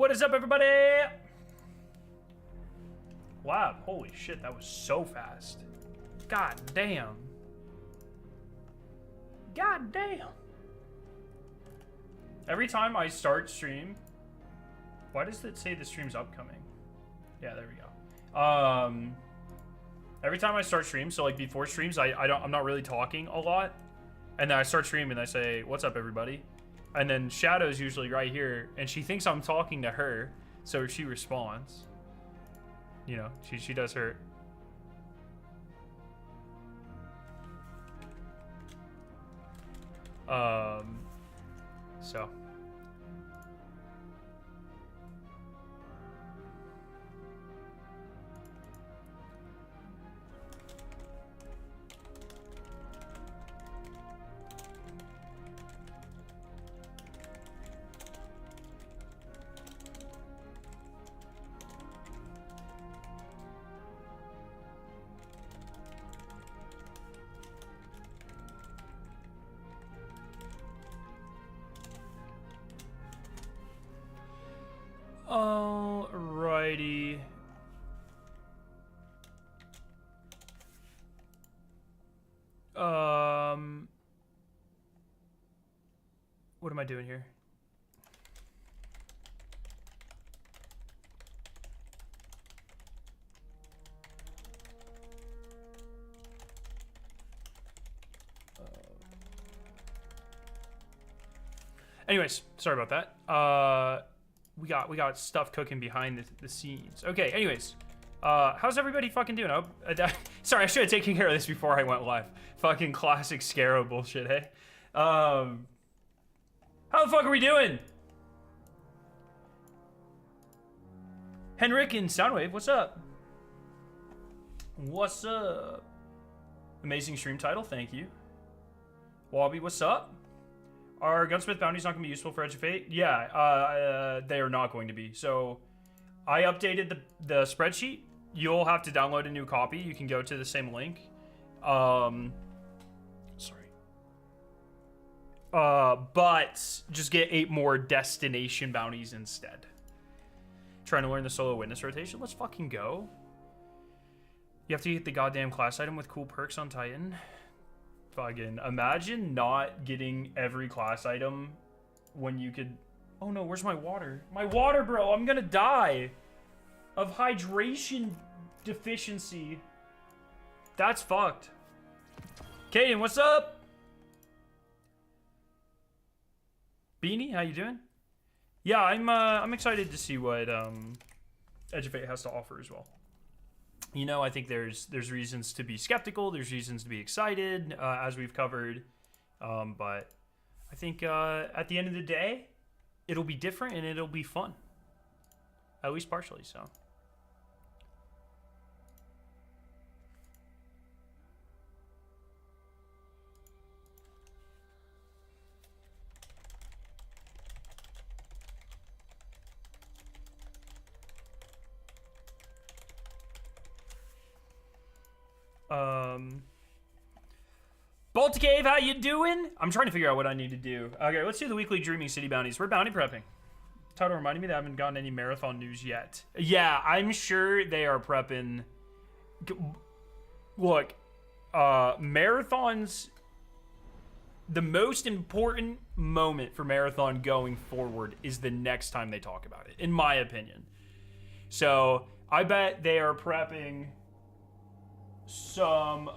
what is up, everybody? Wow, holy shit, that was so fast. God damn. God damn. Every time I start stream, why does it say the stream's upcoming? Yeah, there we go. Every time I start stream, so like before streams, I'm not really talking a lot, and then I start streaming and I say, "What's up, everybody?" And then Shadow's usually right here, and she thinks I'm talking to her, so she responds. You know, she does her. So. Alrighty. What am I doing here? Anyways, sorry about that. We got stuff cooking behind the scenes. Okay, anyways. How's everybody fucking doing? Sorry, I should have taken care of this before I went live. Fucking classic Scarab bullshit, hey? How the fuck are we doing? Henrik and Soundwave, what's up? What's up? Amazing stream title, thank you. Wobby, what's up? Are Gunsmith bounties not going to be useful for Edge of Fate? Yeah, they are not going to be. So, I updated the spreadsheet. You'll have to download a new copy. You can go to the same link. Sorry. But just get 8 more destination bounties instead. Trying to learn the solo witness rotation? Let's fucking go. You have to get the goddamn class item with cool perks on Titan. Fucking imagine not getting every class item when you could. Oh no, where's my water? My water, bro! I'm gonna die of hydration deficiency. That's fucked. Kaden, what's up? Beanie, how you doing? Yeah, I'm excited to see what Edge of Fate has to offer as well. You know, I think there's reasons to be skeptical. There's reasons to be excited, as we've covered. But I think at the end of the day, it'll be different and it'll be fun. At least partially, so. Baltic Cave, how you doing? I'm trying to figure out what I need to do. Okay, let's do the weekly Dreaming City bounties. We're bounty prepping. Title reminded me that I haven't gotten any marathon news yet. Yeah, I'm sure they are prepping. Look, marathons, the most important moment for marathon going forward is the next time they talk about it, in my opinion. So I bet they are prepping some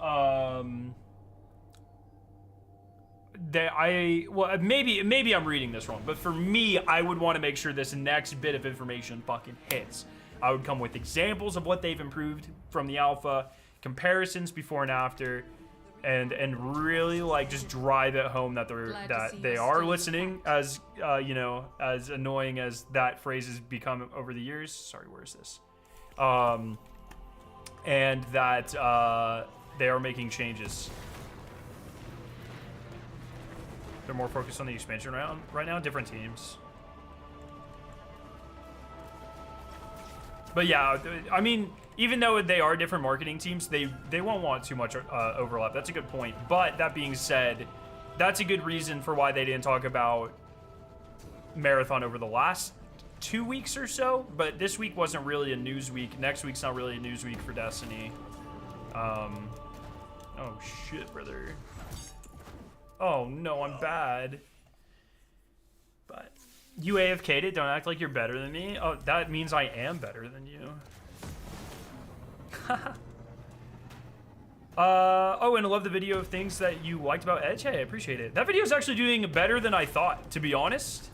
maybe I'm reading this wrong, but for me, I would want to make sure this next bit of information fucking hits. I would come with examples of what they've improved from the alpha, comparisons before and after, and really like just drive it home that they are listening. As you know, as annoying as that phrase has become over the years. Sorry, where is this? And that they are making changes. They're more focused on the expansion round right now, different teams. But yeah, I mean, even though they are different marketing teams, they won't want too much overlap. That's a good point. But that being said, that's a good reason for why they didn't talk about Marathon over the last 2 weeks or so, but this week wasn't really a news week. Next week's not really a news week for Destiny. Oh shit, brother. Oh no, I'm bad. But you AFK'd it, don't act like you're better than me. Oh, that means I am better than you. Oh, and I love the video of things that you liked about Edge. Hey, I appreciate it. That video is actually doing better than I thought, to be honest.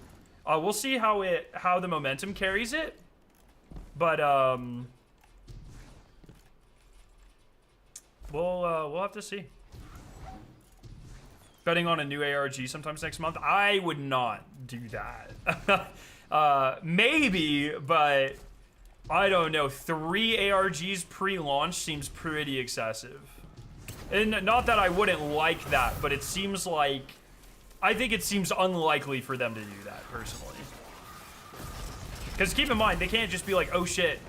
We'll see how the momentum carries it. But we'll have to see. Betting on a new ARG sometimes next month. I would not do that. Maybe, but I don't know. 3 ARGs pre-launch seems pretty excessive. And not that I wouldn't like that, but it seems like, I think it seems unlikely for them to do that, personally. Because keep in mind, they can't just be like, oh shit,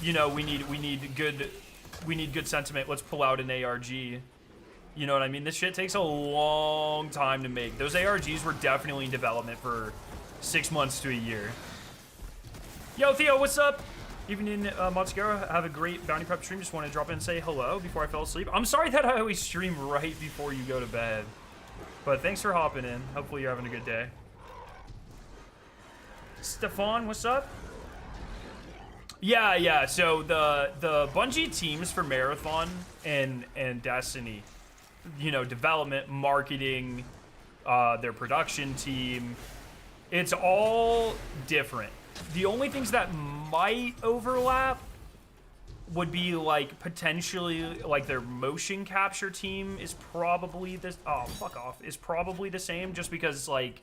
you know, we need good sentiment, let's pull out an ARG. You know what I mean? This shit takes a long time to make. Those ARGs were definitely in development for 6 months to a year. Yo, Theo, what's up? Evening, Montescaro. Have a great bounty prep stream. Just want to drop in and say hello before I fell asleep. I'm sorry that I always stream right before you go to bed. But thanks for hopping in. Hopefully you're having a good day. Stefan, what's up? Yeah. So the Bungie teams for Marathon and Destiny, you know, development, marketing, their production team, it's all different. The only things that might overlap would be like potentially like their motion capture team is probably this. Oh, fuck off. Is probably the same just because like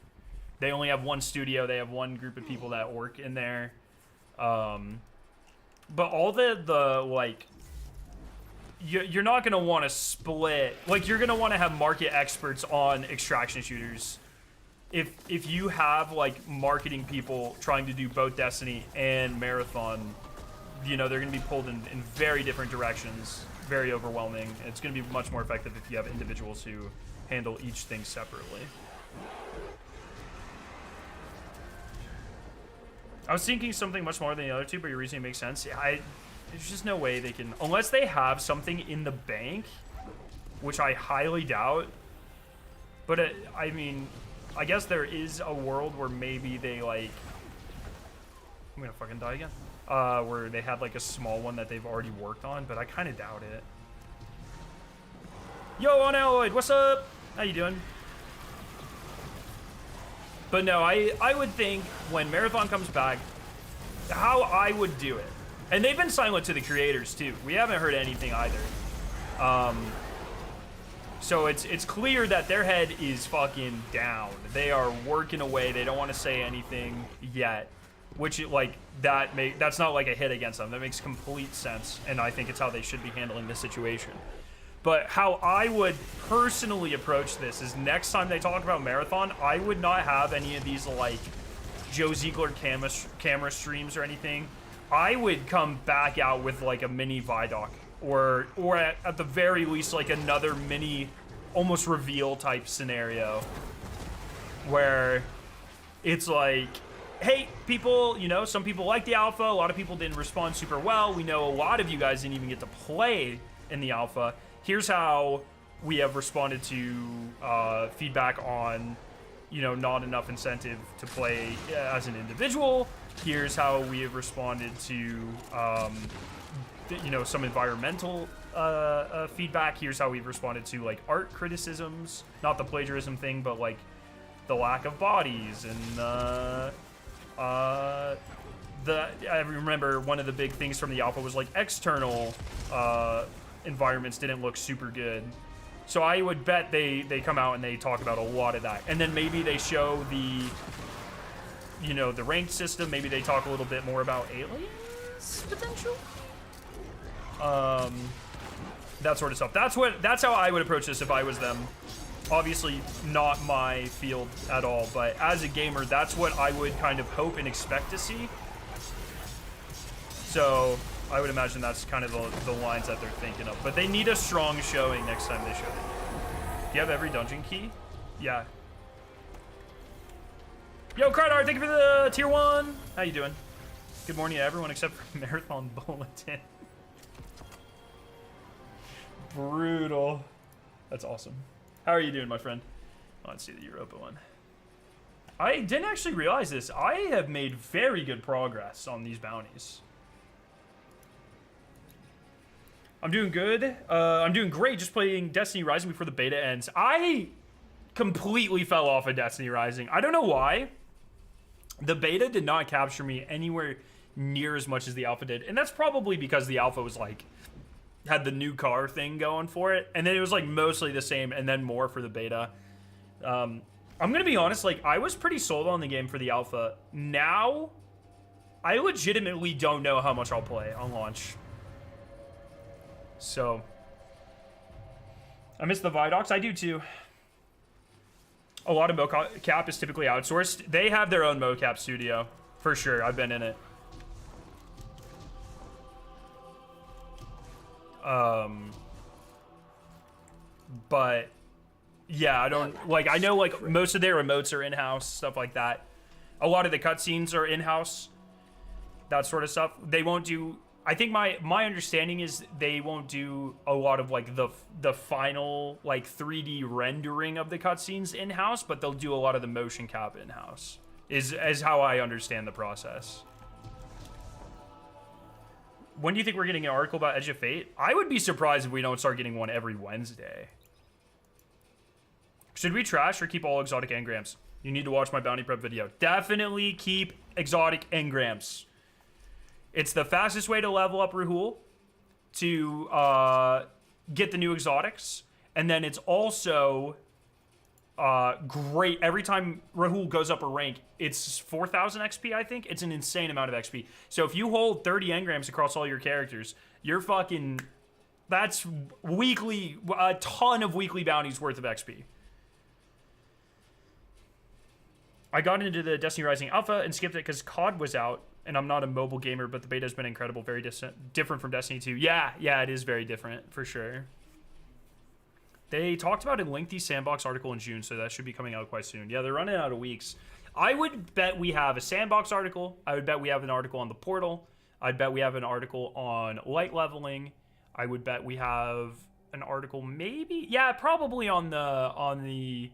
they only have one studio. They have one group of people that work in there. But all the like, you're not going to want to split. Like you're going to want to have market experts on extraction shooters. If you have like marketing people trying to do both Destiny and Marathon, you know, they're going to be pulled in very different directions, very overwhelming. It's going to be much more effective if you have individuals who handle each thing separately. I was thinking something much more than the other two, but your reasoning makes sense. Yeah, there's just no way they can, unless they have something in the bank, which I highly doubt. But I mean, I guess there is a world where maybe they like, I'm gonna fucking die again. Where they had like a small one that they've already worked on, but I kind of doubt it. Yo, Unalloyed, what's up? How you doing? But no, I would think when Marathon comes back, how I would do it. And they've been silent to the creators too. We haven't heard anything either. So it's clear that their head is fucking down. They are working away. They don't want to say anything yet. Which, like, that's not like a hit against them. That makes complete sense. And I think it's how they should be handling this situation. But how I would personally approach this is next time they talk about Marathon, I would not have any of these, like, Joe Ziegler camera streams or anything. I would come back out with, like, a mini Vidoc. Or at the very least, like, another mini, almost reveal type scenario. Where it's like, hey, people, you know, some people like the alpha. A lot of people didn't respond super well. We know a lot of you guys didn't even get to play in the alpha. Here's how we have responded to feedback on, you know, not enough incentive to play as an individual. Here's how we have responded to, you know, some environmental feedback. Here's how we've responded to, like, art criticisms. Not the plagiarism thing, but, like, the lack of bodies and, I remember one of the big things from the alpha was, like, external environments didn't look super good. So I would bet they come out and they talk about a lot of that. And then maybe they show the, you know, the ranked system. Maybe they talk a little bit more about aliens potential. That sort of stuff. That's how I would approach this if I was them. Obviously not my field at all, but as a gamer, that's what I would kind of hope and expect to see. So I would imagine that's kind of the lines that they're thinking of. But they need a strong showing next time they show it. Do you have every dungeon key? Yeah. Yo, Crydar, thank you for the tier 1. How you doing? Good morning to everyone except for Marathon Bulletin. Brutal. That's awesome. How are you doing, my friend? Oh, let's see the Europa one. I didn't actually realize this. I have made very good progress on these bounties. I'm doing good. I'm doing great just playing Destiny Rising before the beta ends. I completely fell off of Destiny Rising. I don't know why. The beta did not capture me anywhere near as much as the alpha did. And that's probably because the alpha was like, had the new car thing going for it. And then it was like mostly the same and then more for the beta. I'm going to be honest, like I was pretty sold on the game for the alpha. Now, I legitimately don't know how much I'll play on launch. So, I miss the Vidocs. I do too. A lot of mocap is typically outsourced. They have their own mocap studio, for sure. I've been in it. But yeah, I don't like. I know like most of their emotes are in-house, stuff like that. A lot of the cutscenes are in-house, that sort of stuff. They won't do. I think my understanding is they won't do a lot of like the final like 3D rendering of the cutscenes in-house, but they'll do a lot of the motion cap in-house. Is how I understand the process. When do you think we're getting an article about Edge of Fate? I would be surprised if we don't start getting one every Wednesday. Should we trash or keep all exotic engrams? You need to watch my bounty prep video. Definitely keep exotic engrams. It's the fastest way to level up Rahul, to get the new exotics. And then it's also great. Every time Rahul goes up a rank, it's 4,000 XP, I think. It's an insane amount of XP. So if you hold 30 engrams across all your characters, you're fucking... That's weekly, a ton of weekly bounties worth of XP. I got into the Destiny Rising Alpha and skipped it because COD was out. And I'm not a mobile gamer, but the beta has been incredible. Very different from Destiny 2. Yeah, it is very different, for sure. They talked about a lengthy sandbox article in June, so that should be coming out quite soon. Yeah, they're running out of weeks. I would bet we have a sandbox article. I would bet we have an article on the portal. I'd bet we have an article on light leveling. I would bet we have an article maybe... Yeah, probably on the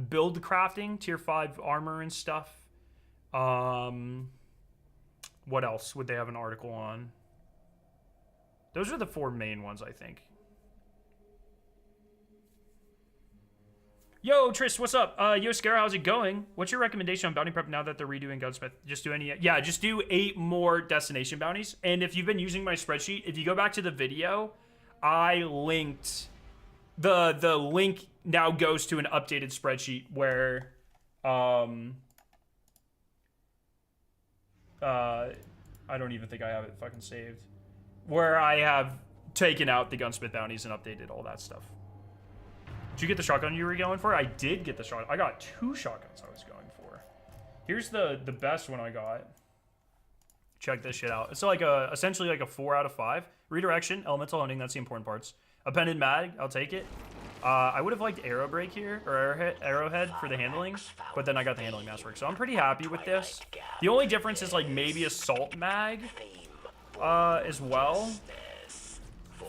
build crafting, tier 5 armor and stuff. What else would they have an article on? Those are the 4 main ones, I think. Yo, Tris, what's up? Yo, Scara, how's it going? What's your recommendation on bounty prep now that they're redoing Gunsmith? Just do any... Yeah, just do 8 more destination bounties. And if you've been using my spreadsheet, if you go back to the video, I linked... The link now goes to an updated spreadsheet where... I don't even think I have it fucking saved. Where I have taken out the gunsmith bounties and updated all that stuff. Did you get the shotgun you were going for? I did get the shotgun. I got 2 shotguns I was going for. Here's the best one I got. Check this shit out. It's like essentially like a 4 out of 5. Redirection, elemental hunting, that's the important parts. Appended mag, I'll take it. I would have liked arrow break here, or arrowhead for the handling, but then I got the handling mastery, so I'm pretty happy with this. The only difference is like maybe assault mag as well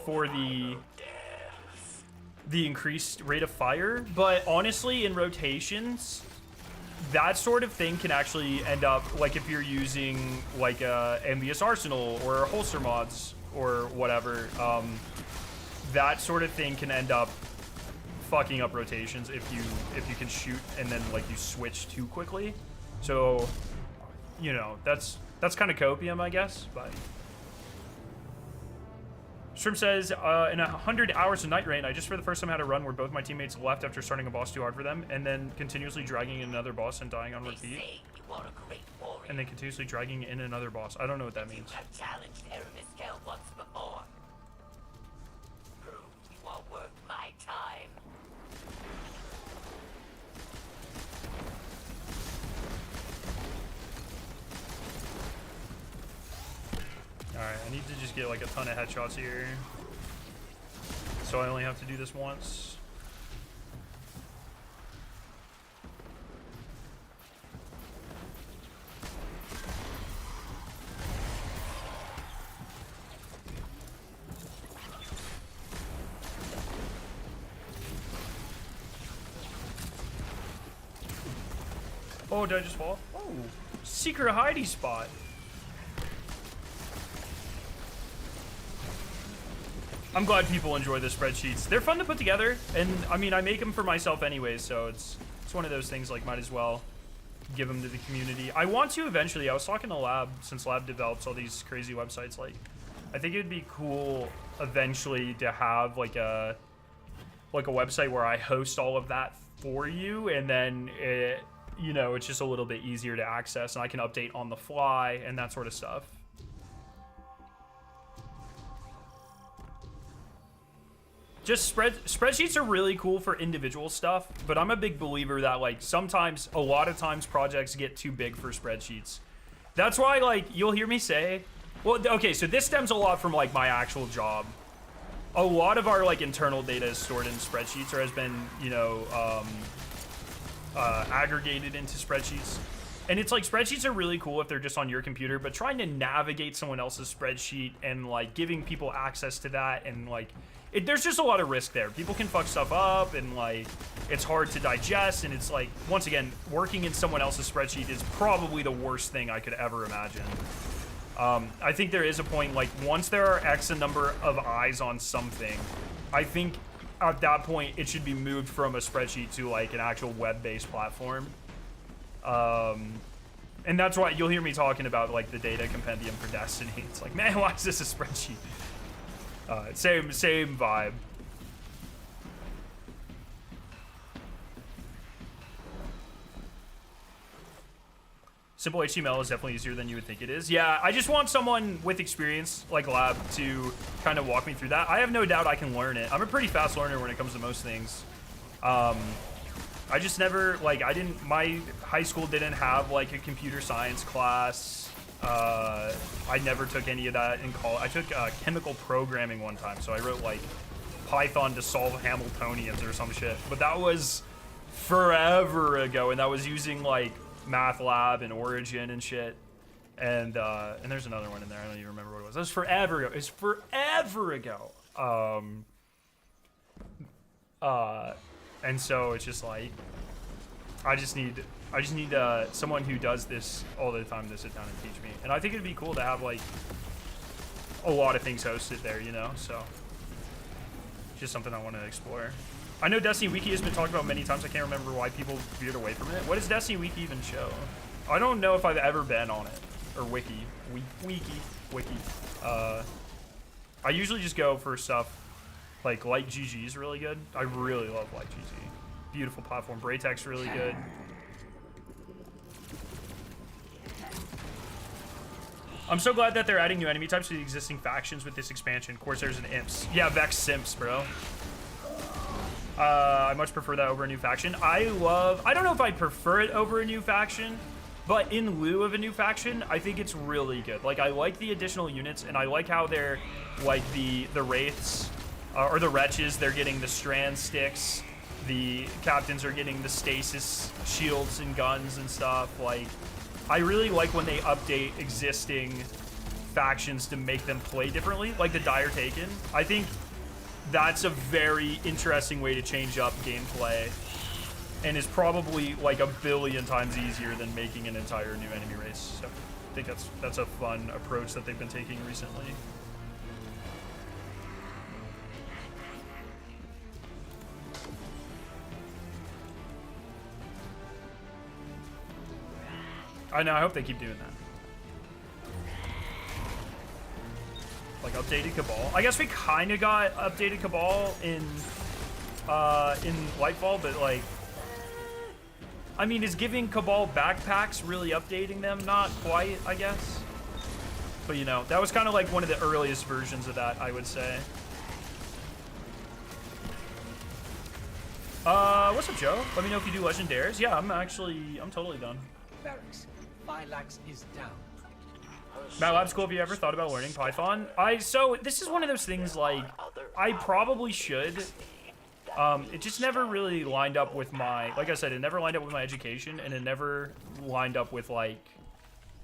for the increased rate of fire, but honestly in rotations that sort of thing can actually end up like if you're using like a envious arsenal or holster mods or whatever, that sort of thing can end up fucking up rotations if you can shoot and then like you switch too quickly. So, you know, that's kind of copium, I guess. But Shrimp says, in 100 hours of Night Rain, I just for the first time had a run where both my teammates left after starting a boss too hard for them, and then continuously dragging in another boss and dying on repeat. And then continuously dragging in another boss. I don't know what that means. Alright, I need to just get like a ton of headshots here. So I only have to do this once. Oh, did I just fall? Oh, secret hidey spot. I'm glad people enjoy the spreadsheets. They're fun to put together, and I mean, I make them for myself anyways, so it's one of those things, like, might as well give them to the community. I want to eventually. I was talking to Lab, since Lab develops all these crazy websites, like, I think it'd be cool eventually to have like a website where I host all of that for you, and then it, you know, it's just a little bit easier to access, and I can update on the fly and that sort of stuff. Just spreadsheets are really cool for individual stuff, but I'm a big believer that, like, sometimes, a lot of times, projects get too big for spreadsheets. That's why, like, you'll hear me say, well, okay, so this stems a lot from, like, my actual job. A lot of our, like, internal data is stored in spreadsheets, or has been, you know, aggregated into spreadsheets. And it's like, spreadsheets are really cool if they're just on your computer, but trying to navigate someone else's spreadsheet and, like, giving people access to that, and, like, there's just a lot of risk there. People can fuck stuff up, and, like, it's hard to digest, and it's like, once again, working in someone else's spreadsheet is probably the worst thing I could ever imagine. I think there is a point, like, once there are X a number of eyes on something, I think at that point it should be moved from a spreadsheet to, like, an actual web-based platform. And that's why you'll hear me talking about, like, the data compendium for Destiny. It's like, man, why is this a spreadsheet? Same vibe. Simple HTML is definitely easier than you would think it is. Yeah, I just want someone with experience, like Lab, to kind of walk me through that. I have no doubt I can learn it. I'm a pretty fast learner when it comes to most things. I just never, like, my high school didn't have, like, a computer science class. I never took any of that in college. I took chemical programming one time, so I wrote, like, Python to solve Hamiltonians or some shit. But that was forever ago, and that was using, like, Math Lab and Origin and shit. And there's another one in there. I don't even remember what it was. That was forever ago. It's forever ago. And so it's just like, I just need someone who does this all the time to sit down and teach me. And I think it'd be cool to have, like, a lot of things hosted there, you know? So, just something I want to explore. I know Destiny Wiki has been talked about many times. I can't remember why people veered away from it. What does Destiny Wiki even show? I don't know if I've ever been on it. Or Wiki. Wiki. I usually just go for stuff like Light GG is really good. I really love Light GG. Beautiful platform. Braytech's really good. I'm so glad that they're adding new enemy types to the existing factions with this expansion. Corsairs and Imps. Yeah, Vex Simps, bro. I much prefer that over a new faction. I don't know if I'd prefer it over a new faction, but in lieu of a new faction, I think it's really good. Like, I like the additional units, and I like how they're, like, the Wraiths, or the Wretches, they're getting the Strand Sticks. The Captains are getting the Stasis shields and guns and stuff. Like, I really like when they update existing factions to make them play differently, like the Dire Taken. I think that's a very interesting way to change up gameplay, and is probably like a billion times easier than making an entire new enemy race. So I think that's a fun approach that they've been taking recently. I know, I hope they keep doing that. Like, updated Cabal. I guess we kind of got updated Cabal in Lightfall, but, like, I mean, is giving Cabal backpacks really updating them? Not quite, I guess. But, you know, that was kind of like one of the earliest versions of that, I would say. What's up, Joe? Let me know if you do legendaries. Yeah, I'm totally done. Barracks. Phylax is down. MATLAB School, have you ever thought about learning Python? So this is one of those things, like, I probably should. It just never really lined up with my, like I said, it never lined up with my education, and it never lined up with, like,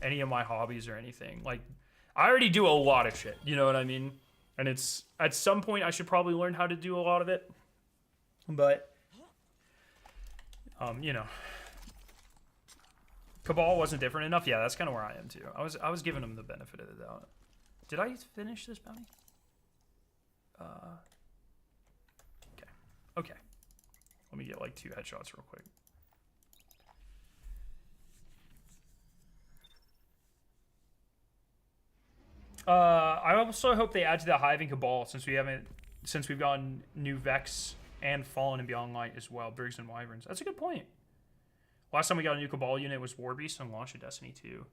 any of my hobbies or anything. Like, I already do a lot of shit, you know what I mean? And it's, at some point, I should probably learn how to do a lot of it. But, you know. Cabal wasn't different enough. Yeah, that's kind of where I am too. I was giving him the benefit of the doubt. Did I finish this bounty? Okay. Okay. Let me get like 2 headshots real quick. I also hope they add to the Hive and Cabal since we've gotten new Vex and Fallen and Beyond Light as well. Briggs and Wyverns. That's a good point. Last time we got a new Cabal unit was Warbeast on launch of Destiny 2.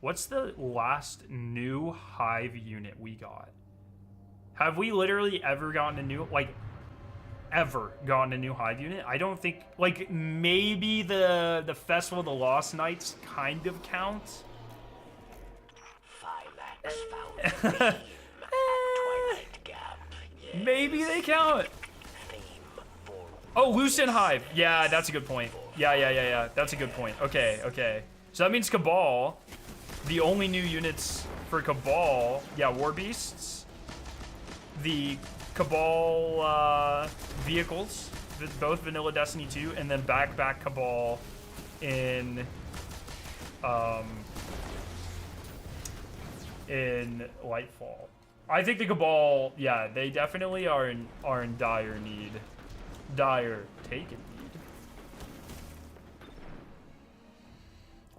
What's the last new Hive unit we got? Have we literally ever gotten a new, like, ever gotten a new Hive unit? I don't think, like, maybe the Festival of the Lost Knights kind of counts. Maybe they count. Oh, Lucent Hive. Yeah, that's a good point. Yeah. That's a good point. Okay. So that means Cabal. The only new units for Cabal, yeah, War Beasts. The Cabal vehicles, both Vanilla Destiny 2, and then back Cabal in Lightfall. I think the Cabal, yeah, they definitely are in dire need. Taken need.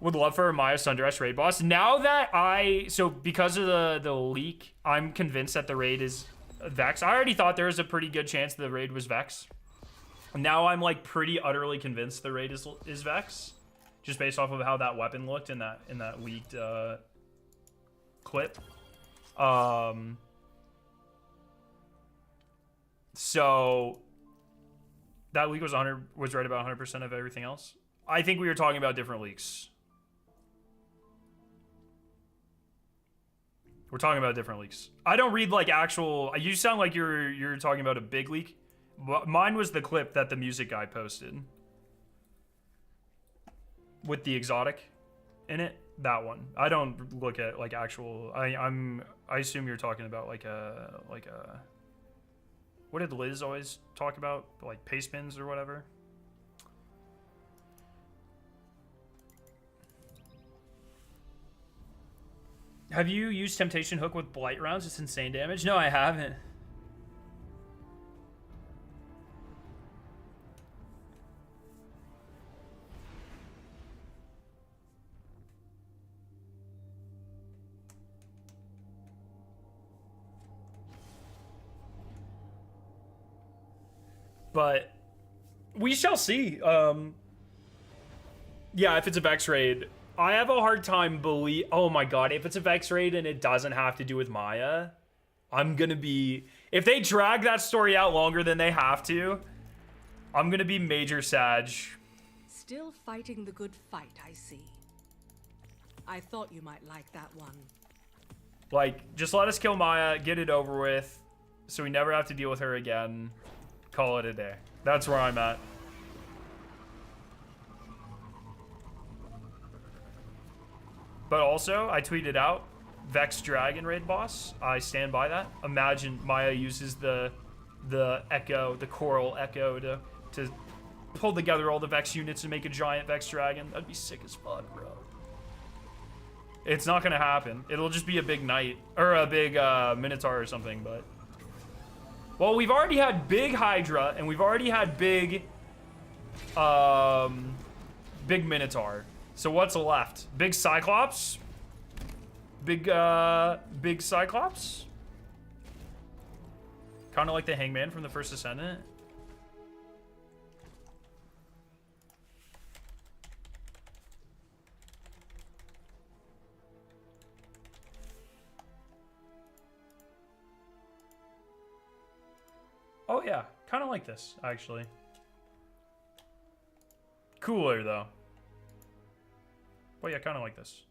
Would love for a Maya Sundress raid boss. Now that because of the leak, I'm convinced that the raid is Vex. I already thought there was a pretty good chance the raid was Vex. Now I'm like pretty utterly convinced the raid is Vex, just based off of how that weapon looked in that leaked clip. So that leak was right about 100% of everything else. I think we were talking about different leaks. We're talking about different leaks. I don't read like actual. You sound like you're talking about a big leak. Mine was the clip that the music guy posted with the exotic in it. That one. I don't look at like actual. I assume you're talking about like a. What did Liz always talk about? Like paste pins or whatever. Have you used Temptation Hook with Blight rounds? It's insane damage. No, I haven't. But we shall see. Yeah, if it's a Vex raid, I have a hard time oh my god, if it's a Vex raid and it doesn't have to do with Maya, I'm gonna be, if they drag that story out longer than they have to, I'm gonna be major Sag. Still fighting the good fight, I see. I thought you might like that one. Like, just let us kill Maya, get it over with, so we never have to deal with her again. Call it a day. That's where I'm at. But also, I tweeted out, Vex Dragon raid boss. I stand by that. Imagine Maya uses the Echo, the Coral Echo to pull together all the Vex units and make a giant Vex Dragon. That'd be sick as fuck, bro. It's not gonna happen. It'll just be a big knight, or a big Minotaur or something, but... Well, we've already had big Hydra, and we've already had big Minotaur. So what's left? Big Cyclops? Big Cyclops? Kind of like the Hangman from the First Ascendant. Oh yeah, kind of like this, actually. Cooler, though. But yeah, kind of like this.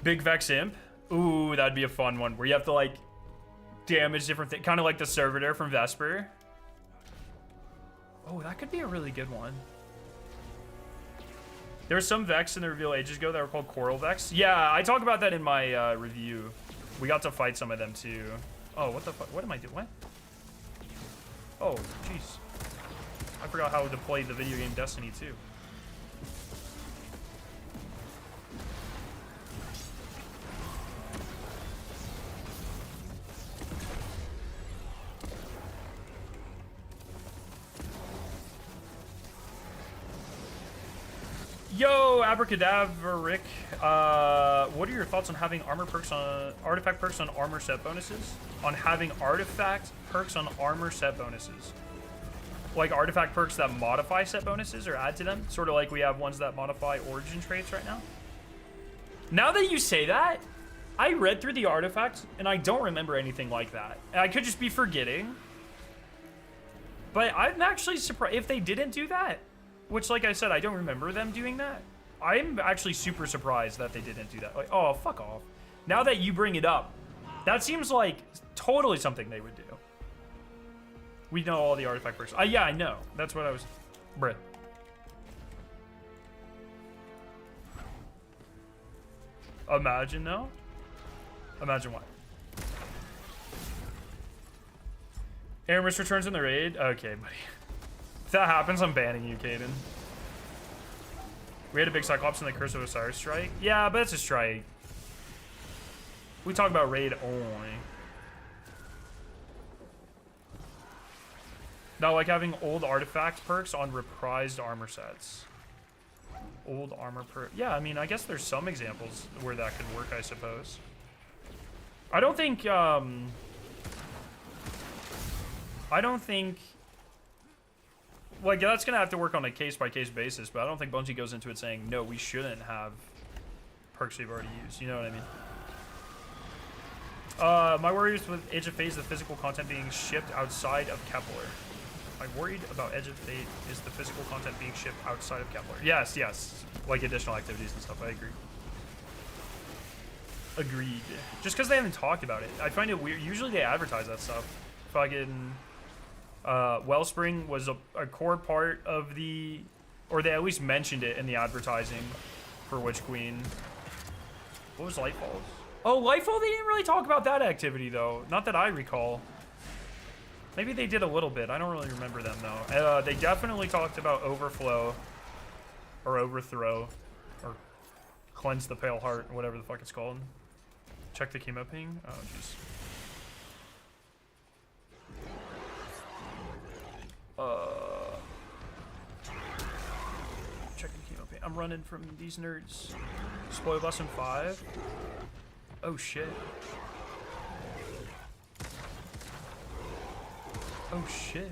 Big Vex Imp. Ooh, that'd be a fun one, where you have to, like, damage different things. Kind of like the Servitor from Vesper. Oh, that could be a really good one. There were some Vex in the reveal ages ago that were called Coral Vex. Yeah, I talk about that in my review. We got to fight some of them too. Oh, what the fuck? What am I doing? What? Oh, jeez. I forgot how to play the video game Destiny too. Yo, Abracadabra Rick. What are your thoughts on having artifact perks on armor set bonuses? On having artifact perks on armor set bonuses. Like artifact perks that modify set bonuses or add to them? Sort of like we have ones that modify origin traits right now. Now that you say that, I read through the artifacts and I don't remember anything like that. And I could just be forgetting. But I'm actually surprised if they didn't do that. Which, like I said, I don't remember them doing that. I'm actually super surprised that they didn't do that. Like, oh, fuck off. Now that you bring it up, that seems like totally something they would do. We know all the artifact perks. Yeah, I know. That's what I was... Bruh. Imagine, though? Imagine what? Aramis returns in the raid? Okay, buddy. If that happens, I'm banning you, Caden. We had a big Cyclops in the Curse of Osiris strike. Yeah, but it's a strike. We talk about raid only. Now, like having old artifact perks on reprised armor sets. Old armor perk. Yeah, I mean, I guess there's some examples where that could work, I suppose. I don't think, like, that's going to have to work on a case-by-case basis, but I don't think Bungie goes into it saying, no, we shouldn't have perks we've already used. You know what I mean? My worry is with Edge of Fate is the physical content being shipped outside of Kepler. I'm worried about Edge of Fate is the physical content being shipped outside of Kepler. Yes, yes. Like additional activities and stuff. I agree. Agreed. Just because they haven't talked about it. I find it weird. Usually they advertise that stuff. Fucking... Wellspring was a core part of the... Or they at least mentioned it in the advertising for Witch Queen. What was Lightfall? Oh, Lightfall, they didn't really talk about that activity, though. Not that I recall. Maybe they did a little bit. I don't really remember them, though. They definitely talked about Overflow. Or Overthrow. Or Cleanse the Pale Heart, or whatever the fuck it's called. Check the chemo ping. Oh, jeez. Checking chemo ping. I'm running from these nerds. Spoiled lesson 5. Oh, shit. Oh, shit.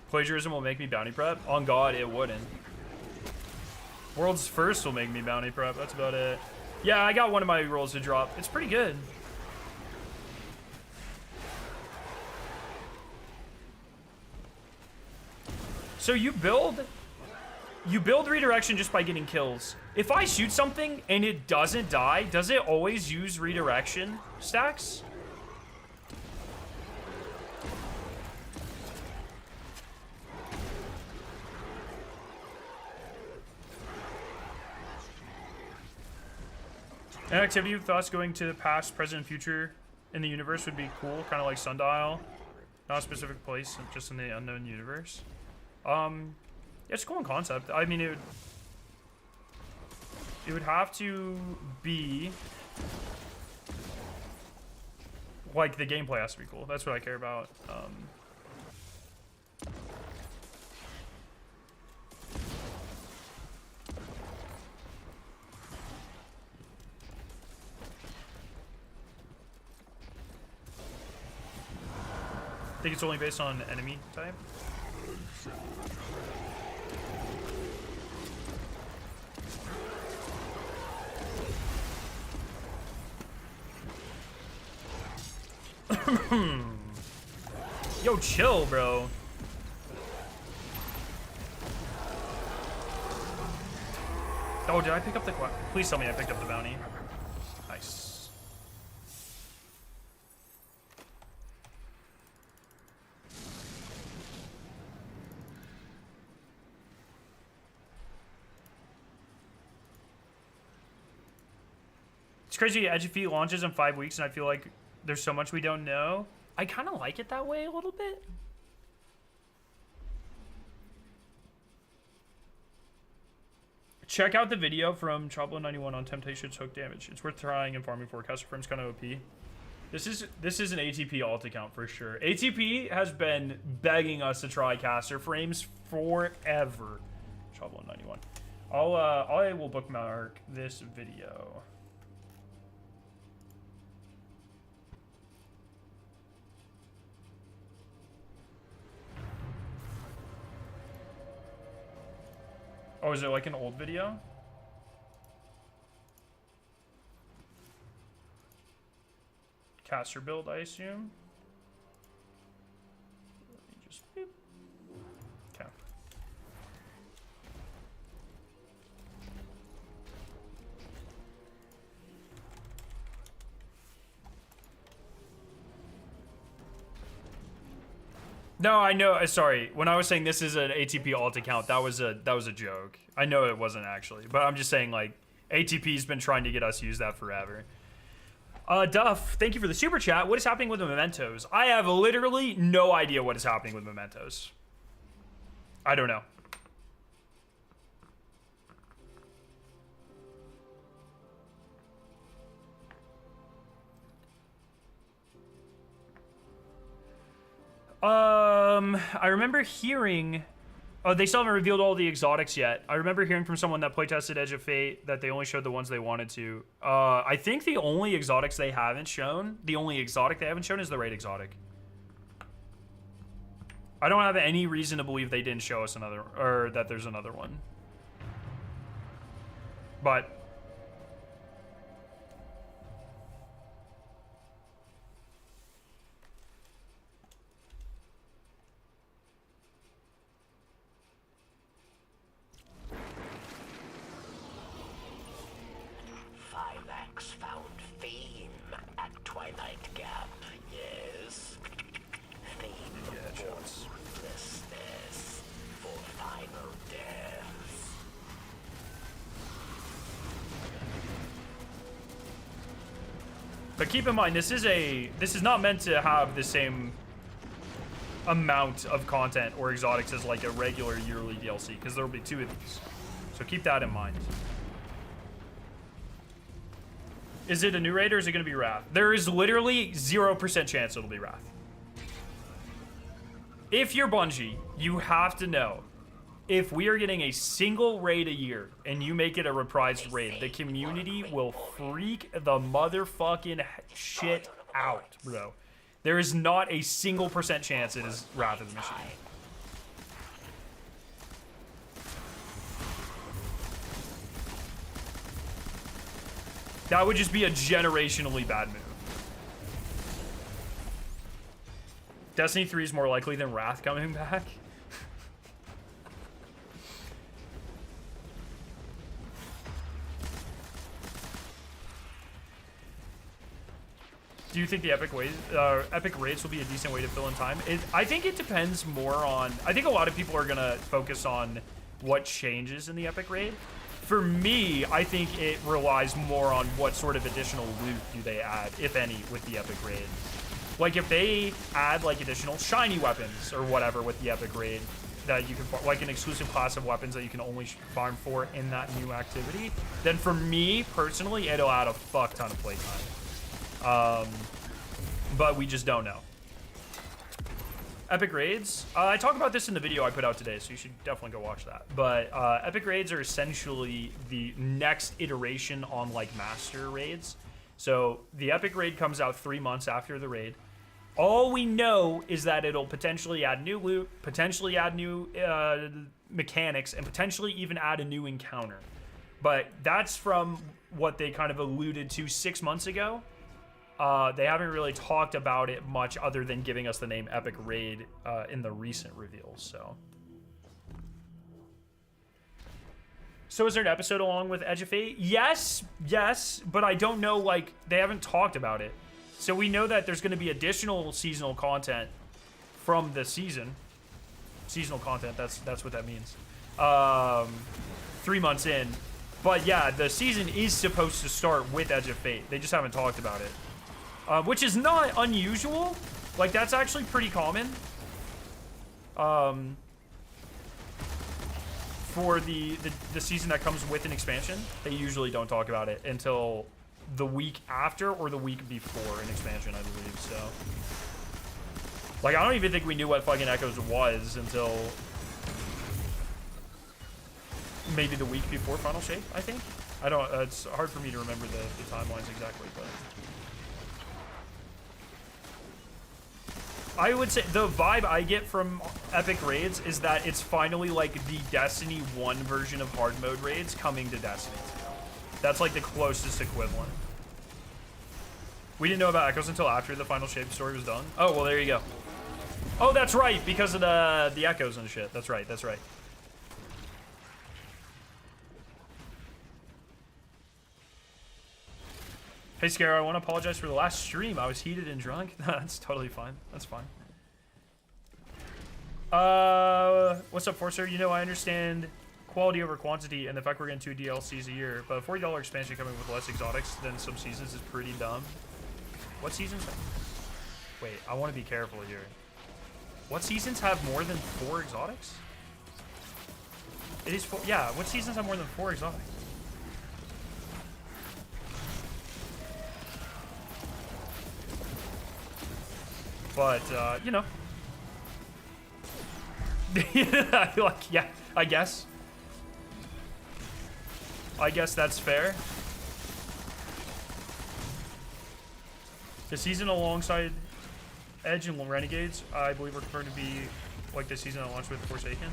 Plagiarism will make me bounty prep? On God, it wouldn't. World's First will make me bounty prep. That's about it. Yeah, I got one of my rolls to drop. It's pretty good. So you build redirection just by getting kills. If I shoot something and it doesn't die, does it always use redirection stacks? An activity with thoughts going to the past, present, and future in the universe would be cool, kind of like Sundial. Not a specific place, just in the unknown universe. Yeah, it's a cool in concept. I mean, it would have to be like the gameplay has to be cool. That's what I care about. I think it's only based on enemy type. Yo, chill, bro. Oh, did I pick up the... Please tell me I picked up the bounty. Nice. crazy. Edge of Feet launches in 5 weeks, and I feel like there's so much we don't know. I kind of like it that way a little bit. Check out the video from Trouble91 on Temptation's hook damage. It's worth trying, and farming forecaster frames kind of OP. This is an ATP alt account for sure. ATP has been begging us to try caster frames forever. Trouble91. I will bookmark this video. Oh, is it like an old video? Caster build, I assume. Let me just beep. Okay. No, I know. Sorry, when I was saying this is an ATP alt account, that was a joke. I know it wasn't actually, but I'm just saying like ATP's been trying to get us to use that forever. Duff, thank you for the super chat. What is happening with the Momentos? I have literally no idea what is happening with Momentos. I don't know. I remember hearing... Oh, they still haven't revealed all the exotics yet. I remember hearing from someone that playtested Edge of Fate that they only showed the ones they wanted to. I think the only exotics they haven't shown, the only exotic they haven't shown is the raid exotic. I don't have any reason to believe they didn't show us another, or that there's another one. But... found fame at Twilight Gap, yes. Fame for ruthlessness, for final death. But keep in mind, this is not meant to have the same amount of content or exotics as like a regular yearly DLC, because there will be 2 of these. So keep that in mind. Is it a new raid or is it going to be Wrath? There is literally 0% chance it'll be Wrath. If you're Bungie, you have to know, if we are getting a single raid a year and you make it a reprised raid, the community will freak the motherfucking shit out, bro. There is not a single % chance it is Wrath of the Machine. That would just be a generationally bad move. Destiny 3 is more likely than Wrath coming back. Do you think the epic raids will be a decent way to fill in time? I think it depends more on... I think a lot of people are going to focus on what changes in the epic raid. For me, I think it relies more on what sort of additional loot do they add, if any, with the epic raid. Like if they add like additional shiny weapons or whatever with the epic raid that you can, like an exclusive class of weapons that you can only farm for in that new activity, then for me personally, it'll add a fuck ton of playtime. But we just don't know. Epic raids, I talk about this in the video I put out today, so you should definitely go watch that. But epic raids are essentially the next iteration on like master raids. So the epic raid comes out 3 months after the raid. All we know is that it'll potentially add new loot, potentially add new mechanics, and potentially even add a new encounter. But that's from what they kind of alluded to 6 months ago. They haven't really talked about it much other than giving us the name Epic Raid in the recent reveals, So is there an episode along with Edge of Fate? Yes, but I don't know, like, they haven't talked about it. So we know that there's going to be additional seasonal content from the season. Seasonal content, that's what that means. 3 months in. But yeah, the season is supposed to start with Edge of Fate. They just haven't talked about it. Which is not unusual. Like, that's actually pretty common. For the season that comes with an expansion, they usually don't talk about it until the week after or the week before an expansion, I believe, so. Like, I don't even think we knew what fucking Echoes was until maybe the week before Final Shape, I think. I don't, it's hard for me to remember the timelines exactly, but. I would say the vibe I get from Epic Raids is that it's finally like the Destiny 1 version of hard mode raids coming to Destiny 2. That's like the closest equivalent. We didn't know about Echoes until after the Final Shape story was done. Oh, well, there you go. Oh, that's right, because of the Echoes and shit. That's right, that's right. Hey, Scarrow, I want to apologize for the last stream. I was heated and drunk. That's totally fine. That's fine. What's up, Forcer? You know, I understand quality over quantity and the fact we're getting 2 DLCs a year, but a $40 expansion coming with less exotics than some seasons is pretty dumb. What seasons? Wait, I want to be careful here. What seasons have more than 4 exotics? It is 4. Yeah, what seasons have more than 4 exotics? But, you know. Like, yeah, I guess. I guess that's fair. The season alongside Edge and Renegades, I believe are confirmed to be like the season that launched with Forsaken.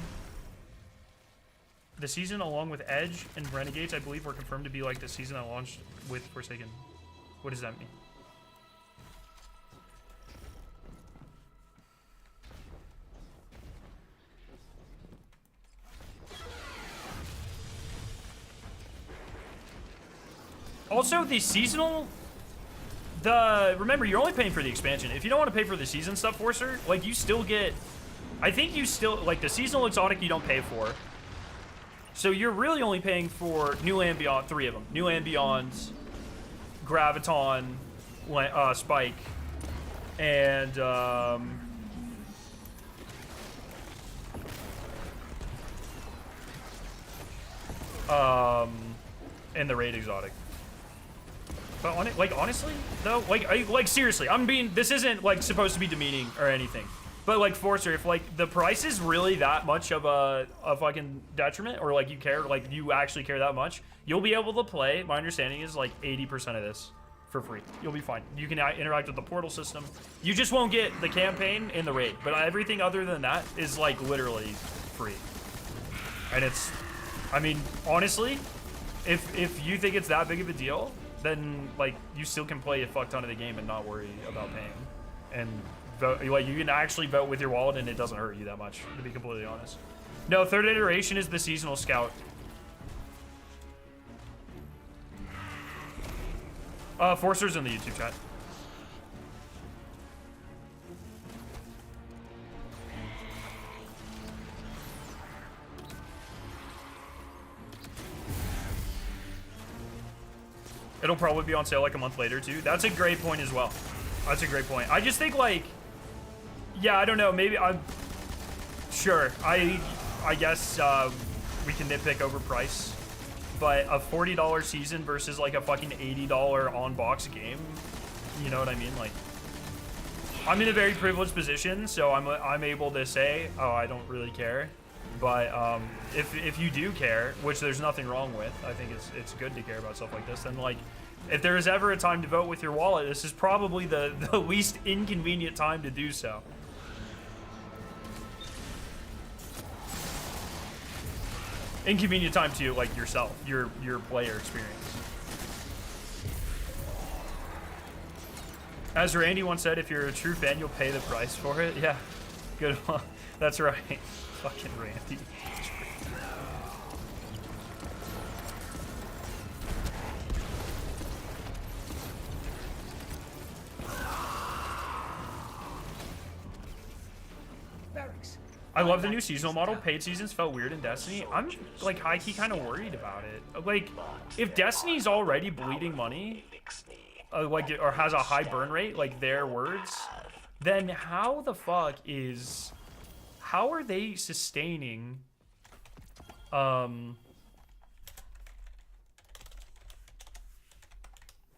The season along with Edge and Renegades, I believe, were confirmed to be like the season that launched with Forsaken. What does that mean? Also, the seasonal, remember, you're only paying for the expansion. If you don't want to pay for the season stuff, Forcer, like, you still get, I think you still, like, the seasonal exotic you don't pay for. So you're really only paying for New Land Beyond, 3 of them. New Land Beyond, Graviton, Spike, and, and the Raid exotic. But on it, like, honestly, though, like seriously, I'm being, this isn't like supposed to be demeaning or anything, but like, Forcer, if like the price is really that much of a fucking detriment, or like you care, like you actually care that much, you'll be able to play. My understanding is like 80% of this for free. You'll be fine. You can interact with the portal system. You just won't get the campaign in the raid, but everything other than that is like literally free. And it's, I mean, honestly, if you think it's that big of a deal, then like you still can play a fuck ton of the game and not worry about paying, and vote, like you can actually vote with your wallet and it doesn't hurt you that much, to be completely honest. No, 3rd iteration is the seasonal scout. Forcer's in the YouTube chat. It'll probably be on sale like a month later too. That's a great point as well. That's a great point. I just think like, yeah, I don't know. Maybe I'm sure. I guess we can nitpick over price, but a $40 season versus like a fucking $80 on box game. You know what I mean? Like, I'm in a very privileged position, so I'm able to say, oh, I don't really care. But if you do care, which there's nothing wrong with, I think it's good to care about stuff like this. And like, if there is ever a time to vote with your wallet, this is probably the least inconvenient time to do so. Inconvenient time to like yourself, your player experience. As Randy once said, if you're a true fan, you'll pay the price for it. Yeah, good one. That's right. Fucking Randy. Barracks, I love the new seasonal model. Paid seasons felt weird in Destiny. I'm like high-key kind of worried about it. Like, if Destiny's already bleeding money, like, or has a high burn rate, like their words, then how the fuck is, how are they sustaining, how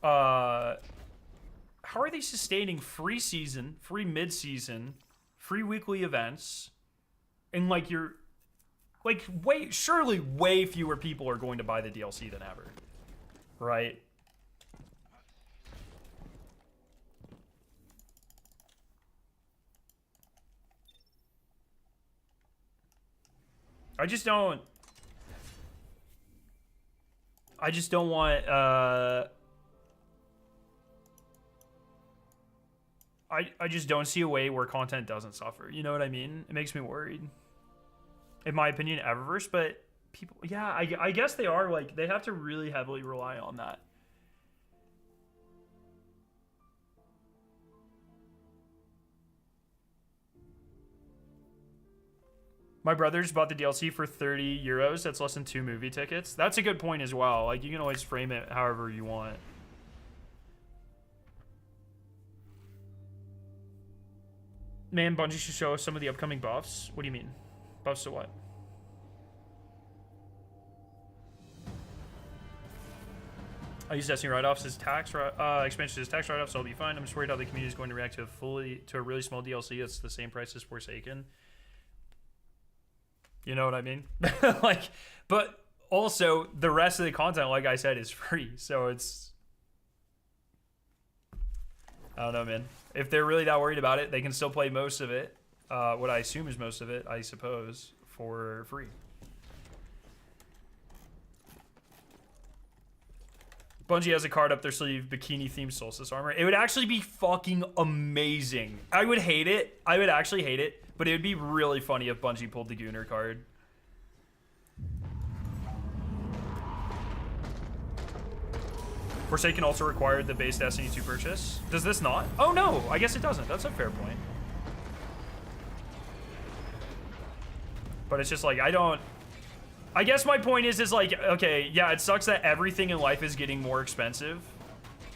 are they sustaining free season, free mid-season, free weekly events, and like you're, like, surely way fewer people are going to buy the DLC than ever, right? I just don't want, I just don't see a way where content doesn't suffer. You know what I mean? It makes me worried. In my opinion, Eververse, but people, yeah, I guess they are, like, they have to really heavily rely on that. My brothers bought the DLC for 30 euros. That's less than 2 movie tickets. That's a good point as well. Like, you can always frame it however you want. Man, Bungie should show us some of the upcoming buffs. What do you mean? Buffs to what? I use Destiny write-offs as tax expansions as tax write-offs, so I'll be fine. I'm just worried how the community is going to react to a really small DLC that's the same price as Forsaken. You know what I mean? Like, but also the rest of the content, like I said, is free. So it's, I don't know, man. If they're really that worried about it, they can still play most of it. What I assume is most of it, I suppose, for free. Bungie has a card up their sleeve, bikini-themed Solstice armor. It would actually be fucking amazing. I would hate it. I would actually hate it. But it would be really funny if Bungie pulled the Gunner card. Forsaken also required the base Destiny 2 purchase. Does this not? Oh no, I guess it doesn't. That's a fair point. But it's just like, I guess my point is like, okay, yeah, it sucks that everything in life is getting more expensive.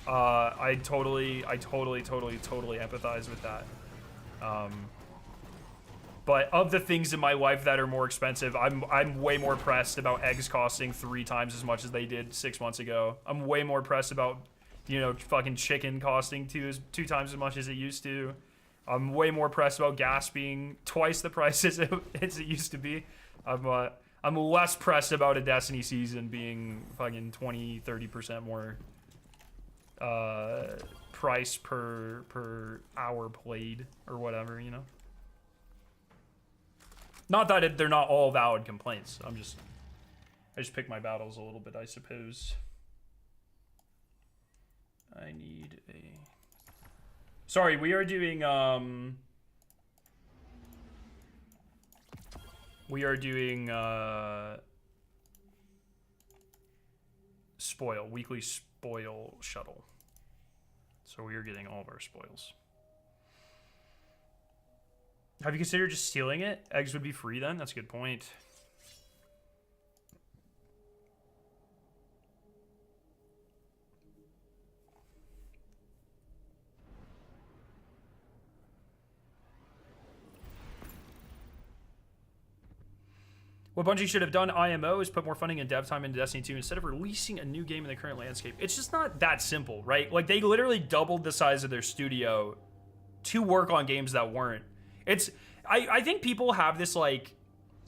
I totally empathize with that. But of the things in my life that are more expensive, I'm way more pressed about eggs costing 3 times as much as they did 6 months ago. I'm way more pressed about, you know, fucking chicken costing 2 times as much as it used to. I'm way more pressed about gas being twice the price as it used to be. I'm less pressed about a Destiny season being fucking 20-30% more price per hour played or whatever, you know. Not that they're not all valid complaints. I just pick my battles a little bit, I suppose. I need a... Sorry, we are doing, spoil, weekly spoil shuttle. So we are getting all of our spoils. Have you considered just stealing it? Eggs would be free then? That's a good point. What Bungie should have done, IMO, is put more funding and dev time into Destiny 2 instead of releasing a new game in the current landscape. It's just not that simple, right? Like, they literally doubled the size of their studio to work on games that weren't. I think people have this, like,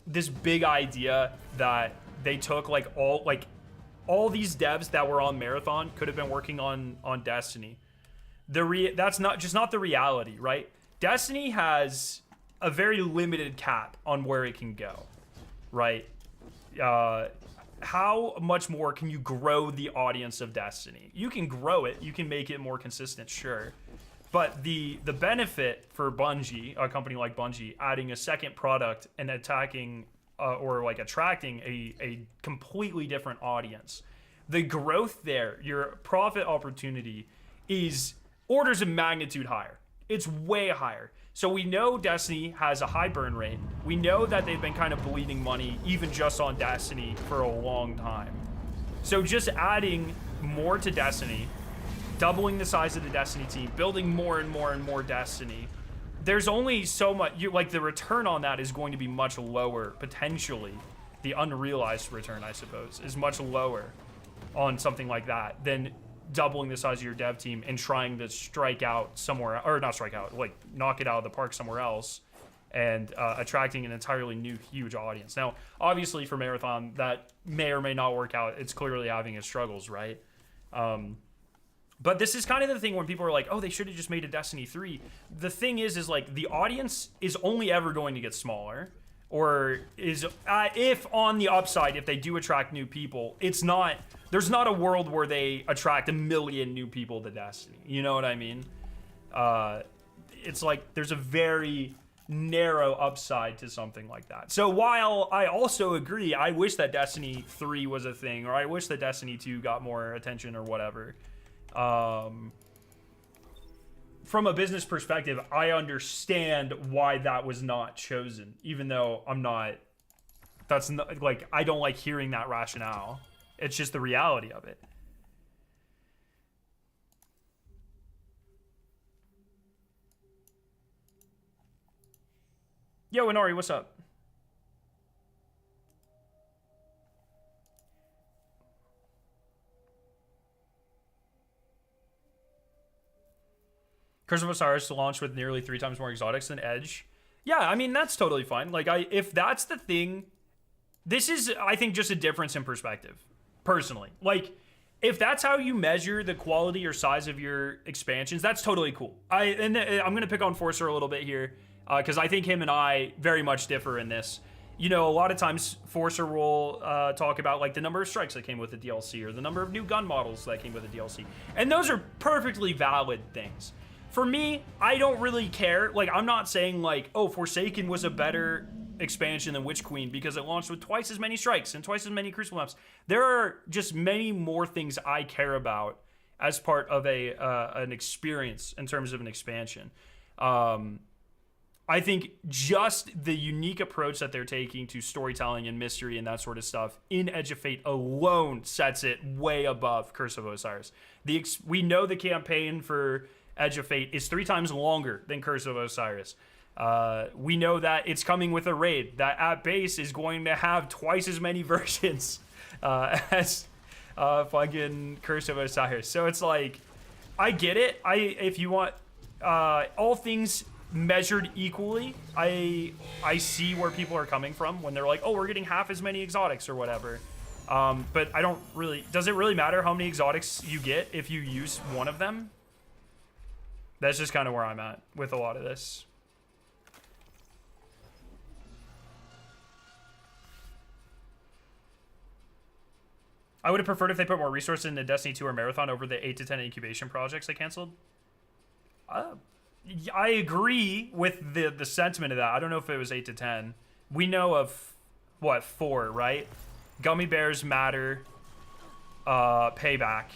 this big idea that they took, like, all these devs that were on Marathon could have been working on Destiny. That's not the reality, right? Destiny has a very limited cap on where it can go, right? How much more can you grow the audience of Destiny? You can grow it, you can make it more consistent, sure. But the benefit for Bungie, a company like Bungie, adding a second product and attacking or like attracting a completely different audience, the growth there, your profit opportunity is orders of magnitude higher. It's way higher. So we know Destiny has a high burn rate. We know that they've been kind of bleeding money, even just on Destiny, for a long time. So just adding more to Destiny, doubling the size of the Destiny team, building more and more and more Destiny, there's only so much, like the return on that is going to be much lower, potentially. The unrealized return, I suppose, is much lower on something like that than doubling the size of your dev team and trying to strike out somewhere, or not strike out, like knock it out of the park somewhere else and attracting an entirely new, huge audience. Now, obviously for Marathon, that may or may not work out. It's clearly having its struggles, right? But this is kind of the thing when people are like, oh, they should have just made a Destiny 3. The thing is like the audience is only ever going to get smaller, or is if on the upside, if they do attract new people, there's not a world where they attract 1 million new people to Destiny. You know what I mean? It's like there's a very narrow upside to something like that. So while I also agree, I wish that Destiny 3 was a thing, or I wish that Destiny 2 got more attention or whatever. From a business perspective, I understand why that was not chosen, even though I don't like hearing that rationale. It's just the reality of it. Yo, Inari, what's up? Curse of Osiris launched with nearly 3 times more exotics than Edge. Yeah, I mean, that's totally fine. Like, if that's the thing, this is, I think, just a difference in perspective, personally. Like, if that's how you measure the quality or size of your expansions, that's totally cool. I'm going to pick on Forcer a little bit here, because I think him and I very much differ in this. You know, a lot of times Forcer will talk about, like, the number of strikes that came with the DLC, or the number of new gun models that came with the DLC. And those are perfectly valid things. For me, I don't really care. Like, I'm not saying, like, oh, Forsaken was a better expansion than Witch Queen because it launched with twice as many strikes and twice as many Crucible maps. There are just many more things I care about as part of an experience in terms of an expansion. I think just the unique approach that they're taking to storytelling and mystery and that sort of stuff in Edge of Fate alone sets it way above Curse of Osiris. We know the campaign for Edge of Fate is 3 times longer than Curse of Osiris. We know that it's coming with a raid that at base is going to have twice as many versions as fucking Curse of Osiris. So it's like, I get it. If you want all things measured equally, I see where people are coming from when they're like, oh, we're getting half as many exotics or whatever. But I don't really, does it really matter how many exotics you get if you use one of them? That's just kind of where I'm at with a lot of this. I would have preferred if they put more resources into Destiny 2 or Marathon over the 8 to 10 incubation projects they canceled. I agree with the sentiment of that. I don't know if it was 8 to 10. We know of, what, 4, right? Gummy Bears, Matter, Payback.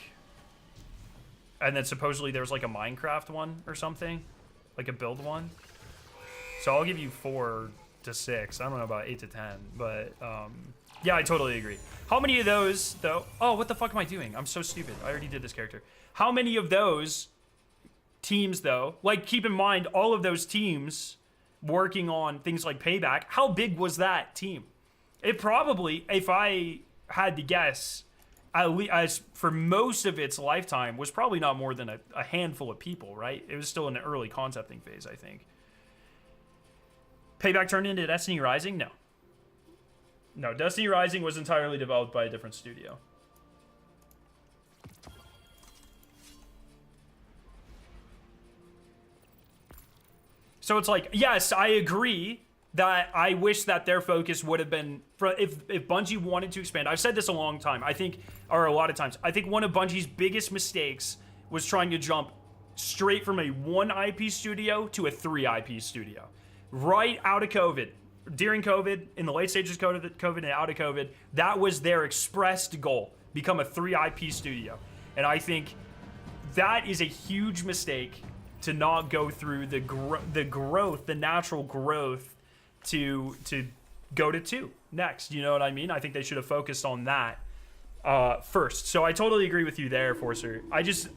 And then supposedly there was like a Minecraft one or something. Like a build one. So I'll give you 4 to 6. I don't know about 8 to 10. But, yeah, I totally agree. How many of those, though? Oh, what the fuck am I doing? I'm so stupid. I already did this character. How many of those teams, though? Like, keep in mind, all of those teams working on things like Payback. How big was that team? It probably, if I had to guess, as for most of its lifetime, was probably not more than a handful of people, right? It was still in the early concepting phase, I think. Payback turned into Destiny Rising? No. No, Destiny Rising was entirely developed by a different studio. So it's like, yes, I agree that I wish that their focus would have been, if Bungie wanted to expand. I've said this a long time, I think, or a lot of times. I think one of Bungie's biggest mistakes was trying to jump straight from a 1 IP studio to a 3 IP studio. Right out of COVID. During COVID, in the late stages of COVID and out of COVID, that was their expressed goal. Become a 3 IP studio. And I think that is a huge mistake to not go through the growth, the natural growth to go to 2 next. You know what I mean? I think they should have focused on that first. So I totally agree with you there, Forcer. I just,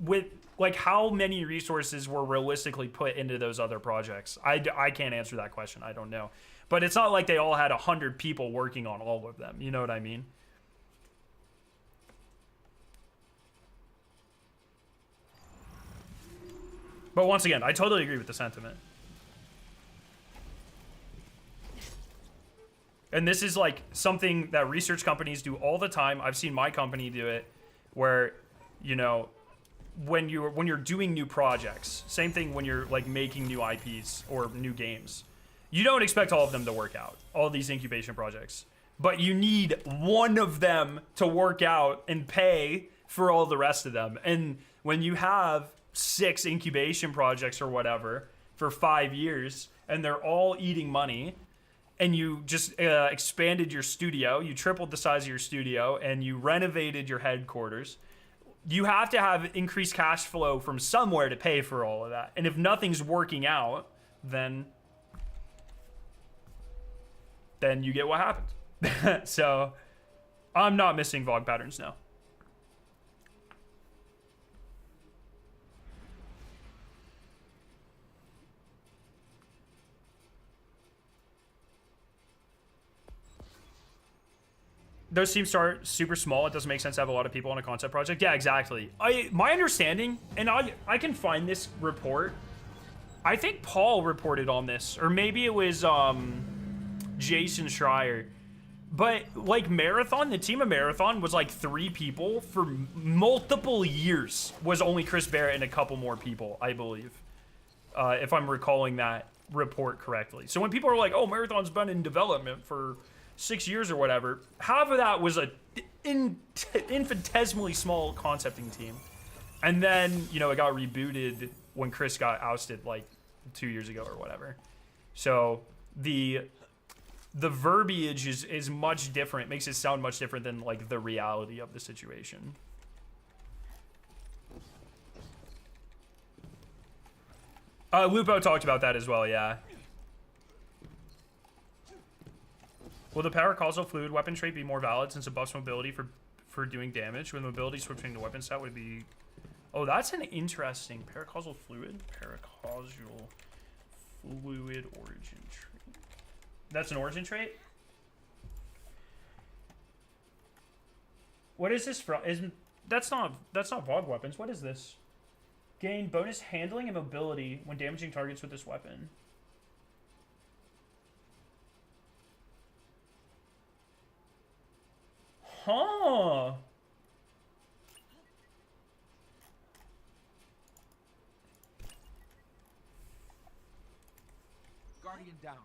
with like how many resources were realistically put into those other projects, I can't answer that question. I don't know. But it's not like they all had 100 people working on all of them. You know what I mean? But once again, I totally agree with the sentiment. And this is like something that research companies do all the time. I've seen my company do it, where, you know, when you're doing new projects, same thing when you're like making new IPs or new games. You don't expect all of them to work out, all these incubation projects. But you need one of them to work out and pay for all the rest of them. And when you have 6 incubation projects or whatever for 5 years, and they're all eating money, and you just expanded your studio, you tripled the size of your studio, and you renovated your headquarters, you have to have increased cash flow from somewhere to pay for all of that. And if nothing's working out, then you get what happens. So I'm not missing VOG patterns now. Those teams start super small. It doesn't make sense to have a lot of people on a concept project. Yeah, exactly. My understanding, and I can find this report. I think Paul reported on this, or maybe it was Jason Schreier. But like Marathon, the team of Marathon was like 3 people for multiple years. Was only Chris Barrett and a couple more people, I believe, if I'm recalling that report correctly. So when people are like, "Oh, Marathon's been in development for 6 years or whatever," half of that was a infinitesimally small concepting team, and then, you know, it got rebooted when Chris got ousted like 2 years ago or whatever. So the verbiage is much different. It makes it sound much different than like the reality of the situation. Lupo talked about that as well, yeah. Will the power causal fluid weapon trait be more valid since it buffs mobility for doing damage? With mobility switching to weapon stat would be... Oh, that's an interesting... Paracausal fluid? Paracausal fluid origin trait. That's an origin trait? What is this from? That's not VOG weapons. What is this? Gain bonus handling and mobility when damaging targets with this weapon. Huh. Guardian down.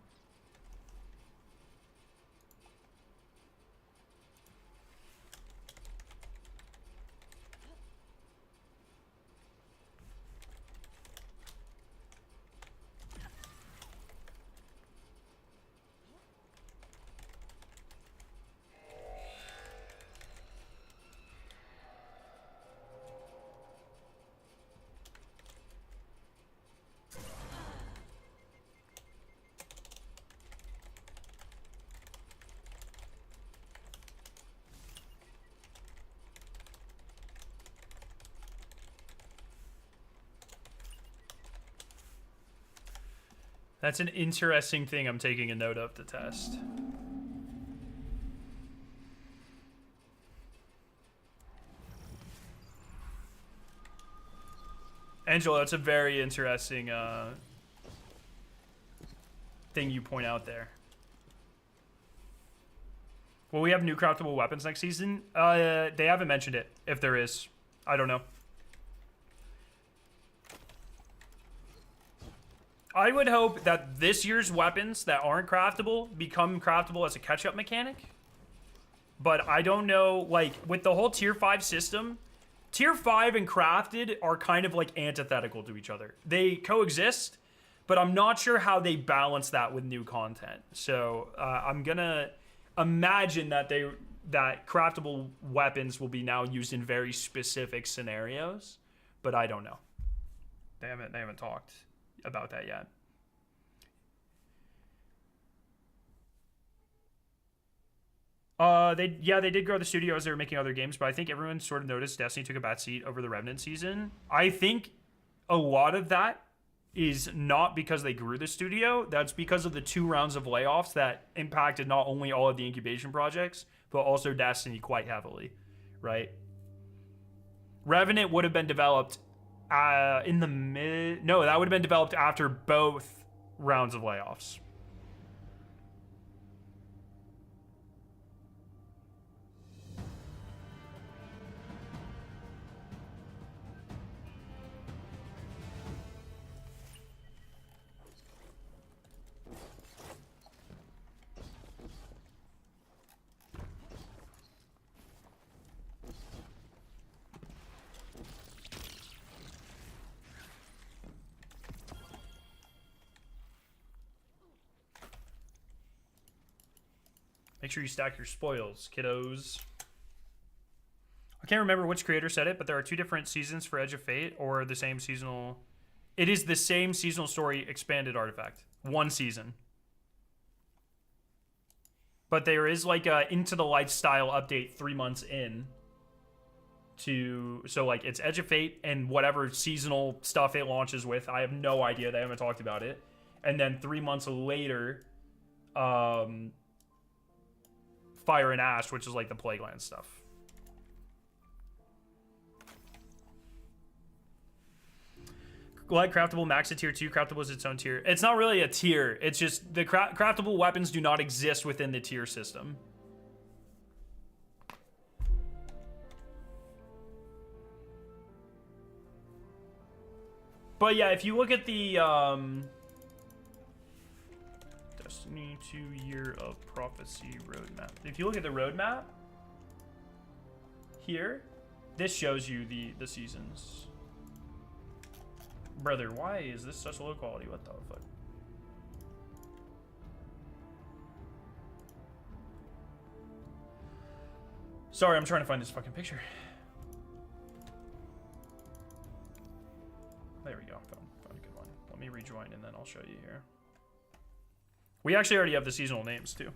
That's an interesting thing I'm taking a note of to test. Angelo, that's a very interesting thing you point out there. Will we have new craftable weapons next season? They haven't mentioned it. If there is, I don't know. I would hope that this year's weapons that aren't craftable become craftable as a catch-up mechanic. But I don't know, like, with the whole Tier 5 system, Tier 5 and crafted are kind of, like, antithetical to each other. They coexist, but I'm not sure how they balance that with new content. So I'm gonna imagine that that craftable weapons will be now used in very specific scenarios, but I don't know. They haven't talked about that yet. They did grow the studio as they were making other games, but I think everyone sort of noticed Destiny took a back seat over the Revenant season. I think a lot of that is not because they grew the studio. That's because of the 2 rounds of layoffs that impacted not only all of the incubation projects, but also Destiny quite heavily, right? Revenant would have been developed that would have been developed after both rounds of layoffs. Make sure you stack your spoils, kiddos. I can't remember which creator said it, but there are 2 different seasons for Edge of Fate, or the same seasonal... It is the same seasonal story expanded artifact. 1 season. But there is like a Into the Light style update 3 months in. So like it's Edge of Fate and whatever seasonal stuff it launches with. I have no idea. They haven't talked about it. And then 3 months later... Fire and Ash, which is like the Plagueland stuff. Like Craftable Max a tier 2, Craftable is its own tier. It's not really a tier. It's just the craftable weapons do not exist within the tier system. But yeah, if you look at the Destiny 2 Year of Prophecy roadmap. If you look at the roadmap here, this shows you the seasons. Brother, why is this such low quality? What the fuck? Sorry, I'm trying to find this fucking picture. There we go. Found a good one. Let me rejoin and then I'll show you here. We actually already have the seasonal names too.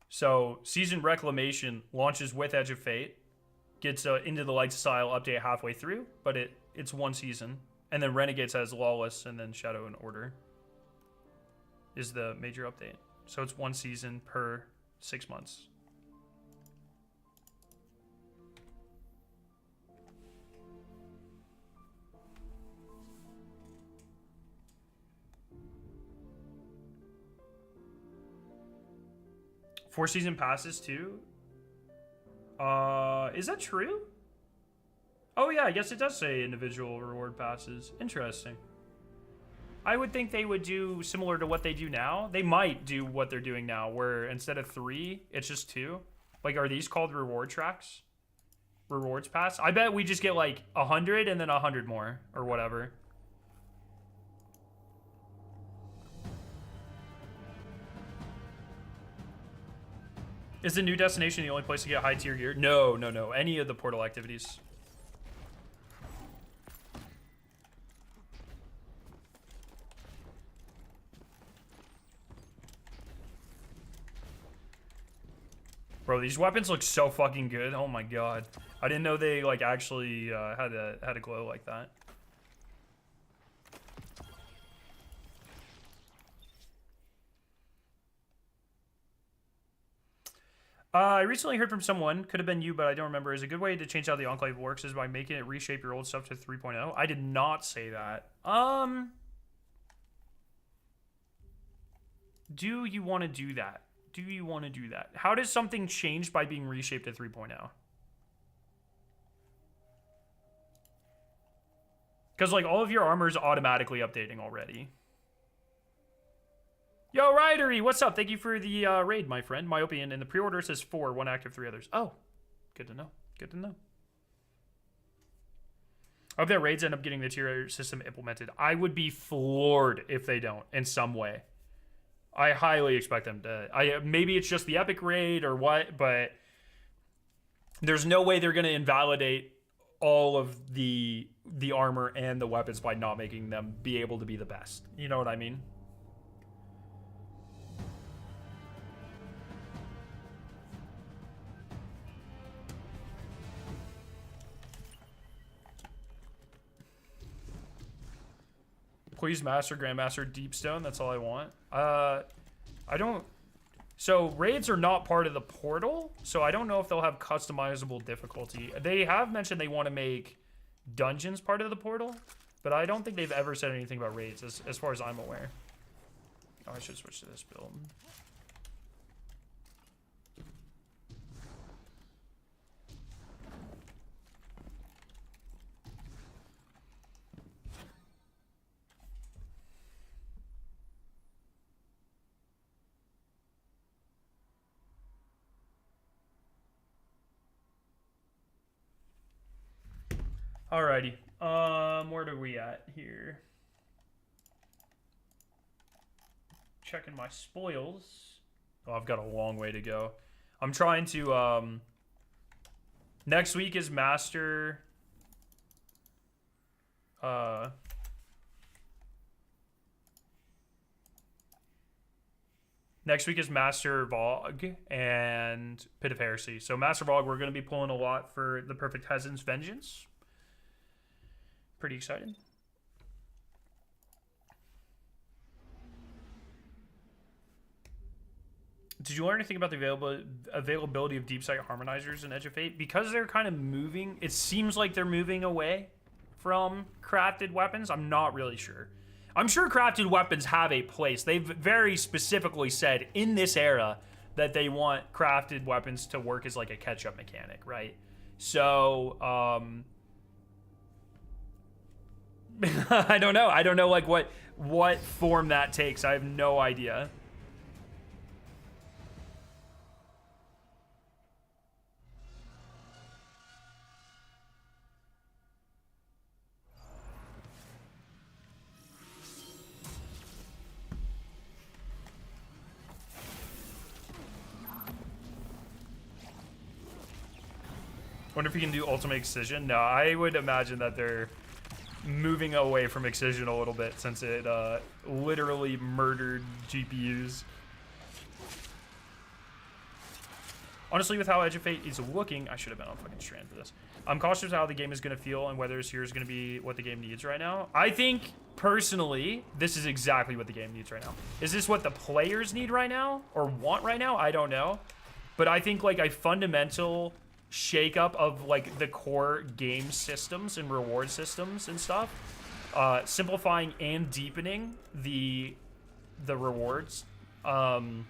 So, Season Reclamation launches with Edge of Fate, gets Into the Light style update halfway through, but it's 1 season. And then Renegades has Lawless, and then Shadow and Order is the major update. So it's 1 season per 6 months. Four season passes too? Is that true? Oh yeah, I guess it does say individual reward passes. Interesting. I would think they would do similar to what they do now. They might do what they're doing now, where instead of 3, it's just 2. Like, are these called reward tracks? Rewards pass? I bet we just get like 100 and then 100 more, or whatever. Is the new destination the only place to get high tier gear? No, no, no. Any of the portal activities. Bro, these weapons look so fucking good. Oh my god. I didn't know they like actually had a glow like that. I recently heard from someone, could have been you, but I don't remember, is a good way to change how the Enclave works is by making it reshape your old stuff to 3.0. I did not say that. Do you want to do that? Do you want to do that? How does something change by being reshaped to 3.0? Because, like, all of your armor is automatically updating already. Yo, Ridery, what's up? Thank you for the raid, my friend. Myopian, and the pre-order says 4, 1 active, 3 others. Oh, good to know. Good to know. I hope that raids end up getting the tier system implemented. I would be floored if they don't in some way. I highly expect them to. Maybe it's just the epic raid or what, but there's no way they're going to invalidate all of the armor and the weapons by not making them be able to be the best. You know what I mean? Please master Grandmaster Deepstone. That's all I want. I don't... So raids are not part of the portal, so I don't know if they'll have customizable difficulty. They have mentioned they want to make dungeons part of the portal, but I don't think they've ever said anything about raids as far as I'm aware. Oh, I should switch to this build. Alrighty. Where are we at here? Checking my spoils. Oh, I've got a long way to go. I'm trying to, next week is Master, next week is Master Vogue and Pit of Heresy. So Master Vogue, we're going to be pulling a lot for the Perfect Peasant's Vengeance. Pretty excited. Did you learn anything about the availability of deep sight harmonizers in Edge of Fate? Because they're kind of moving, it seems like they're moving away from crafted weapons. I'm not really sure. I'm sure crafted weapons have a place. They've very specifically said in this era that they want crafted weapons to work as like a catch-up mechanic, right? So, I don't know. I don't know like what form that takes. I have no idea. Wonder if you can do ultimate excision. No, I would imagine that they're moving away from excision a little bit since it literally murdered GPUs. Honestly, with how Edge of Fate is looking, I should have been on fucking Strand for this. I'm cautious how the game is going to feel and whether this year is going to be what the game needs right now. I think, personally, this is exactly what the game needs right now. Is this what the players need right now? Or want right now? I don't know. But I think, like, a fundamental shake-up of, like, the core game systems and reward systems and stuff. Simplifying and deepening the rewards. And,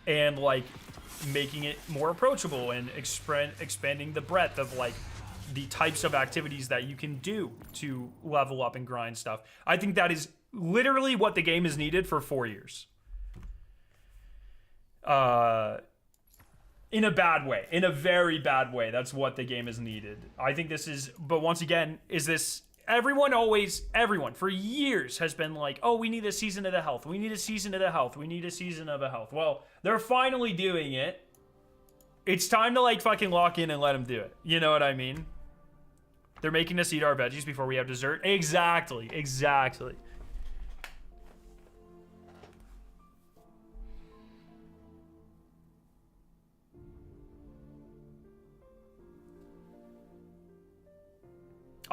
like, making it more approachable and expanding the breadth of like the types of activities that you can do to level up and grind stuff. I think that is literally what the game has needed for 4 years. In a bad way, in a very bad way. That's what the game has needed. I think this is, but once again, is this, everyone for years has been like, oh, we need a season of the health. We need a season of the health. We need a season of a health. Well, they're finally doing it. It's time to like fucking lock in and let them do it. You know what I mean? They're making us eat our veggies before we have dessert. Exactly.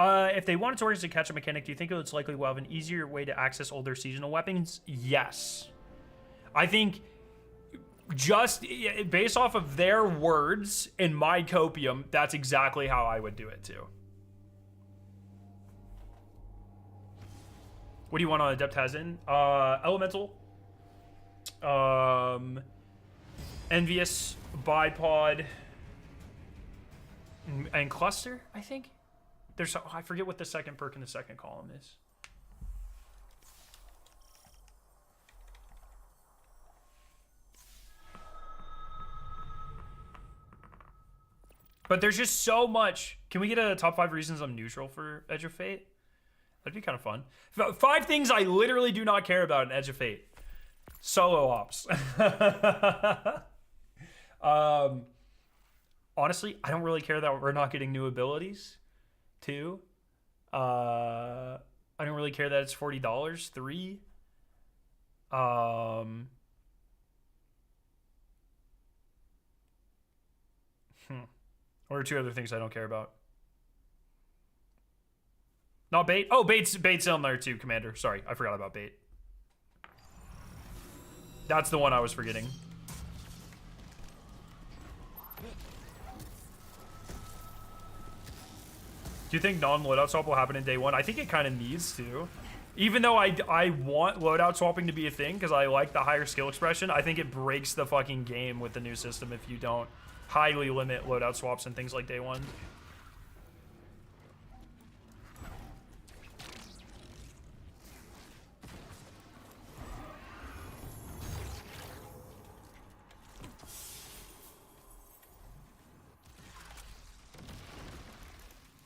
If they wanted to work as a catch-up mechanic, do you think it's likely we'll have an easier way to access older seasonal weapons? Yes. I think just based off of their words in my copium, that's exactly how I would do it too. What do you want on Adept Hazin? Elemental. Envious, Bipod, and Cluster, I think. There's, I forget what the second perk in the second column is. But there's just so much. Can we get a top 5 reasons I'm neutral for Edge of Fate? That'd be kind of fun. 5 things I literally do not care about in Edge of Fate. Solo ops. Honestly, I don't really care that we're not getting new abilities, too. I don't really care that it's $40. 3. What are 2 other things I don't care about? Not bait. Oh, bait's in there too, Commander. Sorry, I forgot about bait. That's the one I was forgetting. Do you think non-loadout swap will happen in day 1? I think it kind of needs to. Even though I want loadout swapping to be a thing because I like the higher skill expression, I think it breaks the fucking game with the new system if you don't highly limit loadout swaps and things like day 1.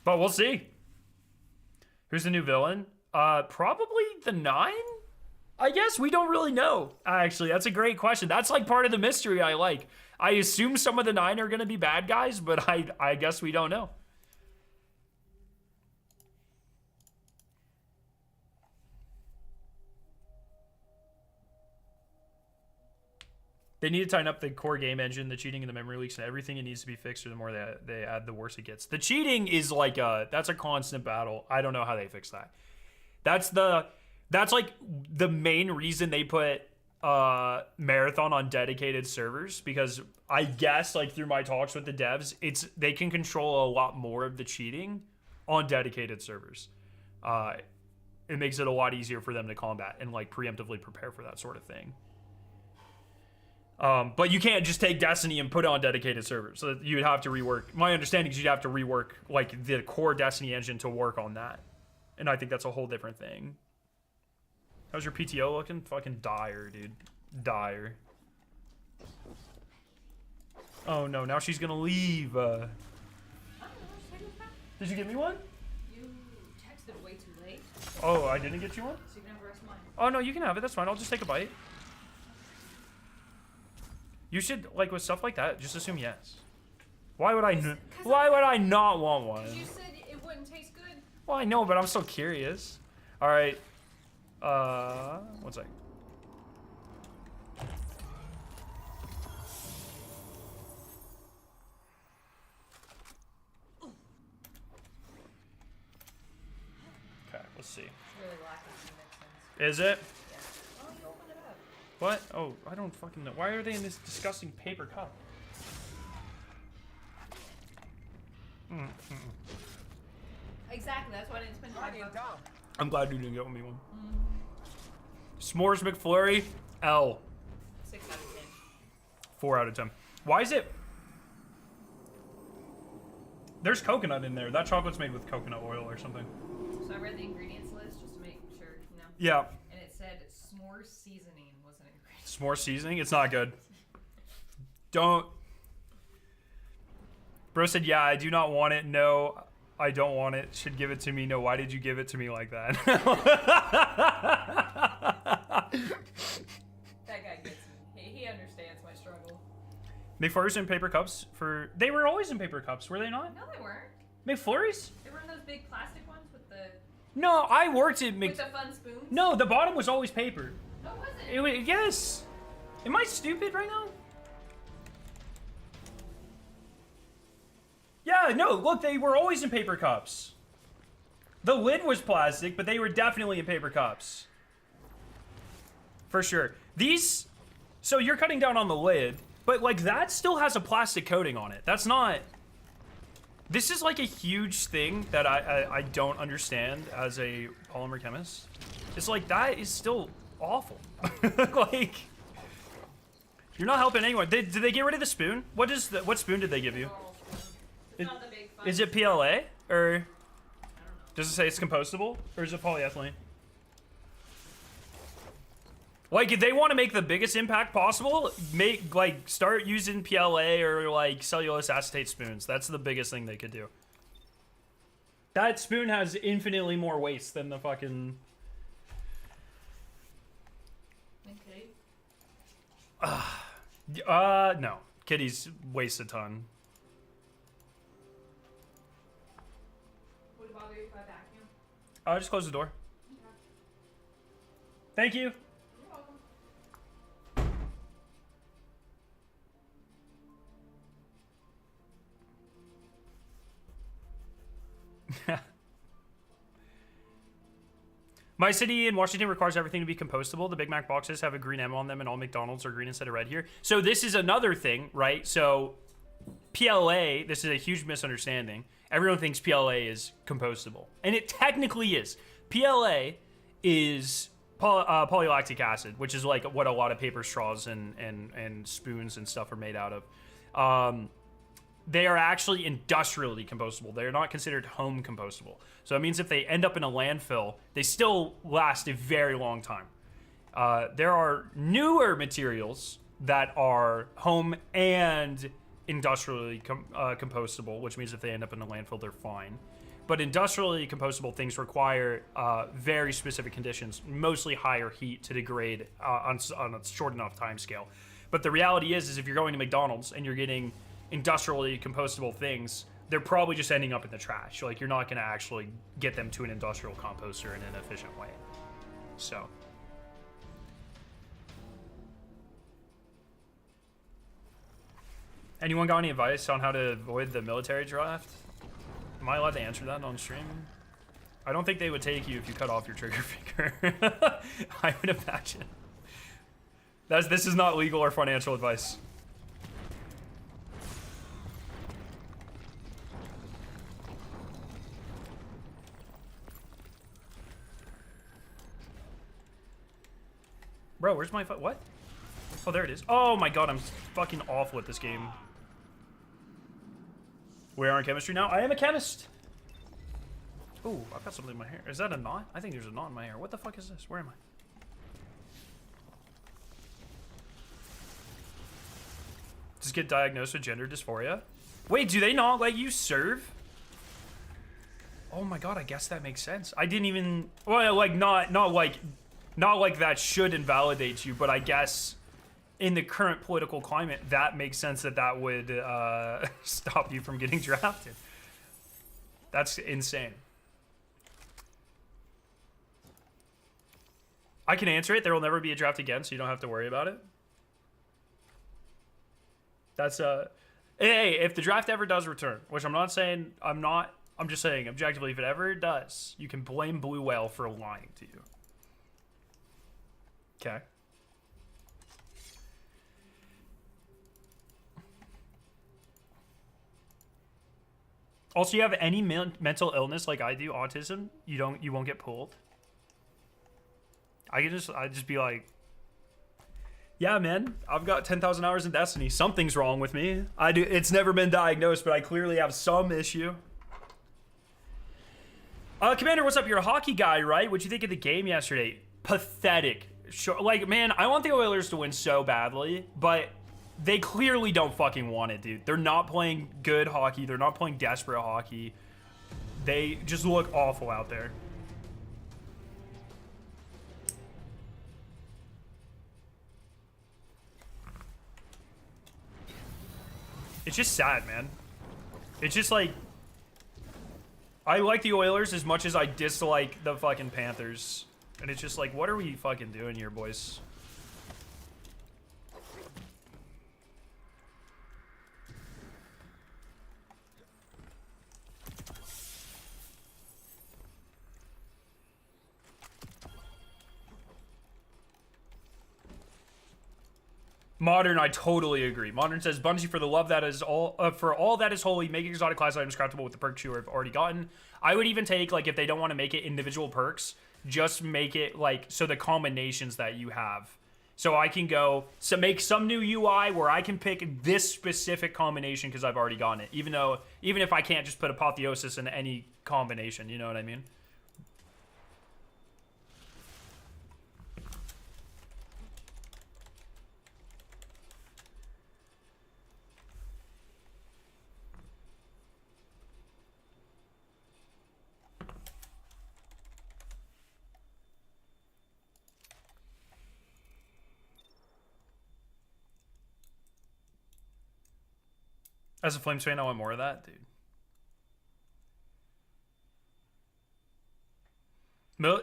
But we'll see. Who's the new villain? Probably the 9? I guess we don't really know. Actually, that's a great question. That's like part of the mystery I like. I assume some of the 9 are going to be bad guys, but I guess we don't know. They need to tighten up the core game engine, the cheating and the memory leaks and everything. It needs to be fixed, or the more they add, the worse it gets. The cheating is like that's a constant battle. I don't know how they fix that. That's like the main reason they put Marathon on dedicated servers, because I guess like through my talks with the devs, they can control a lot more of the cheating on dedicated servers. It makes it a lot easier for them to combat and like preemptively prepare for that sort of thing. But you can't just take Destiny and put it on dedicated servers. So you'd have to rework. My understanding is you'd have to rework like the core Destiny engine to work on that. And I think that's a whole different thing. How's your PTO looking? Fucking dire, dude. Dire. Oh no, now she's gonna leave. Did you give me one? You texted way too late. Oh, I didn't get you one? So you can have the rest of mine. Oh no, you can have it. That's fine. I'll just take a bite. You should, like, with stuff like that, just assume yes. Why would I not want one? You said it wouldn't taste good. Well, I know, but I'm still curious. All right. One sec. Okay, let's see. It's really lacking in mix sense. Is it? Yeah. Oh, you opened it up. What? Oh, I don't fucking know. Why are they in this disgusting paper cup? Exactly, that's why I didn't spend $5. I'm glad you didn't get me one. S'mores McFlurry, L. 6 out of 10. 4 out of 10. Why is it? There's coconut in there. That chocolate's made with coconut oil or something. So I read the ingredients list just to make sure, you know. Yeah. And it said s'more seasoning was an ingredient. S'more seasoning? It's not good. Don't. Bro said, yeah, I do not want it. No, I don't want it. Should give it to me. No, why did you give it to me like that? That guy gets me. He understands my struggle. McFlurries in paper cups for... They were always in paper cups, were they not? No, they weren't. McFlurries? They were in those big plastic ones with the No, I worked at with the fun spoons. No, the bottom was always paper. No, it wasn't. It was, yes. Am I stupid right now? Yeah, no, look, they were always in paper cups. The lid was plastic, but they were definitely in paper cups. For sure. These, so you're cutting down on the lid, but like that still has a plastic coating on it. That's not, this is like a huge thing that I don't understand as a polymer chemist. It's like, that is still awful. Like, you're not helping anyone. Did they get rid of the spoon? What spoon did they give you? It's not the big fun. Is it PLA, or does it say it's compostable, or is it polyethylene? Like, if they want to make the biggest impact possible, start using PLA or like cellulose acetate spoons. That's the biggest thing they could do. That spoon has infinitely more waste than the fucking... Okay. No. Kitties waste a ton. Would it bother you if I vacuum? Just close the door. Thank you. You're welcome. My city in Washington requires everything to be compostable. The Big Mac boxes have a green M on them, and all McDonald's are green instead of red here. So this is another thing, right? So PLA, this is a huge misunderstanding. Everyone thinks PLA is compostable, and it technically is. PLA is polylactic acid, which is like what a lot of paper straws and spoons and stuff are made out of. They are actually industrially compostable. They are not considered home compostable. So it means if they end up in a landfill, they still last a very long time. There are newer materials that are home and industrially compostable, which means if they end up in a landfill, they're fine. But industrially compostable things require very specific conditions, mostly higher heat to degrade on a short enough time scale. But the reality is if you're going to McDonald's and you're getting industrially compostable things, they're probably just ending up in the trash. Like, you're not going to actually get them to an industrial composter in an efficient way. So. Anyone got any advice on how to avoid the military draft? Am I allowed to answer that on stream? I don't think they would take you if you cut off your trigger finger. I would imagine. This is not legal or financial advice. Bro, where's my what? Oh, there it is. Oh my god, I'm fucking awful at this game. We are in chemistry now. I am a chemist. Ooh, I've got something in my hair. Is that a knot? I think there's a knot in my hair. What the fuck is this? Where am I? Just get diagnosed with gender dysphoria. Wait, do they not let you serve? Oh my god, I guess that makes sense. I didn't even, well, like not like that should invalidate you, but I guess in the current political climate, that makes sense that would stop you from getting drafted. That's insane. I can answer it. There will never be a draft again, so you don't have to worry about it. That's hey, if the draft ever does return, which I'm not saying, I'm just saying objectively, if it ever does, you can blame Blue Whale for lying to you. Okay. Also, you have any mental illness like I do, autism, you won't get pulled. I'd just be like, yeah, man, I've got 10,000 hours in Destiny. Something's wrong with me. It's never been diagnosed, but I clearly have some issue. Commander, what's up? You're a hockey guy, right? What'd you think of the game yesterday? Pathetic. Sure, like, man, I want the Oilers to win so badly, but they clearly don't fucking want it, dude. They're not playing good hockey. They're not playing desperate hockey. They just look awful out there. It's just sad, man. It's just like, I like the Oilers as much as I dislike the fucking Panthers. And it's just like, what are we fucking doing here, boys? Modern, I totally agree. Modern says, Bungie, for the love that is all, for all that is holy, make exotic class items craftable with the perks you have already gotten. I would even take, like, if they don't want to make it individual perks, just make it, like, so the combinations that you have. So I can go, so make some new UI where I can pick this specific combination because I've already gotten it. Even if I can't just put Apotheosis in any combination, you know what I mean? As a Flames fan, I want more of that, dude.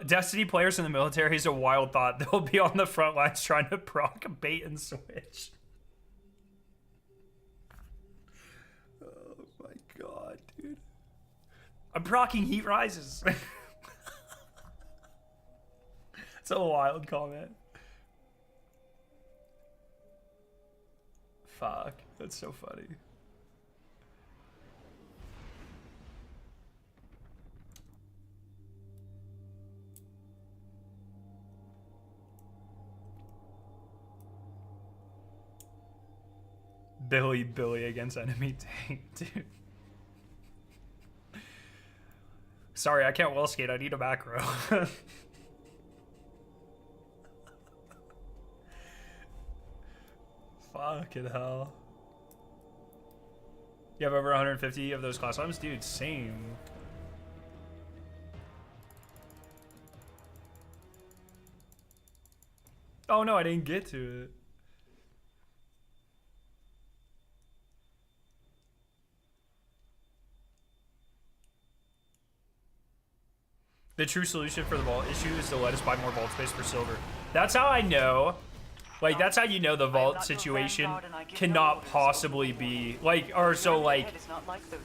Destiny players in the military is a wild thought. They'll be on the front lines trying to proc a bait and switch. Oh my god, dude. I'm procking heat rises. It's a wild comment. Fuck, that's so funny. Billy against enemy tank, dude. Sorry, I can't well skate. I need a macro. Fucking hell. You have over 150 of those class items? Dude, same. Oh no, I didn't get to it. The true solution for the vault issue is to let us buy more vault space for silver. That's how I know. Like, that's how you know the vault situation cannot possibly be, like, or so, like,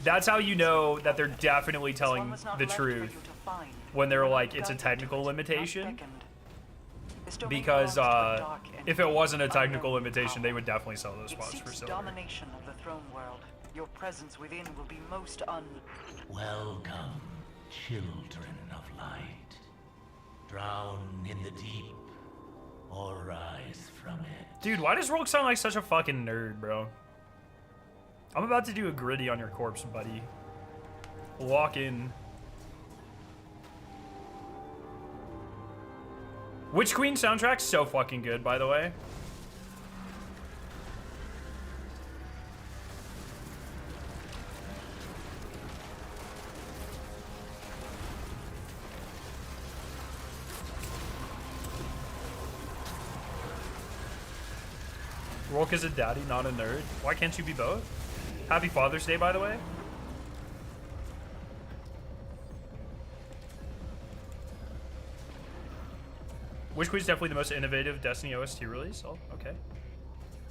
that's how you know that they're definitely telling the truth when they're like, it's a technical limitation. Because, if it wasn't a technical limitation, they would definitely sell those spots for silver. Domination of the throne world. Your presence within will be most Welcome, children of light. Drown in the deep or rise from it. Dude, why does Rogue sound like such a fucking nerd, bro? I'm about to do a gritty on your corpse, buddy. Walk in. Witch Queen soundtrack's so fucking good, by the way. Rolk is a daddy, not a nerd. Why can't you be both? Happy Father's Day, by the way. Witch Queen's definitely the most innovative Destiny OST release. Oh, okay.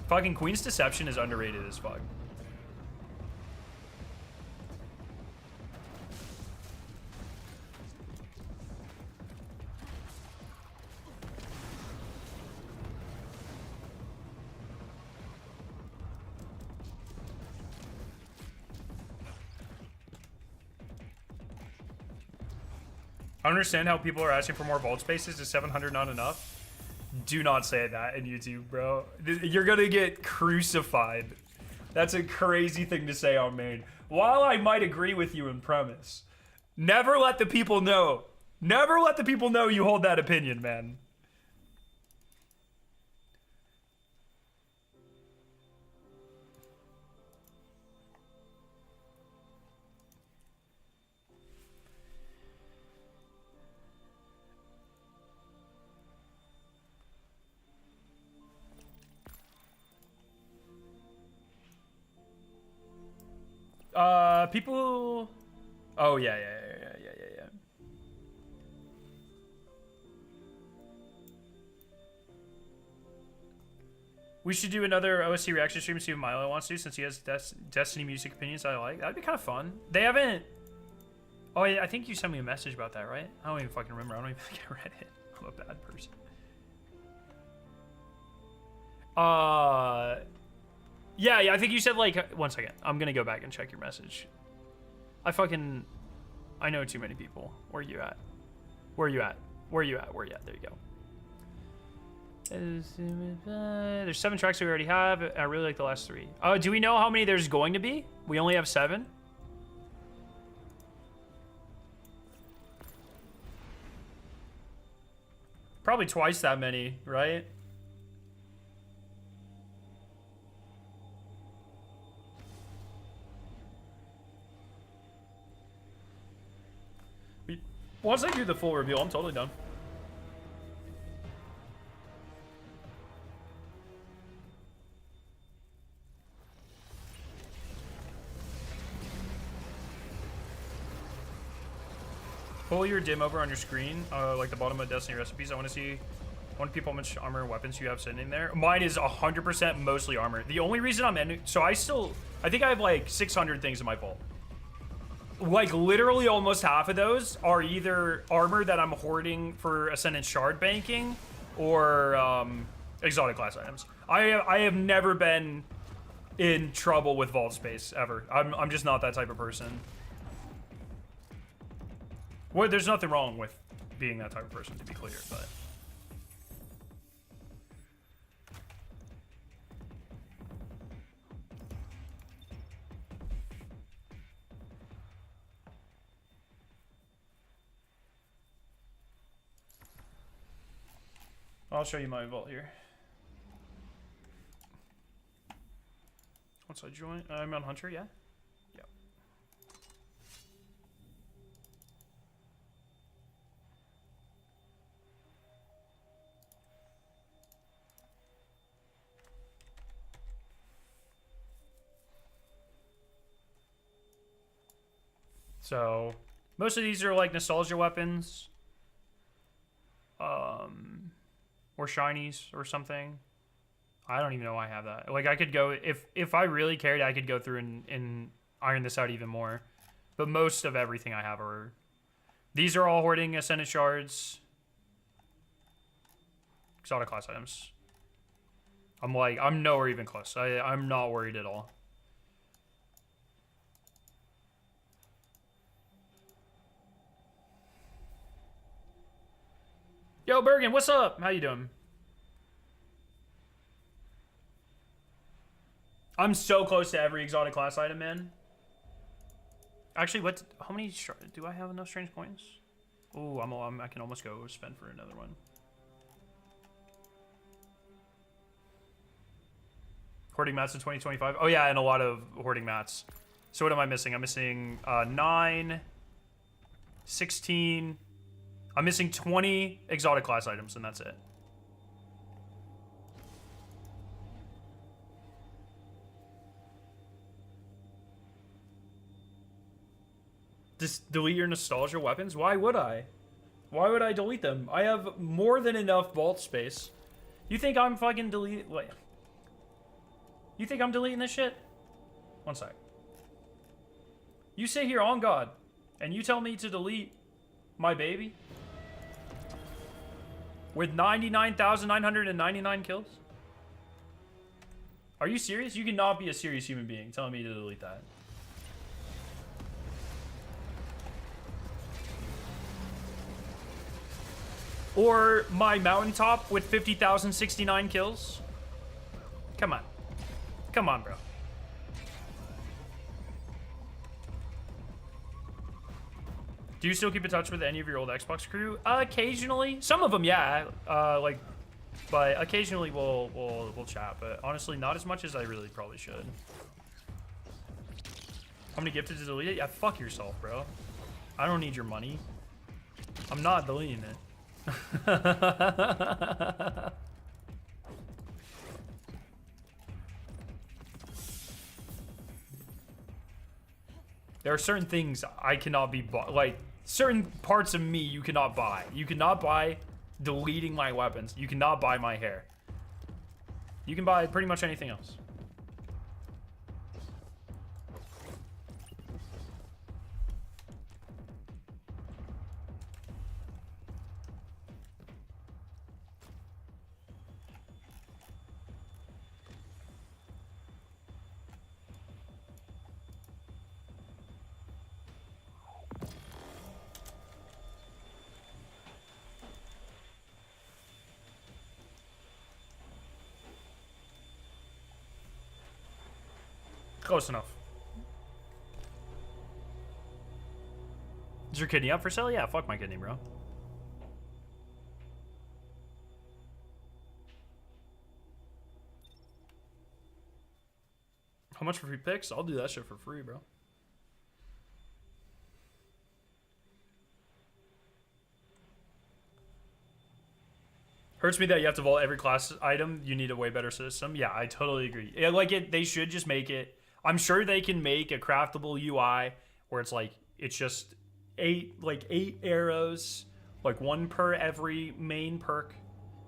Fucking Queen's Deception is underrated as fuck. I don't understand how people are asking for more vault spaces. Is 700 not enough? Do not say that in YouTube, bro. You're gonna get crucified. That's a crazy thing to say on main. While I might agree with you in premise, never let the people know. Never let the people know you hold that opinion, man. People. Oh yeah. We should do another OST reaction stream, see if Milo wants to, since he has Destiny music opinions I like. That'd be kind of fun. They haven't. Oh, I think you sent me a message about that, right? I don't even fucking remember. I don't even think I read it. I'm a bad person. Yeah, I think you said, like, 1 second. I'm gonna go back and check your message. I know too many people. Where you at? Where you at? Where you at? Where you at? There you go. There's 7 tracks we already have. I really like the last 3. Do we know how many there's going to be? We only have 7. Probably twice that many, right? Once I do the full reveal, I'm totally done. Pull your dim over on your screen, like the bottom of Destiny recipes. I want to see. I want people how much armor and weapons you have sitting there. Mine is 100% mostly armor. The only reason I'm ending, so I think I have like 600 things in my vault. Like literally almost half of those are either armor that I'm hoarding for Ascendant Shard banking or exotic class items. I have never been in trouble with vault space ever. I'm just not that type of person. Well, there's nothing wrong with being that type of person, to be clear, but. I'll show you my vault here. Once I join, I'm on Hunter, yeah? Yep. So, most of these are like nostalgia weapons. Or shinies or something. I don't even know why I have that. Like I could go, if I really cared, I could go through and iron this out even more. But most of everything I have are, these are all hoarding Ascendant Shards. Exotic class items. I'm nowhere even close. I'm not worried at all. Yo, Bergen, what's up? How you doing? I'm so close to every exotic class item, man. Actually, how many do I have enough strange coins? Oh, I can almost go spend for another one. Hoarding mats in 2025. Oh yeah, and a lot of hoarding mats. So what am I missing? I'm missing 9, 16. I'm missing 20 exotic class items, and that's it. Just delete your nostalgia weapons? Why would I? Why would I delete them? I have more than enough vault space. You think I'm fucking deleting? Wait. You think I'm deleting this shit? One sec. You sit here on God, and you tell me to delete my baby? With 99,999 kills? Are you serious? You cannot be a serious human being telling me to delete that. Or my mountaintop with 50,069 kills? Come on. Come on, bro. Do you still keep in touch with any of your old Xbox crew? Occasionally. Some of them, yeah. But occasionally we'll chat. But honestly, not as much as I really probably should. How many gifted to delete it? Yeah, fuck yourself, bro. I don't need your money. I'm not deleting it. There are certain things I cannot be bought. Like, certain parts of me you cannot buy. You cannot buy deleting my weapons. You cannot buy my hair. You can buy pretty much anything else. Close enough. Is your kidney up for sale? Yeah, fuck my kidney, bro. How much for free picks? I'll do that shit for free, bro. Hurts me that you have to vault every class item. You need a way better system. Yeah, I totally agree. Yeah, like they should just make it. I'm sure they can make a craftable UI where it's like, it's just, eight arrows, like one per every main perk.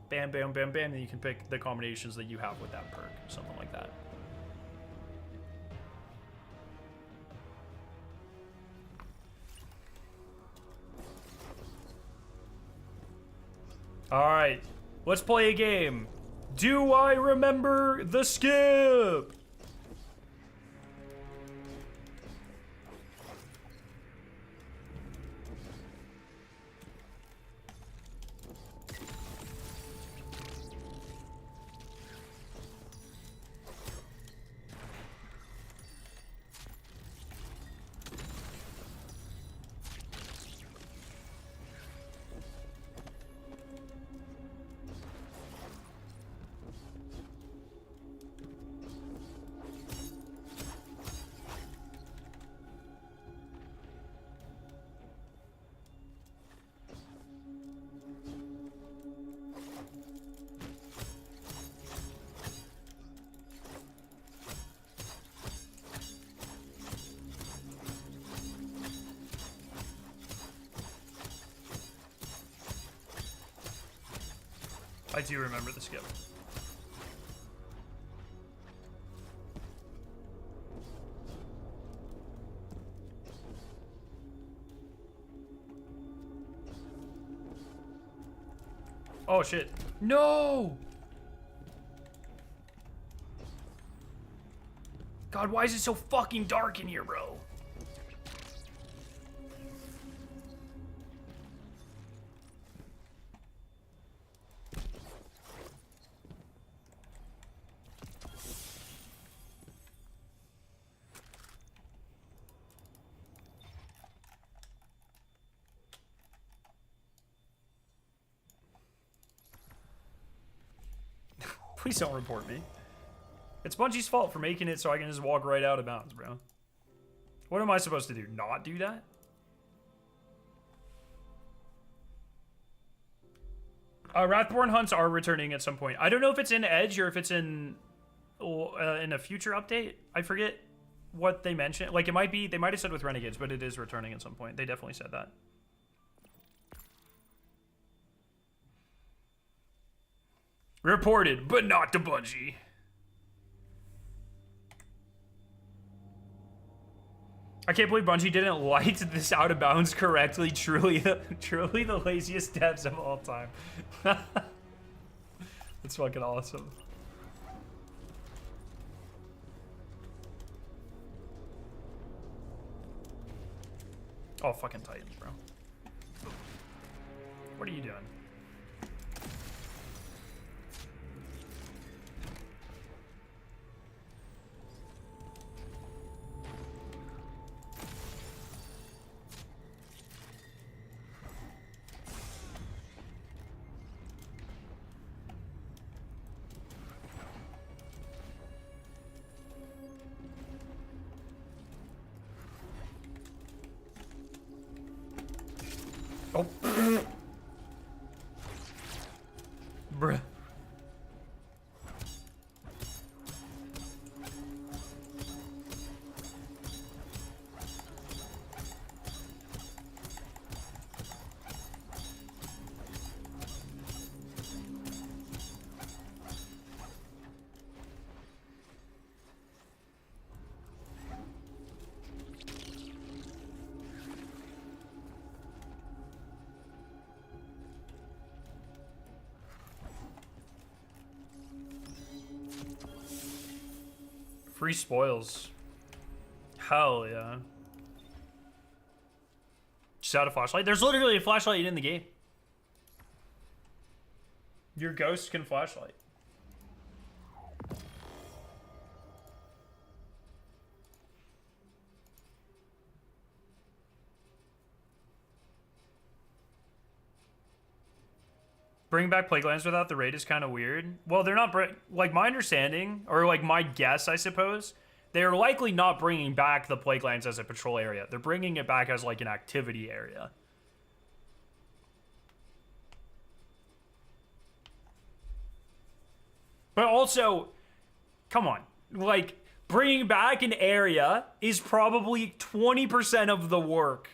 Bam, bam, bam, bam. Then you can pick the combinations that you have with that perk, something like that. All right, let's play a game. Do I remember the skip? I do remember the skip. Oh shit. No! God, why is it so fucking dark in here, bro? Please don't report me. It's Bungie's fault for making it so I can just walk right out of bounds, bro. What am I supposed to do? Not do that? Wrathborn hunts are returning at some point. I don't know if it's in Edge or if it's in a future update. I forget what they mentioned. Like, it might be, they might have said with Renegades, but it is returning at some point. They definitely said that. Reported, but not to Bungie. I can't believe Bungie didn't light this out of bounds correctly. Truly the laziest devs of all time. That's fucking awesome. Oh, fucking Titans, bro. What are you doing? Oh. Bruh. Free spoils. Hell yeah. Just out a flashlight. There's literally a flashlight in the game. Your ghost can flashlight. Bring back Plaguelands without the raid is kind of weird. Well, they're not like my understanding, or like my guess, I suppose. They're likely not bringing back the Plaguelands as a patrol area. They're bringing it back as like an activity area. But also, come on, like bringing back an area is probably 20% of the work.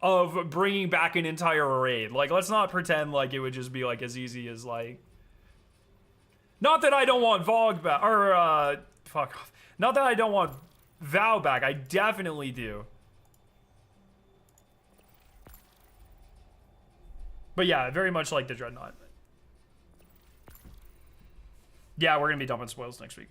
of bringing back an entire raid. Like, let's not pretend like it would just be like as easy as like. Not that I don't want Vogue back, or fuck off. Not that I don't want Vow back. I definitely do. But yeah, very much like the Dreadnought. Yeah, we're gonna be dumping spoils next week.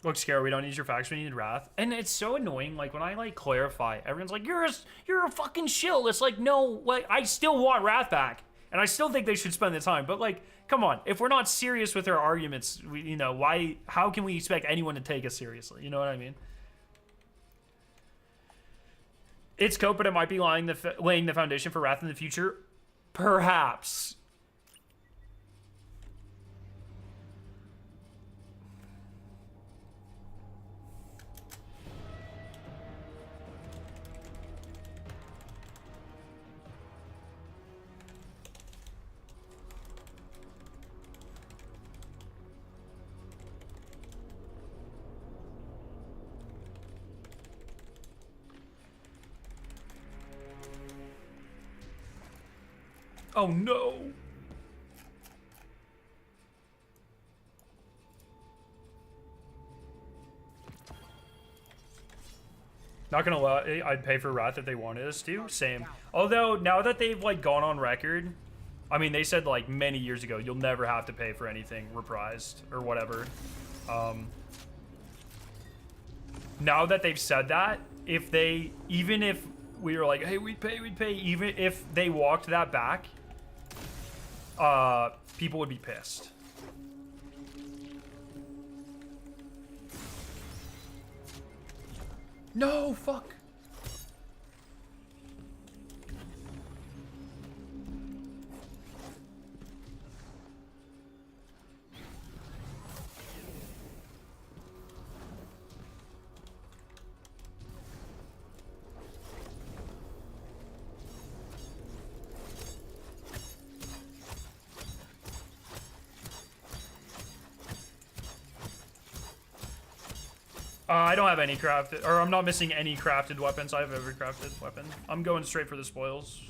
Look, Scare, we don't need your faction, we need Wrath. And it's so annoying, like, when I, like, clarify, everyone's like, you're a fucking shill. It's like, no, like, I still want Wrath back. And I still think they should spend the time. But, like, come on. If we're not serious with our arguments, you know, how can we expect anyone to take us seriously? You know what I mean? It's cope, but it might be laying the foundation for Wrath in the future. Perhaps. Oh no! Not gonna lie, I'd pay for Wrath if they wanted us to. Same. Although, now that they've, like, gone on record, I mean, they said, like, many years ago, you'll never have to pay for anything reprised or whatever. Now that they've said that, even if we were like, hey, we'd pay, even if they walked that back, people would be pissed. No, fuck. I don't have any crafted, or I'm not missing any crafted weapons. I have every crafted weapon. I'm going straight for the spoils.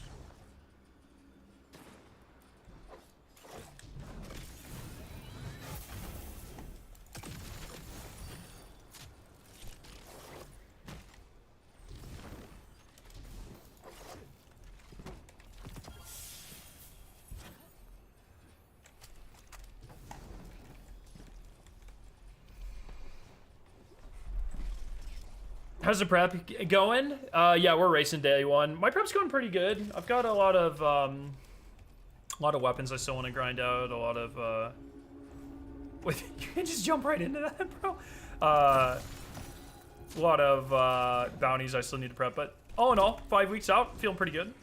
How's the prep going? Yeah, we're racing day one. My prep's going pretty good. I've got a lot of weapons I still want to grind out. A lot of wait, you can just jump right into that, bro. A lot of bounties I still need to prep, but all in all, 5 weeks out, feeling pretty good.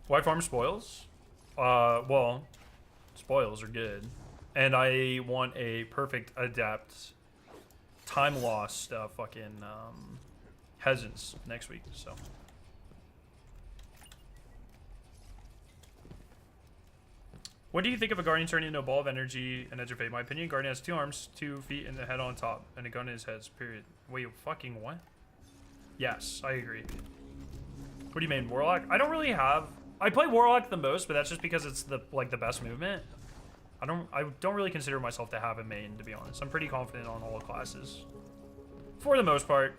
Why farm spoils? Well, spoils are good. And I want a perfect adept time lost fucking Hesence next week, so. What do you think of a Guardian turning into a ball of energy and Edge of Fate? In my opinion, Guardian has 2 arms, 2 feet, and the head on top, and a gun in his head, period. Wait, fucking what? Yes, I agree. What do you mean, Warlock? I don't really have... I play Warlock the most, but that's just because it's the best movement. I don't really consider myself to have a main, to be honest. I'm pretty confident on all classes. For the most part.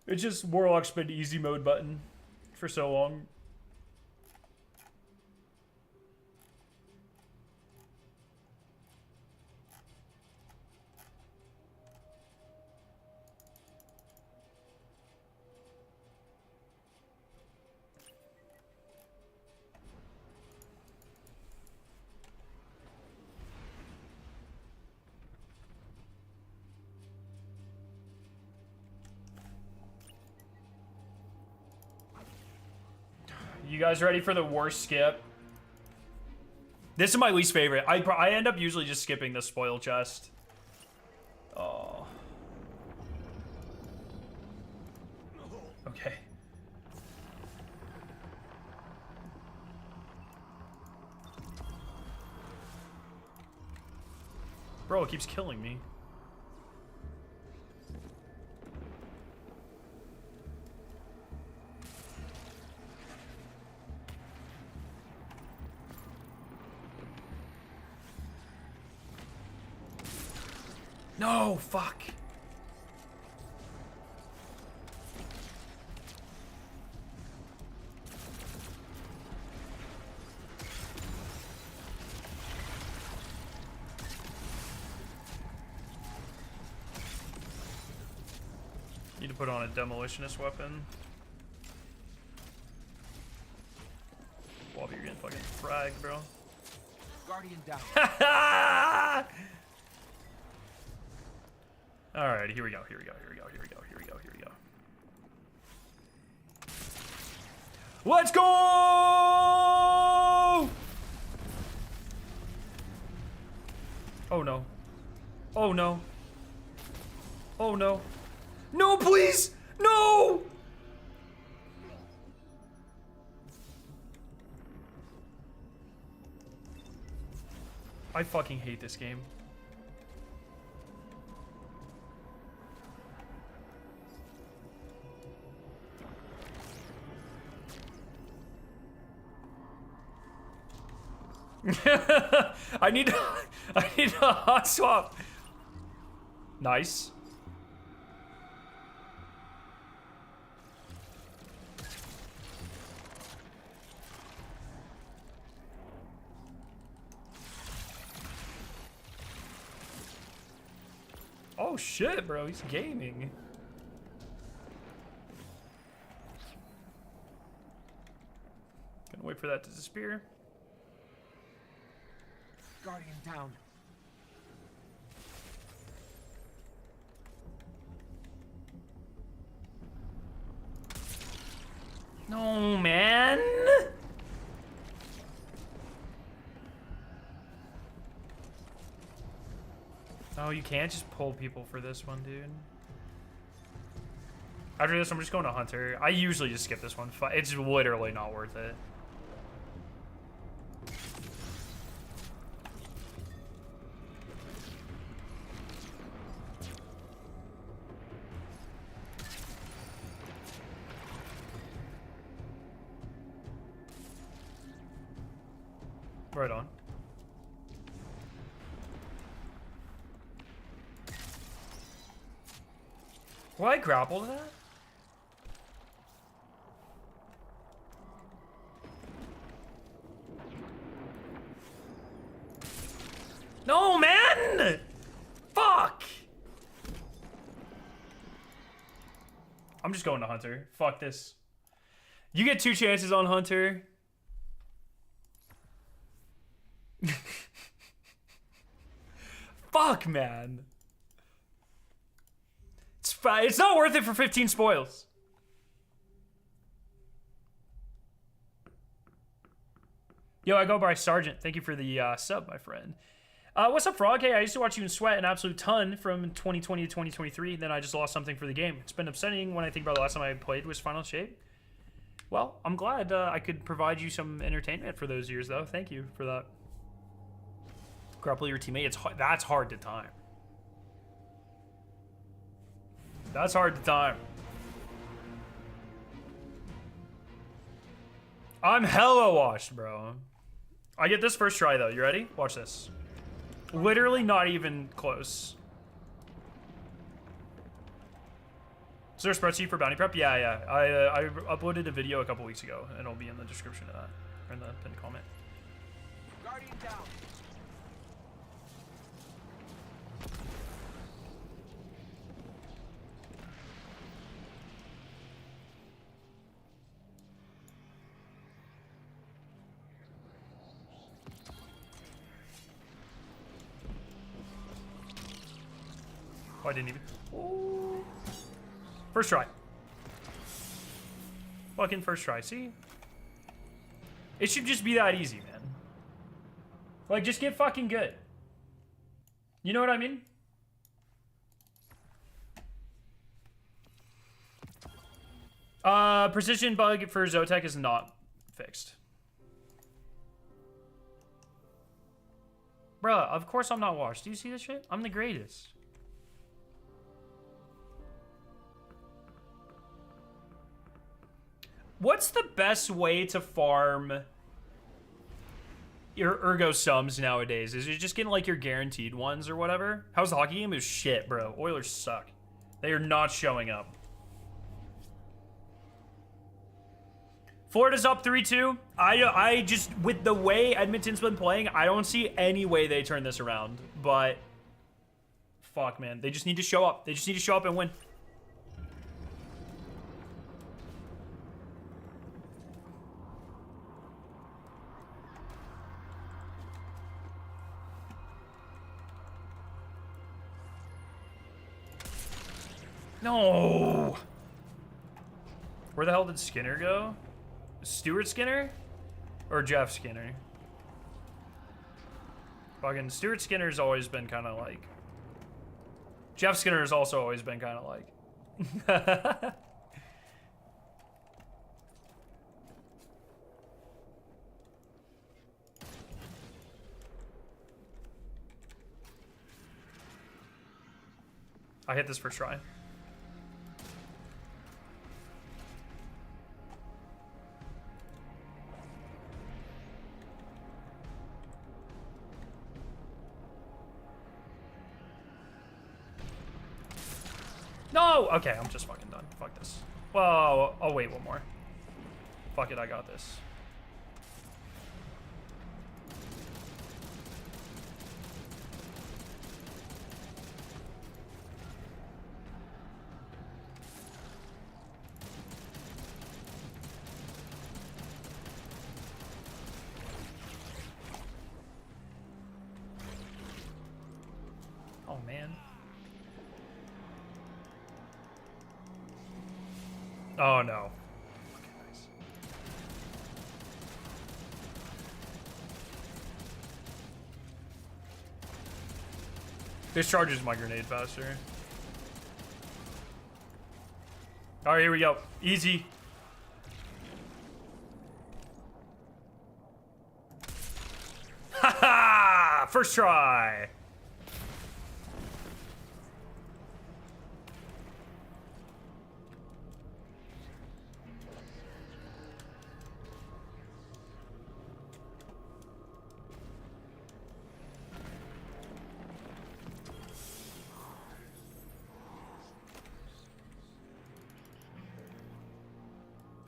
It's just Warlock's been easy mode button for so long. You guys ready for the worst skip? This is my least favorite. I end up usually just skipping the spoil chest. Oh. Okay. Bro, it keeps killing me. No, fuck. Need to put on a demolitionist weapon. Wobby, you're getting fucking fragged, bro. Guardian down. Alright, here we go, here we go, here we go, here we go, here we go, here we go. Let's go! Oh no. Oh no. Oh no. No, please! No! I fucking hate this game. I need a hot swap. Nice. Oh shit, bro, he's gaming. Gonna wait for that to disappear. Guardian down. No, man. Oh, you can't just pull people for this one, dude. After this, I'm just going to Hunter. I usually just skip this one. It's literally not worth it. Right on. Will I grapple to that? No, man! Fuck! I'm just going to Hunter. Fuck this. You get 2 chances on Hunter. Fuck, man. It's not worth it for 15 spoils. Yo, I go by Sergeant. Thank you for the sub, my friend. What's up, Frog? Hey, I used to watch you in Sweat an absolute ton from 2020 to 2023. Then I just lost something for the game. It's been upsetting when I think about the last time I played was Final Shape. Well, I'm glad I could provide you some entertainment for those years, though. Thank you for that. Grapple your teammate. That's hard to time. That's hard to time. I'm hella washed, bro. I get this first try, though. You ready? Watch this. Literally not even close. Is there a spreadsheet for bounty prep? Yeah. I uploaded a video a couple weeks ago, and it'll be in the description of that, or in the pinned comment. Guardian down. Oh, I didn't even. Ooh. First try. Fucking first try. See? It should just be that easy, man. Like, just get fucking good. You know what I mean? Precision bug for Zotek is not fixed. Bruh, of course I'm not washed. Do you see this shit? I'm the greatest. What's the best way to farm your ergo sums nowadays? Is it just getting like your guaranteed ones or whatever? How's the hockey game? Is shit, bro. Oilers suck. They are not showing up. Florida's up 3-2. I just, with the way Edmonton's been playing, I don't see any way they turn this around. But, fuck, man. They just need to show up. They just need to show up and win. No! Where the hell did Skinner go? Stuart Skinner? Or Jeff Skinner? Fucking Stuart Skinner's always been kind of like... Jeff Skinner has also always been kind of like... I hit this first try. No! Okay, I'm just fucking done. Fuck this. Well, I'll wait one more. Fuck it, I got this. Oh, man. Oh, no. Okay, nice. This charges my grenade faster. All right, here we go. Easy. Ha-ha! First try.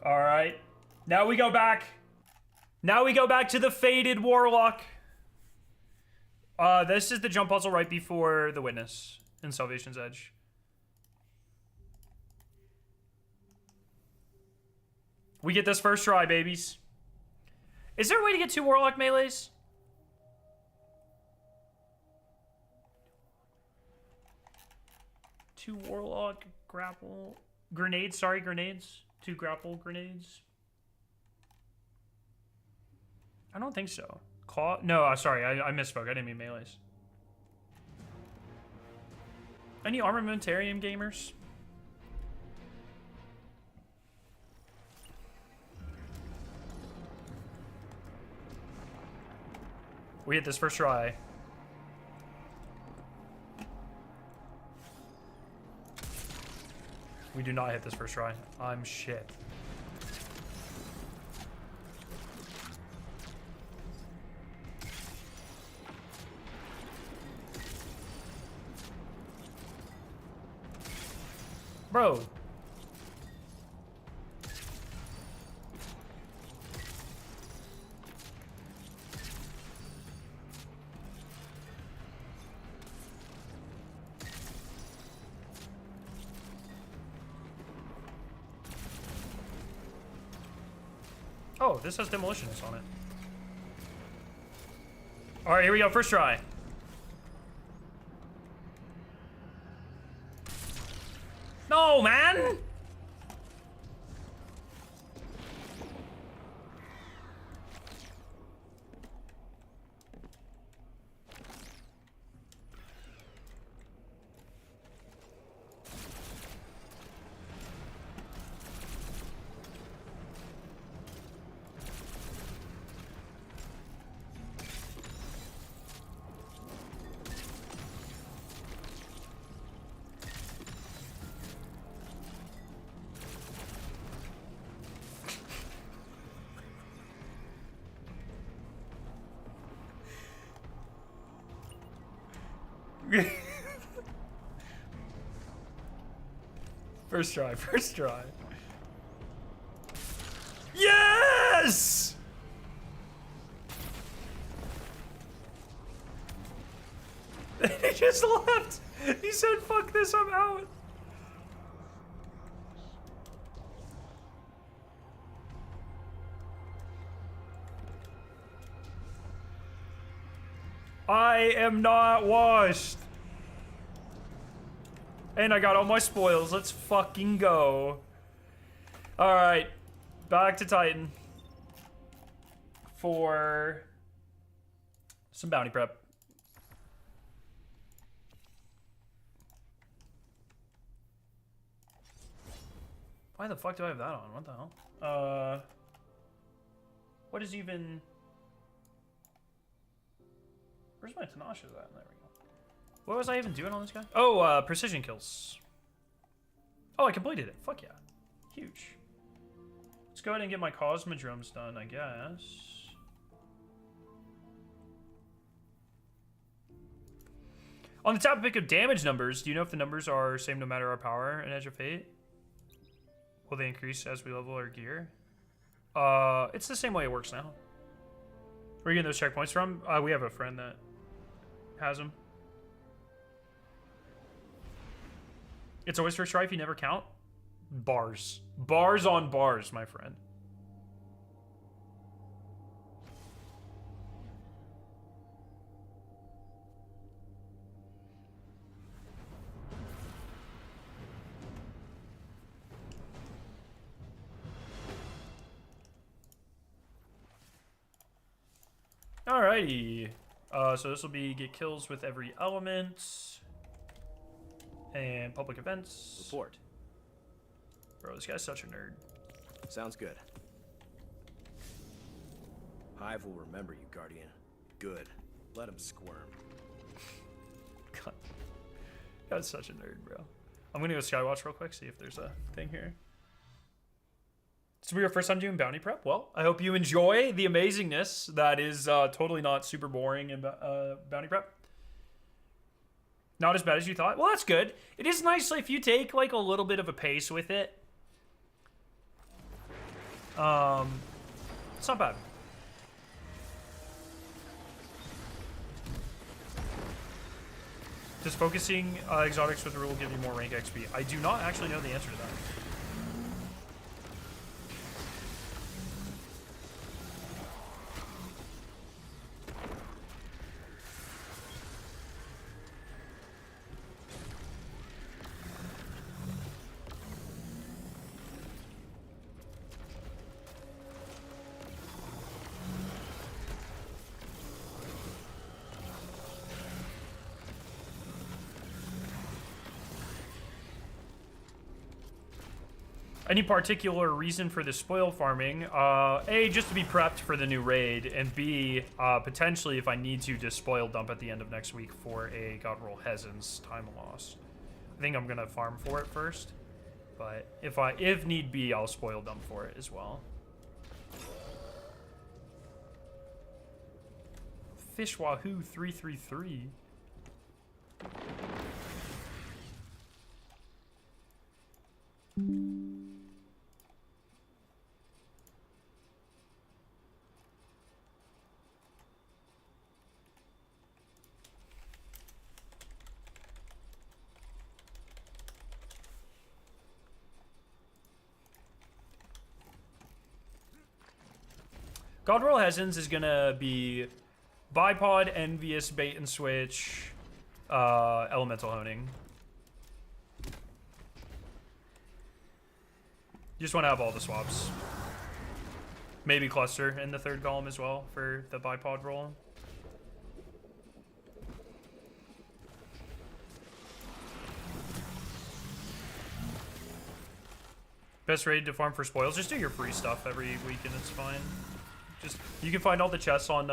All right. Now we go back. Now we go back to the faded Warlock. This is the jump puzzle right before the Witness in Salvation's Edge. We get this first try, babies. Is there a way to get 2 Warlock melees? Two Warlock grapple... Grenades, sorry, grenades. 2 grapple grenades. I don't think so. Claw? No, sorry, I misspoke. I didn't mean melees. Any armamentarium gamers? We hit this first try. We do not hit this first try. I'm shit. Bro. Oh, this has demolitionists on it. All right, here we go. First try. No, man! First try, first try. Yes! He just left. He said, fuck this, I'm out. I am not washed. And I got all my spoils. Let's fucking go. Alright. Back to Titan. For some bounty prep. Why the fuck do I have that on? What the hell? What is even... Where's my Tanasha at? There we go. What was I even doing on this guy? Oh, precision kills. Oh, I completed it. Fuck yeah. Huge. Let's go ahead and get my Cosmodromes done, I guess. On the topic of damage numbers, do you know if the numbers are same no matter our power in Edge of Fate? Will they increase as we level our gear? It's the same way it works now. Where are you getting those checkpoints from? We have a friend that has them. It's always first try if you never count. Bars. Bars on bars, my friend. Alrighty. So this will be get kills with every element. And public events. Report. Bro, this guy's such a nerd. Sounds good. Hive will remember you, Guardian. Good. Let him squirm. God. Guy's such a nerd, bro. I'm gonna go Skywatch real quick, see if there's a thing here. This will be your first time doing bounty prep? Well, I hope you enjoy the amazingness that is totally not super boring in bounty prep. Not as bad as you thought? Well, that's good. It is nice if you take like a little bit of a pace with it. It's not bad. Does focusing exotics with the rule give you more rank XP? I do not actually know the answer to that. Any particular reason for the spoil farming? A, just to be prepped for the new raid, and B, potentially if I need to, just spoil dump at the end of next week for a God Roll Hezin's time loss. I think I'm gonna farm for it first, but if need be, I'll spoil dump for it as well. Fish Wahoo 333. God Roll Hezin's is gonna be Bipod, Envious, Bait and Switch, Elemental Honing. You just want to have all the swaps. Maybe Cluster in the third column as well for the Bipod roll. Best raid to farm for spoils. Just do your free stuff every week and it's fine. Just you can find all the chests on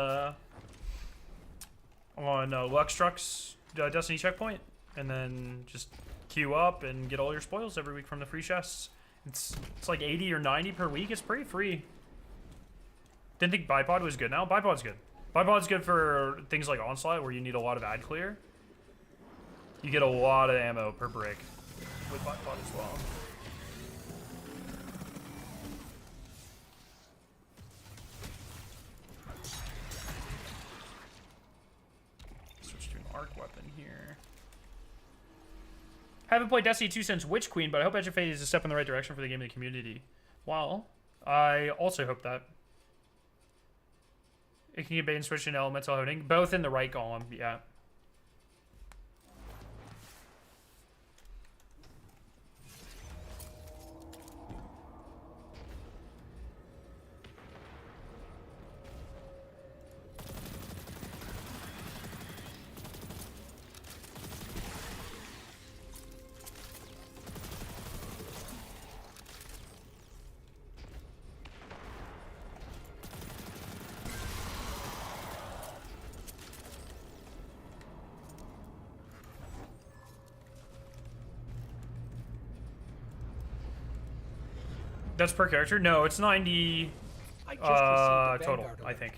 Luxtruck's Destiny checkpoint, and then just queue up and get all your spoils every week from the free chests. It's like 80 or 90 per week. It's pretty free. Didn't think Bipod was good. Now Bipod's good. Bipod's good for things like Onslaught where you need a lot of ad clear. You get a lot of ammo per brick with bot as well. Switch to an arc weapon here. Haven't played Destiny 2 since Witch Queen, but I hope Edge of Fate is a step in the right direction for the game and the community. Well, I also hope that. It can get bait and switch into elemental honing, both in the right column, yeah. That's per character? No, it's 90 total, I think.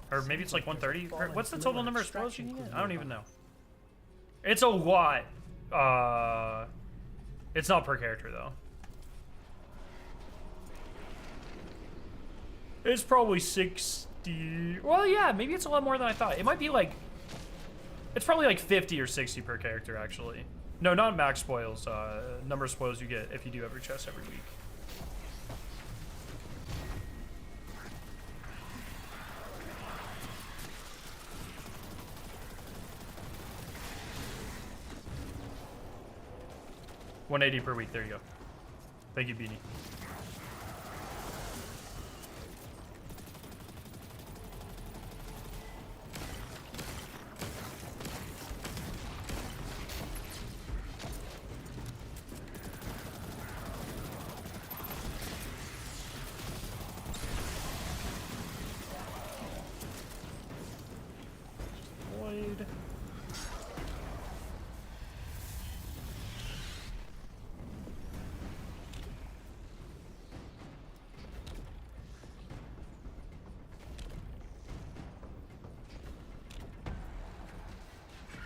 Or maybe it's like 130. What's the total number of spoils you can get? I don't even know. It's a lot. It's not per character, though. It's probably 60. Well, yeah, maybe it's a lot more than I thought. It might be like... It's probably like 50 or 60 per character, actually. No, not max spoils. Number of spoils you get if you do every chest every week. $180 per week. There you go. Thank you, Beanie. Void.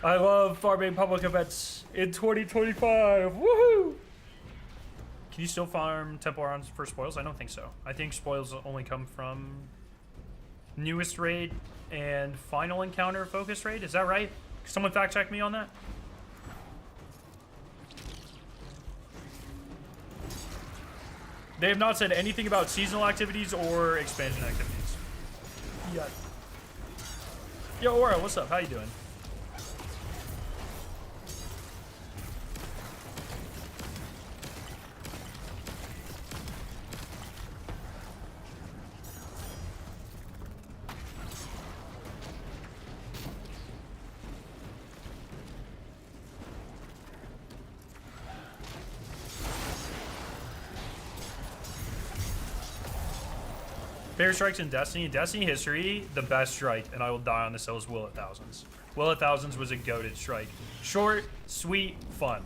I love farming public events in 2025. Woohoo! Can you still farm temple rounds for spoils? I don't think so. I think spoils only come from newest raid and final encounter focus raid. Is that right? Someone fact check me on that. They have not said anything about seasonal activities or expansion activities yet. Yo, Aura, what's up? How you doing? Favorite strikes in Destiny? In Destiny history, the best strike, and I will die on this hill, is Will at Thousands. Will at Thousands was a goated strike. Short, sweet, fun.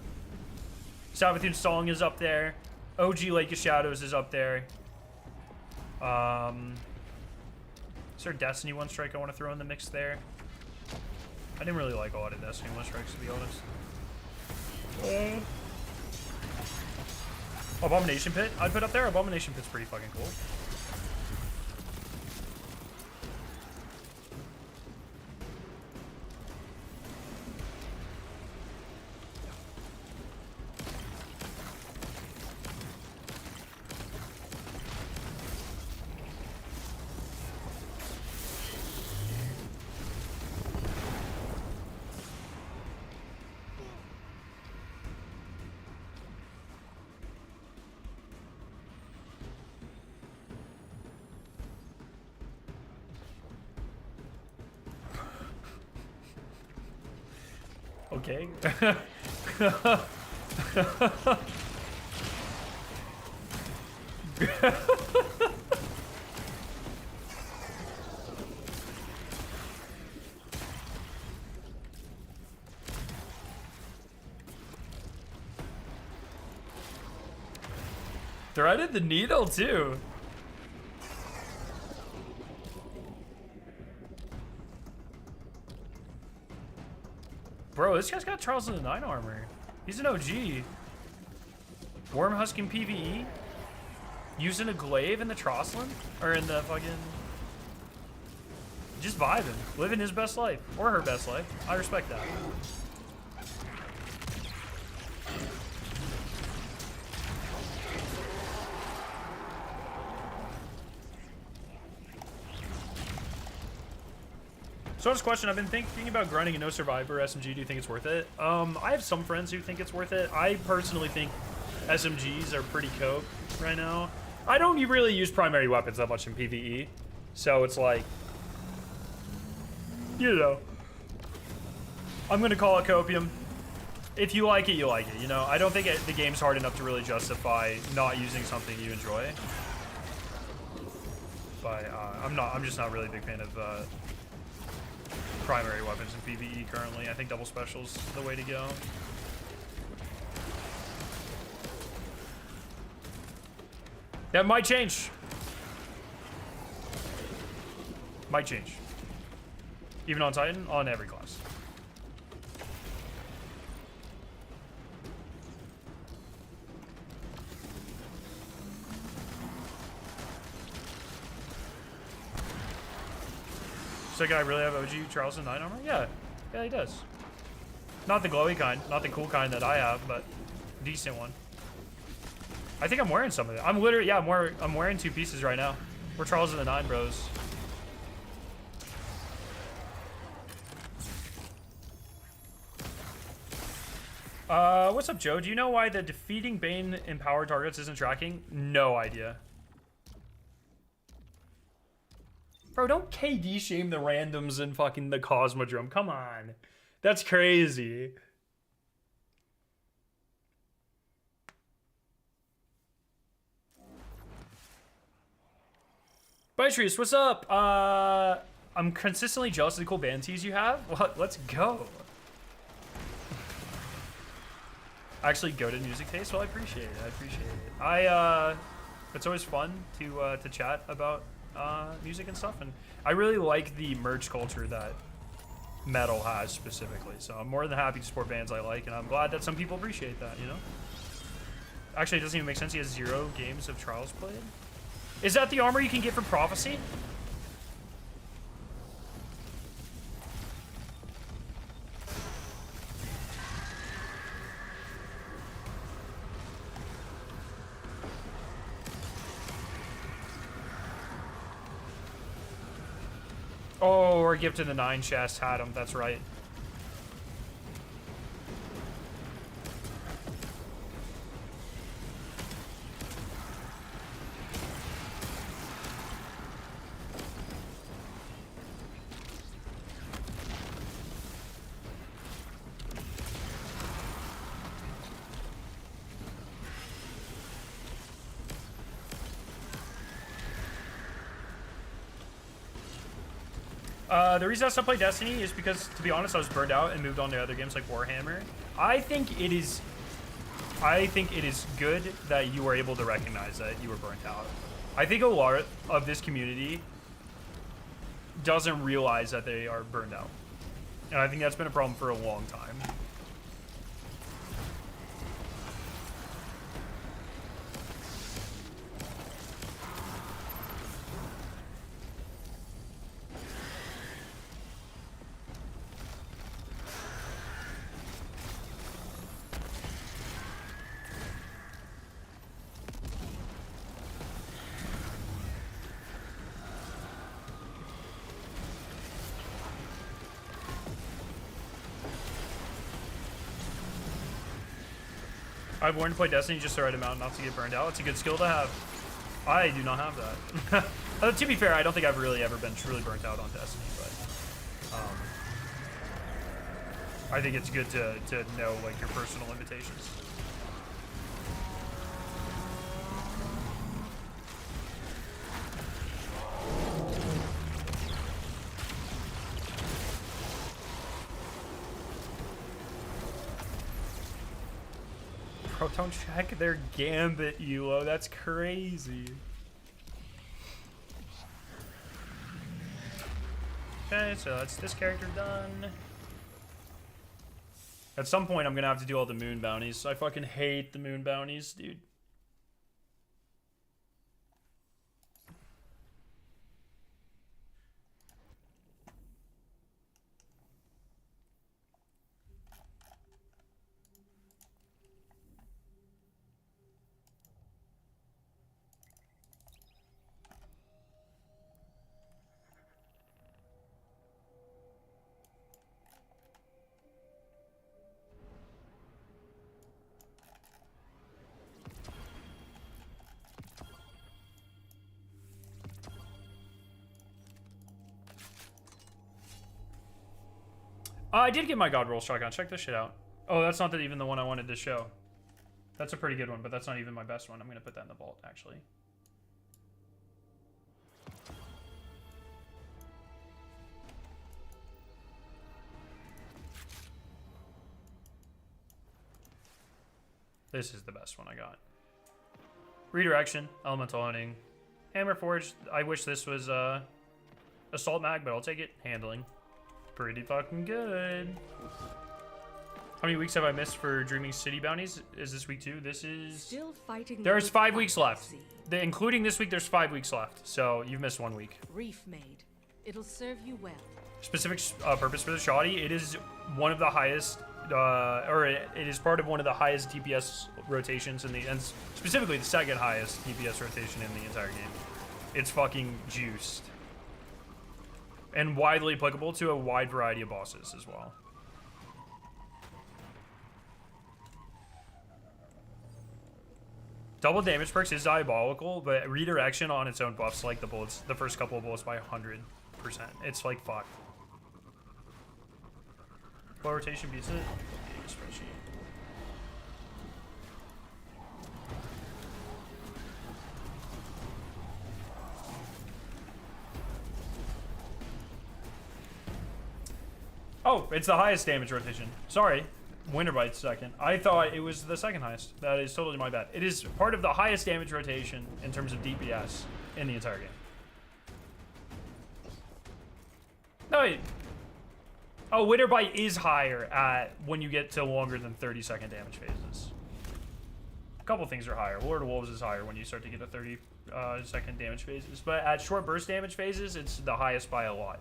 Savathun Song is up there. OG Lake of Shadows is up there. Is there a Destiny 1 strike I want to throw in the mix there? I didn't really like a lot of Destiny 1 strikes, to be honest. Abomination Pit I'd put up there. Abomination Pit's pretty fucking cool. Okay. Threaded the needle too. Bro, this guy's got Charles in the 9 armor. He's an OG. Worm husking PvE. Using a glaive in the Trosslin? Or in the fucking... Just vibing. Living his best life. Or her best life. I respect that. So this question, I've been thinking about grinding a no survivor SMG. Do you think it's worth it? I have some friends who think it's worth it. I personally think SMGs are pretty coke right now. I don't really use primary weapons that much in PvE. So it's like, you know, I'm gonna call it copium. If you like it, you like it, you know? I don't think the game's hard enough to really justify not using something you enjoy. But I'm just not really a big fan of primary weapons in PvE currently. I think double special's the way to go. That might change. Might change. Even on Titan, on every class. Does that guy really have OG Charles in 9 armor? Yeah. Yeah, he does. Not the glowy kind, not the cool kind that I have, but decent one. I think I'm wearing some of it. I'm literally, yeah, I'm wearing 2 pieces right now. We're Charles in the 9 bros. What's up, Joe? Do you know why the defeating Bane empowered targets isn't tracking? No idea. Bro, don't KD shame the randoms in fucking the Cosmodrome. Come on. That's crazy. Bytrius, what's up? I'm consistently jealous of the cool band tees you have. Well, let's go. Actually, go to music taste. Well, I appreciate it. I appreciate it. It's always fun to chat about music and stuff, and I really like the merch culture that metal has specifically. So I'm more than happy to support bands I like, and I'm glad that some people appreciate that. You know. Actually, it doesn't even make sense. He has 0 games of Trials played. Is that the armor you can get from Prophecy? Oh, or Gift in the 9 chest had him. That's right. The reason I stopped playing Destiny is because, to be honest, I was burned out and moved on to other games like Warhammer. I think it is good that you were able to recognize that you were burnt out. I think a lot of this community doesn't realize that they are burned out. And I think that's been a problem for a long time. I've learned to play Destiny just the right amount not to get burned out. It's a good skill to have. I do not have that. To be fair, I don't think I've really ever been truly burnt out on Destiny, but I think it's good to know like your personal limitations. Bro, don't check their Gambit, Elo. That's crazy. Okay, so that's this character done. At some point, I'm gonna have to do all the moon bounties. I fucking hate the moon bounties, dude. I did get my God Roll shotgun. Check this shit out. Oh, that's not even the one I wanted to show. That's a pretty good one, but that's not even my best one. I'm going to put that in the vault, actually. This is the best one I got. Redirection, Elemental Hunting, Hammer Forge. I wish this was Assault Mag, but I'll take it. Handling. Pretty fucking good. How many weeks have I missed for Dreaming City bounties? Is this week 2? This is... Still fighting. There's 5 weeks left. Including this week, there's 5 weeks left. So you've missed 1 week. Reef made. It'll serve you well. Specific purpose for the shoddy. It is one of the highest, it is part of one of the highest DPS rotations in the, and specifically the second highest DPS rotation in the entire game. It's fucking juiced. And widely applicable to a wide variety of bosses as well. Double damage perks is diabolical, but redirection on its own buffs like the bullets, the first couple of bullets by 100%. It's like fuck. What rotation beats it? Spreadsheet. Oh, it's the highest damage rotation. Sorry. Winter Bite's second. I thought it was the second highest. That is totally my bad. It is part of the highest damage rotation in terms of DPS in the entire game. No, wait. Oh, Winter Bite is higher at when you get to longer than 30-second damage phases. A couple things are higher. Lord of Wolves is higher when you start to get to 30-second damage phases. But at short burst damage phases, it's the highest by a lot.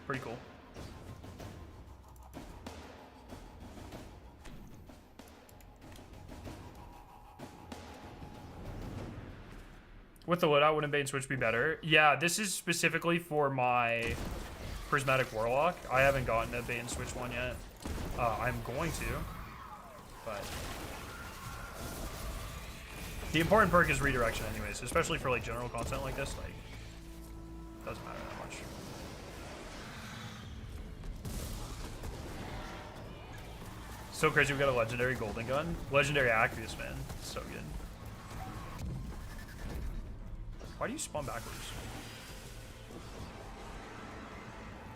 Pretty cool. With the loadout, wouldn't bait and switch be better? Yeah, this is specifically for my Prismatic Warlock. I haven't gotten a bait and switch one yet. I'm going to, but the important perk is redirection anyways, especially for like general content like this. Like, doesn't matter that much. So crazy we got a legendary golden gun. Legendary Acreus, man. So good. Why do you spawn backwards?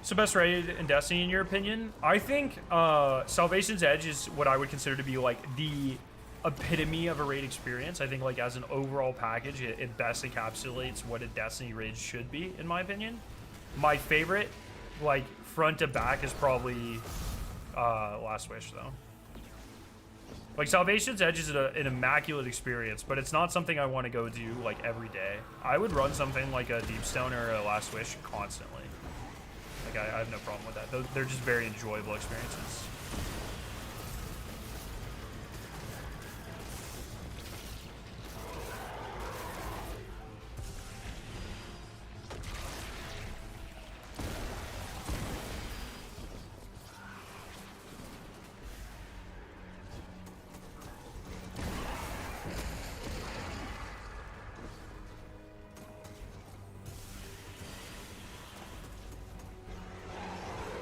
So best raid in Destiny in your opinion? I think Salvation's Edge is what I would consider to be like the epitome of a raid experience. I think like as an overall package, it best encapsulates what a Destiny raid should be, in my opinion. My favorite, like front to back, is probably Last Wish though. Like, Salvation's Edge is an immaculate experience, but it's not something I want to go do, like, every day. I would run something like a Deepstone or a Last Wish constantly. Like, I have no problem with that. They're just very enjoyable experiences.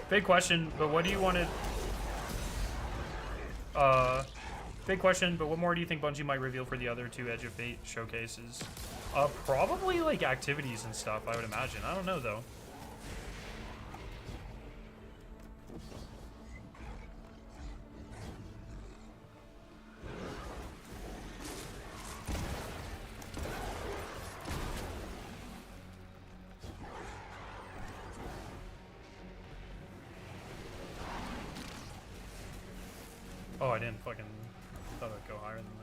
Big question, but what do you want to... big question, but what more do you think Bungie might reveal for the other 2 Edge of Fate showcases? Probably, like, activities and stuff, I would imagine. I don't know, though. Oh, I didn't fucking... thought I'd go higher than that.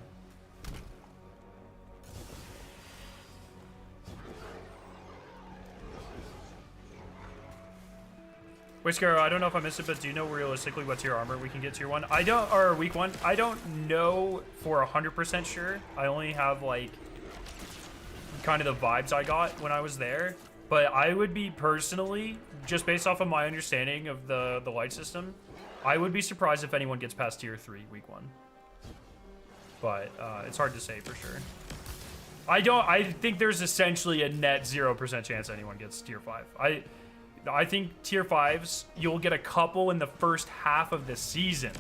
Wait, Scarrow, I don't know if I missed it, but do you know realistically what tier armor we can get tier 1? I don't... or week 1? I don't know for 100% sure. I only have, like, kind of the vibes I got when I was there. But I would be personally, just based off of my understanding of the light system, I would be surprised if anyone gets past tier 3 week 1. But it's hard to say for sure. I think there's essentially a net 0% chance anyone gets tier 5. I think tier 5s, you'll get a couple in the first half of the season.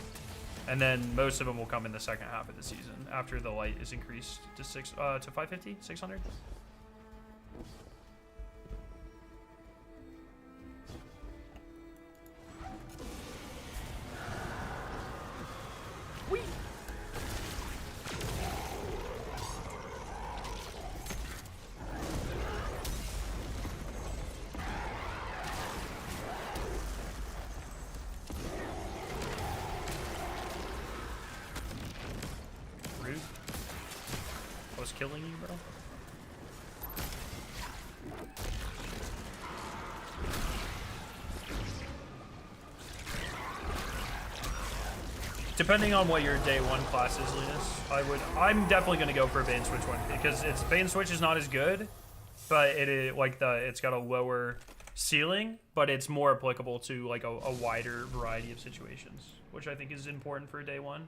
And then most of them will come in the second half of the season after the light is increased to 550, 600. Whee! Rude. I was killing you, bro. Depending on what your day 1 class is, Linus, I'm definitely gonna go for a bait and switch one because bait and switch is not as good, but it's got a lower ceiling, but it's more applicable to like a wider variety of situations, which I think is important for day 1.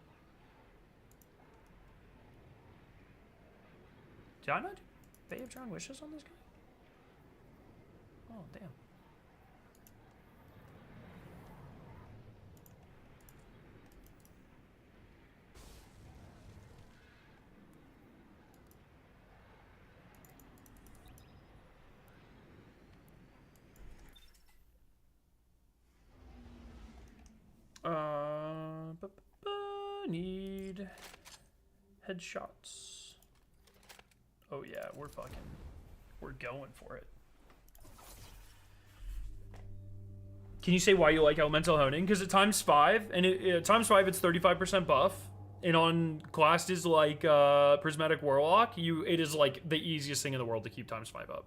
Did I not do Bay of Drowned Wishes on this guy? Oh, damn. Need headshots. Oh yeah, we're going for it. Can you say why you like elemental honing? Because at times 5, and at times 5 it's 35% buff, and on classes like Prismatic Warlock, it is like the easiest thing in the world to keep times 5 up.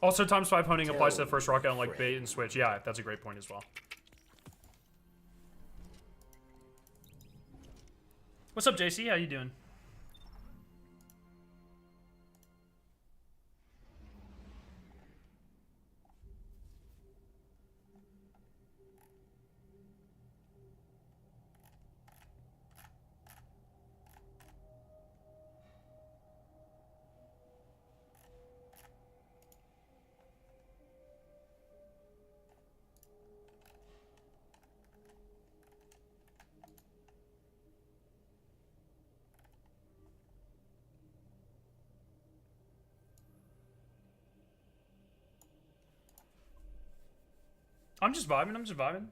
Also, times 5 honing applies to the first rocket on like bait and switch. Yeah, that's a great point as well. What's up, JC? How you doing? I'm just vibing.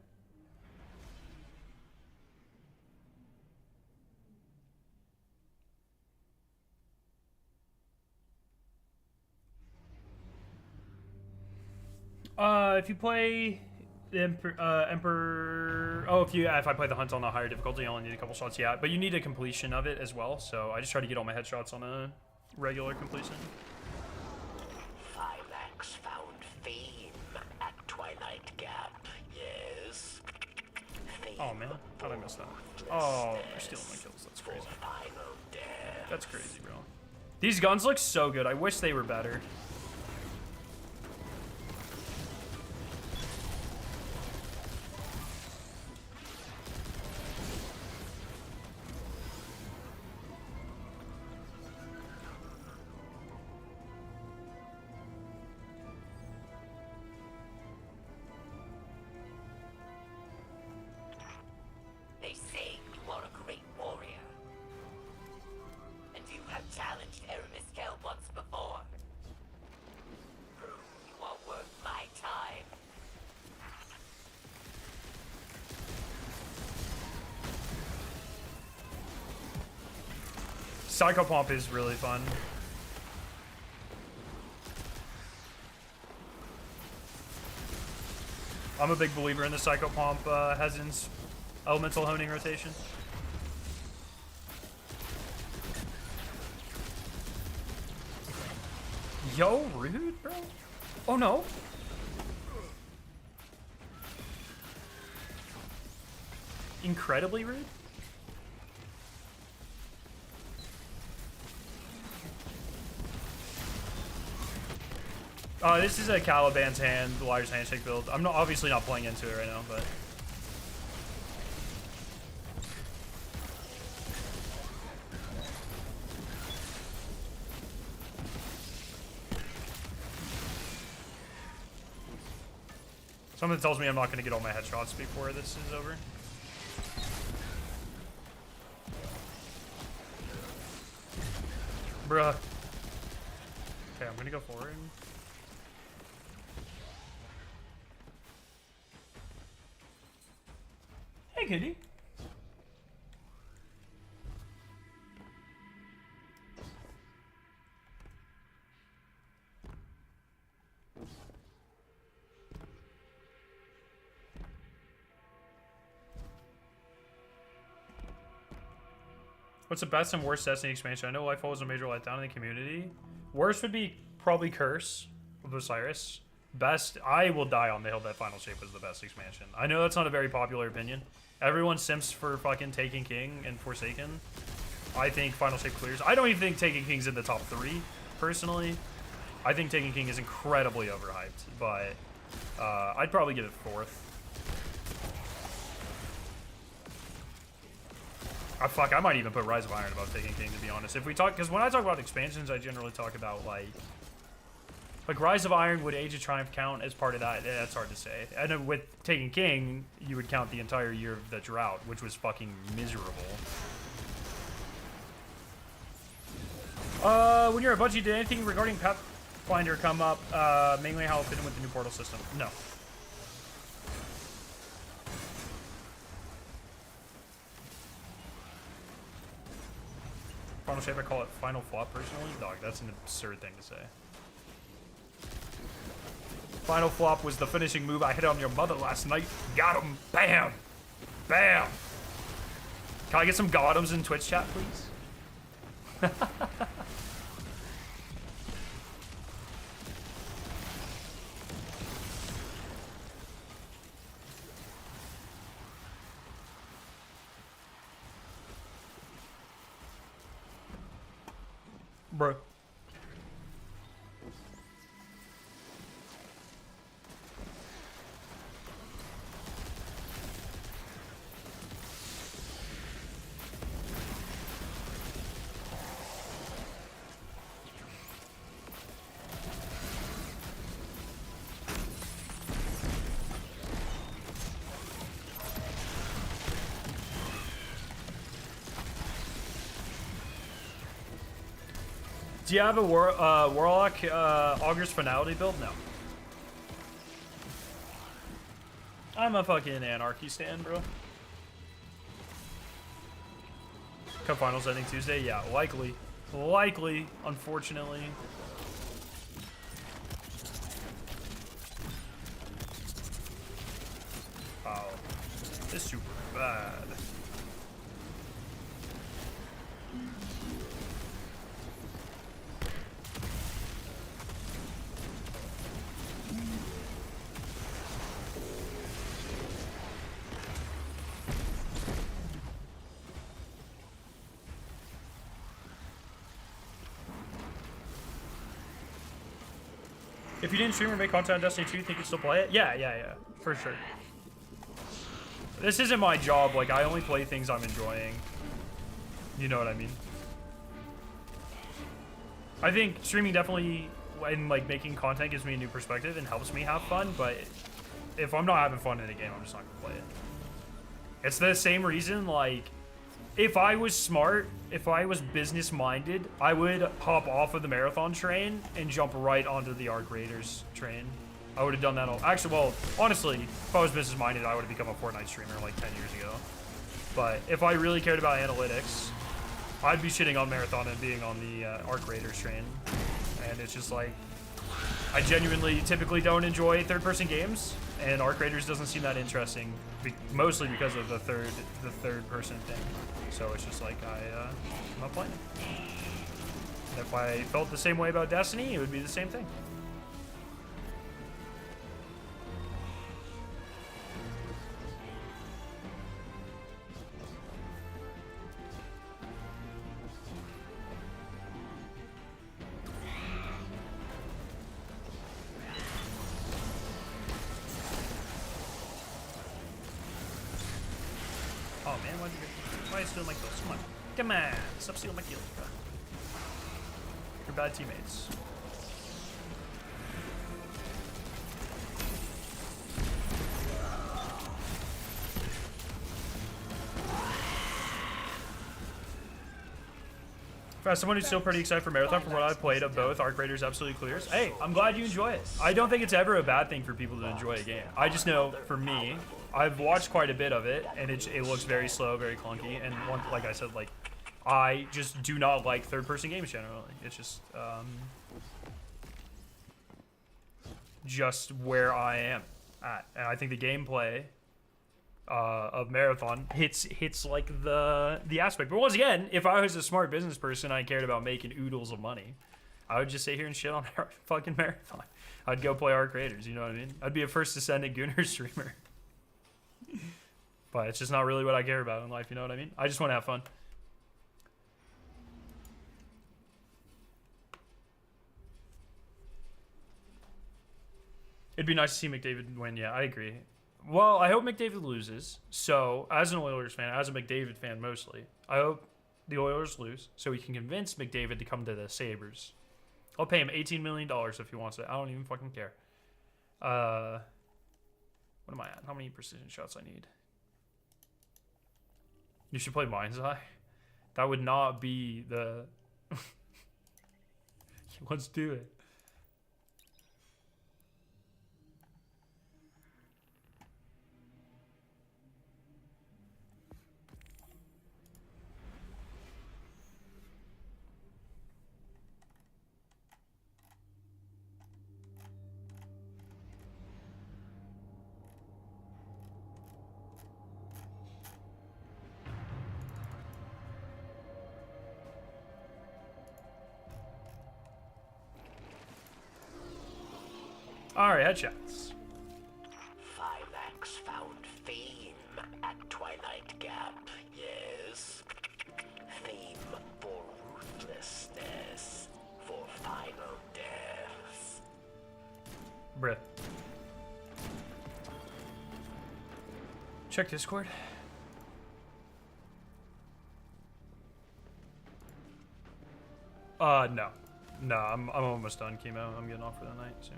If you play the Emperor, oh, if I play the Hunt on a higher difficulty, I only need a couple shots. Yeah, but you need a completion of it as well. So I just try to get all my headshots on a regular completion. Phylax found fame at Twilight Gap. Yes. Oh man, how'd I miss that? Oh, they're stealing my kills. That's crazy. That's crazy, bro. These guns look so good. I wish they were better. Psycho Pomp is really fun. I'm a big believer in the Psycho Pomp Hezin's elemental honing rotation. Yo, rude, bro. Oh no. Incredibly rude. This is a Caliban's hand, the Liar's Handshake build. I'm not obviously not playing into it right now, but something tells me I'm not going to get all my headshots before this is over. Bruh. Okay, I'm going to go forward. Hey, kitty. What's the best and worst Destiny expansion? I know Lightfall was a major letdown in the community. Worst would be probably Curse of Osiris. Best, I will die on the hill that Final Shape was the best expansion. I know that's not a very popular opinion. Everyone simps for fucking Taken King and Forsaken. I think Final Shape clears. I don't even think Taken King's in the top 3, personally. I think Taken King is incredibly overhyped, but I'd probably give it 4th. Fuck, I might even put Rise of Iron above Taken King, to be honest. If we talk, because when I talk about expansions, I generally talk about, like Rise of Iron, would Age of Triumph count as part of that? That's hard to say. And with Taken King, you would count the entire year of the drought, which was fucking miserable. When you're at Bungie, did anything regarding Pathfinder come up? Mainly how it fit in with the new portal system? No. Final Shape, I call it Final Flop personally. Dog, that's an absurd thing to say. Final Flop was the finishing move I hit on your mother last night. Got him. Bam. Bam. Can I get some got-ems in Twitch chat, please? Bro. Do you have a Warlock Augur's Finality build? No. I'm a fucking Anarchy stan, bro. Cup Finals ending Tuesday? Yeah, likely. Likely, unfortunately. Wow. This is super bad. If you didn't stream or make content on Destiny 2, think you'd still play it? Yeah, for sure. This isn't my job. Like, I only play things I'm enjoying. You know what I mean? I think streaming definitely, and like making content, gives me a new perspective and helps me have fun. But if I'm not having fun in a game, I'm just not gonna play it. It's the same reason, like, if I was smart, if I was business-minded, I would hop off of the Marathon train and jump right onto the Arc Raiders train. I would have done that all. Actually, well, honestly, if I was business-minded, I would have become a Fortnite streamer like 10 years ago. But if I really cared about analytics, I'd be shitting on Marathon and being on the Arc Raiders train, and it's just like I genuinely typically don't enjoy third-person games, and Arc Raiders doesn't seem that interesting, mostly because of the third-person thing. So it's just like I'm not playing it. And if I felt the same way about Destiny, it would be the same thing. Oh man, why are you stealing my kills? Come on. Come on. Stop stealing my kills, bro. You're bad teammates. As someone who's still pretty excited for Marathon, from what I've played of both, Arc Raiders absolutely clears. Hey, I'm glad you enjoy it. I don't think it's ever a bad thing for people to enjoy a game. I just know, for me, I've watched quite a bit of it, and it looks very slow, very clunky, and like I said, like, I just do not like third-person games generally. It's just where I am at, and I think the gameplay of Marathon hits like the aspect. But once again, if I was a smart business person, I cared about making oodles of money, I would just sit here and shit on fucking Marathon. I'd go play Arc Raiders, you know what I mean? I'd be a first descendant Gunner streamer. But it's just not really what I care about in life, you know what I mean? I just want to have fun. It'd be nice to see McDavid win, yeah, I agree. Well, I hope McDavid loses. So, as an Oilers fan, as a McDavid fan mostly, I hope the Oilers lose so we can convince McDavid to come to the Sabres. I'll pay him $18 million if he wants it. I don't even fucking care. What am I at? How many precision shots I need? You should play Mind's Eye. That would not be the... Let's do it. Alright, headshots. 5X found fame at Twilight Gap, yes. Fame for ruthlessness, for final death. Bruh. Check Discord. No. No, I'm almost done chemo. I'm getting off for the night soon.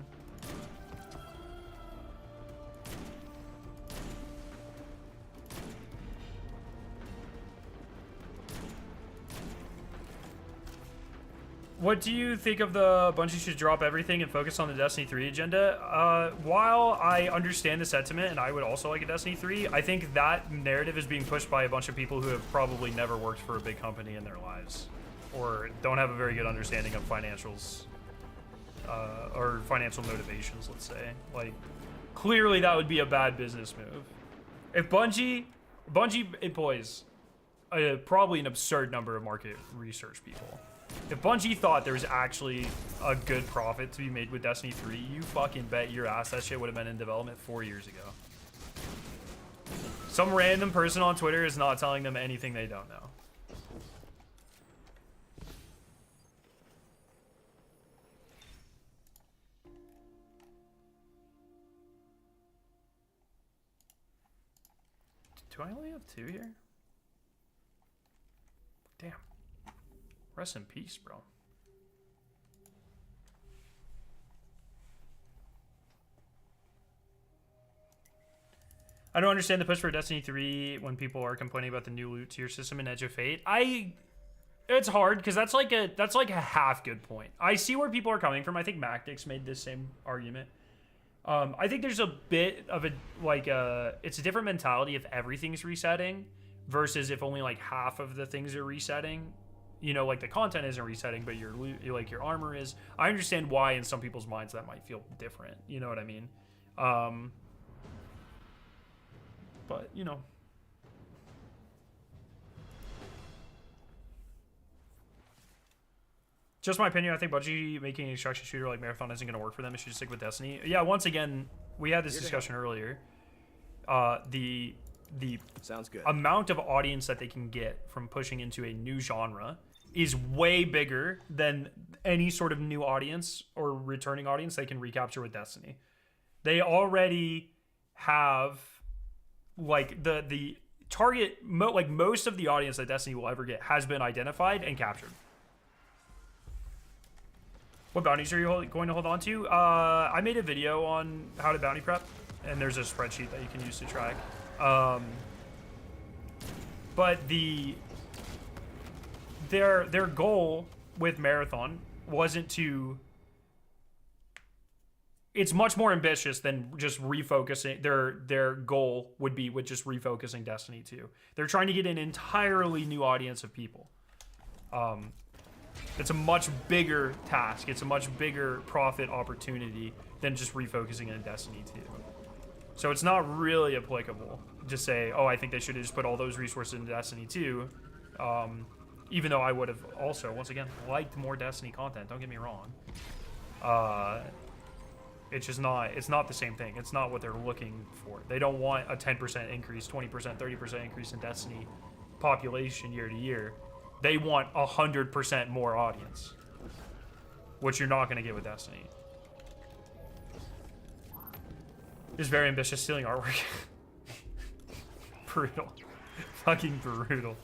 What do you think of the Bungie should drop everything and focus on the Destiny 3 agenda? While I understand the sentiment and I would also like a Destiny 3, I think that narrative is being pushed by a bunch of people who have probably never worked for a big company in their lives or don't have a very good understanding of financials or financial motivations, let's say. Like, clearly that would be a bad business move. If Bungie employs probably an absurd number of market research people. If Bungie thought there was actually a good profit to be made with Destiny 3, you fucking bet your ass that shit would have been in development 4 years ago. Some random person on Twitter is not telling them anything they don't know. Do I only have 2 here? Damn. Rest in peace, bro. I don't understand the push for Destiny 3 when people are complaining about the new loot tier system in Edge of Fate. It's hard because that's like a half good point. I see where people are coming from. I think Macdix made this same argument. I think there's a bit of it's a different mentality if everything's resetting versus if only like half of the things are resetting. You know, like the content isn't resetting, but your like your armor is. I understand why in some people's minds that might feel different. You know what I mean? But you know. Just my opinion, I think Bungie making an extraction shooter like Marathon isn't going to work for them. It should just stick with Destiny. Yeah, once again, we had this discussion earlier. The Sounds good. amount of audience that they can get from pushing into a new genre is way bigger than any sort of new audience or returning audience they can recapture with Destiny. They already have like the target, like most of the audience that Destiny will ever get has been identified and captured. What bounties are you going to hold on to? I made a video on how to bounty prep, and there's a spreadsheet that you can use to track. But their goal with Marathon wasn't to. It's much more ambitious than just refocusing. Their goal would be with just refocusing Destiny 2. They're trying to get an entirely new audience of people. It's a much bigger task. It's a much bigger profit opportunity than just refocusing in Destiny 2. So it's not really applicable to say, oh, I think they should have just put all those resources into Destiny 2. Even though I would have also, once again, liked more Destiny content. Don't get me wrong. It's just not, it's not the same thing. It's not what they're looking for. They don't want a 10% increase, 20%, 30% increase in Destiny population year to year. They want 100% more audience, which you're not going to get with Destiny. It's very ambitious, stealing artwork. Brutal. Fucking brutal.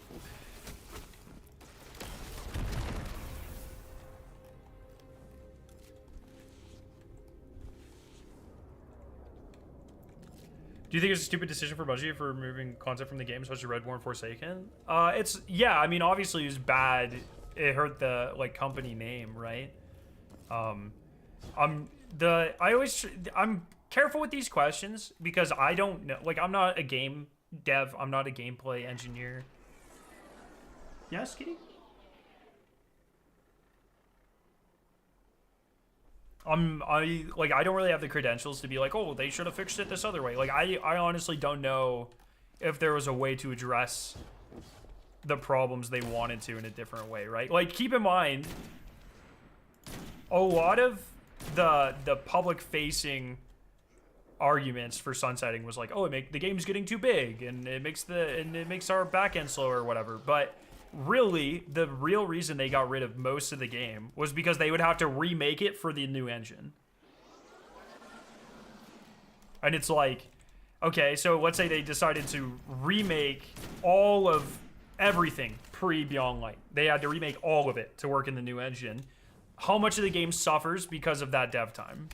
Do you think it's a stupid decision for Bungie for removing content from the game, especially Red War and Forsaken? Yeah, I mean, obviously it was bad. It hurt the, like, company name, right? I'm careful with these questions because I don't know. Like, I'm not a game dev. I'm not a gameplay engineer. Yes, Kitty? I don't really have the credentials to be like, oh, they should have fixed it this other way. Like, I honestly don't know if there was a way to address the problems they wanted to in a different way, right? Like, keep in mind, a lot of the public-facing arguments for sunsetting was like, oh, the game's getting too big, and it makes our backend slower or whatever. But really, the real reason they got rid of most of the game was because they would have to remake it for the new engine. And it's like, okay, so let's say they decided to remake all of everything pre-Beyond Light. They had to remake all of it to work in the new engine. How much of the game suffers because of that dev time?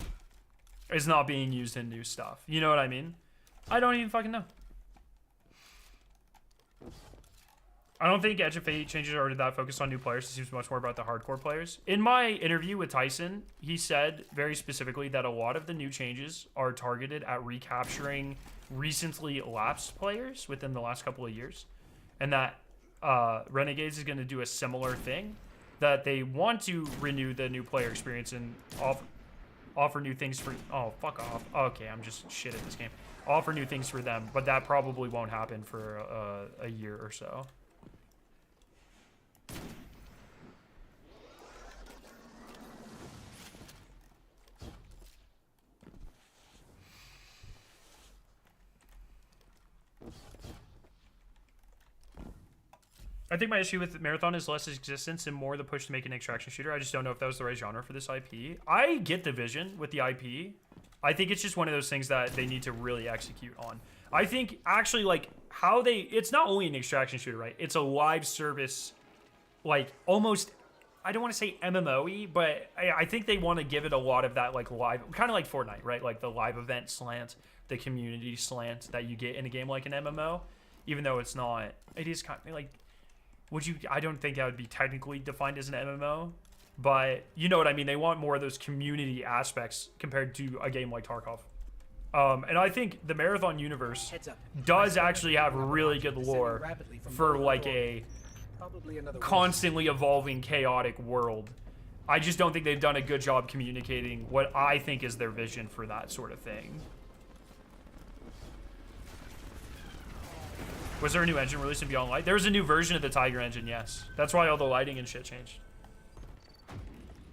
Is not being used in new stuff. You know what I mean? I don't even fucking know. I don't think Edge of Fate changes are that focused on new players. It seems much more about the hardcore players. In my interview with Tyson, he said very specifically that a lot of the new changes are targeted at recapturing recently lapsed players within the last couple of years. And that Renegades is going to do a similar thing. That they want to renew the new player experience and offer new things for... Oh, fuck off. Okay, I'm just shit at this game. Offer new things for them, but that probably won't happen for a year or so. I think my issue with Marathon is less its existence and more the push to make an extraction shooter. I just don't know if that was the right genre for this IP. I get the vision with the IP. I think it's just one of those things that they need to really execute on. I think actually like how they, it's not only an extraction shooter, right? It's a live service, like almost, I don't want to say MMO-y, but I think they want to give it a lot of that like live, kind of like Fortnite, right? Like the live event slant, the community slant that you get in a game like an MMO, even though it's not, it is kind of like, I don't think that would be technically defined as an MMO, but you know what I mean? They want more of those community aspects compared to a game like Tarkov. And I think the Marathon universe does actually have really good lore for like a Probably another constantly evolving, chaotic world. I just don't think they've done a good job communicating what I think is their vision for that sort of thing. Was there a new engine released in Beyond Light? There was a new version of the Tiger engine, yes. That's why all the lighting and shit changed.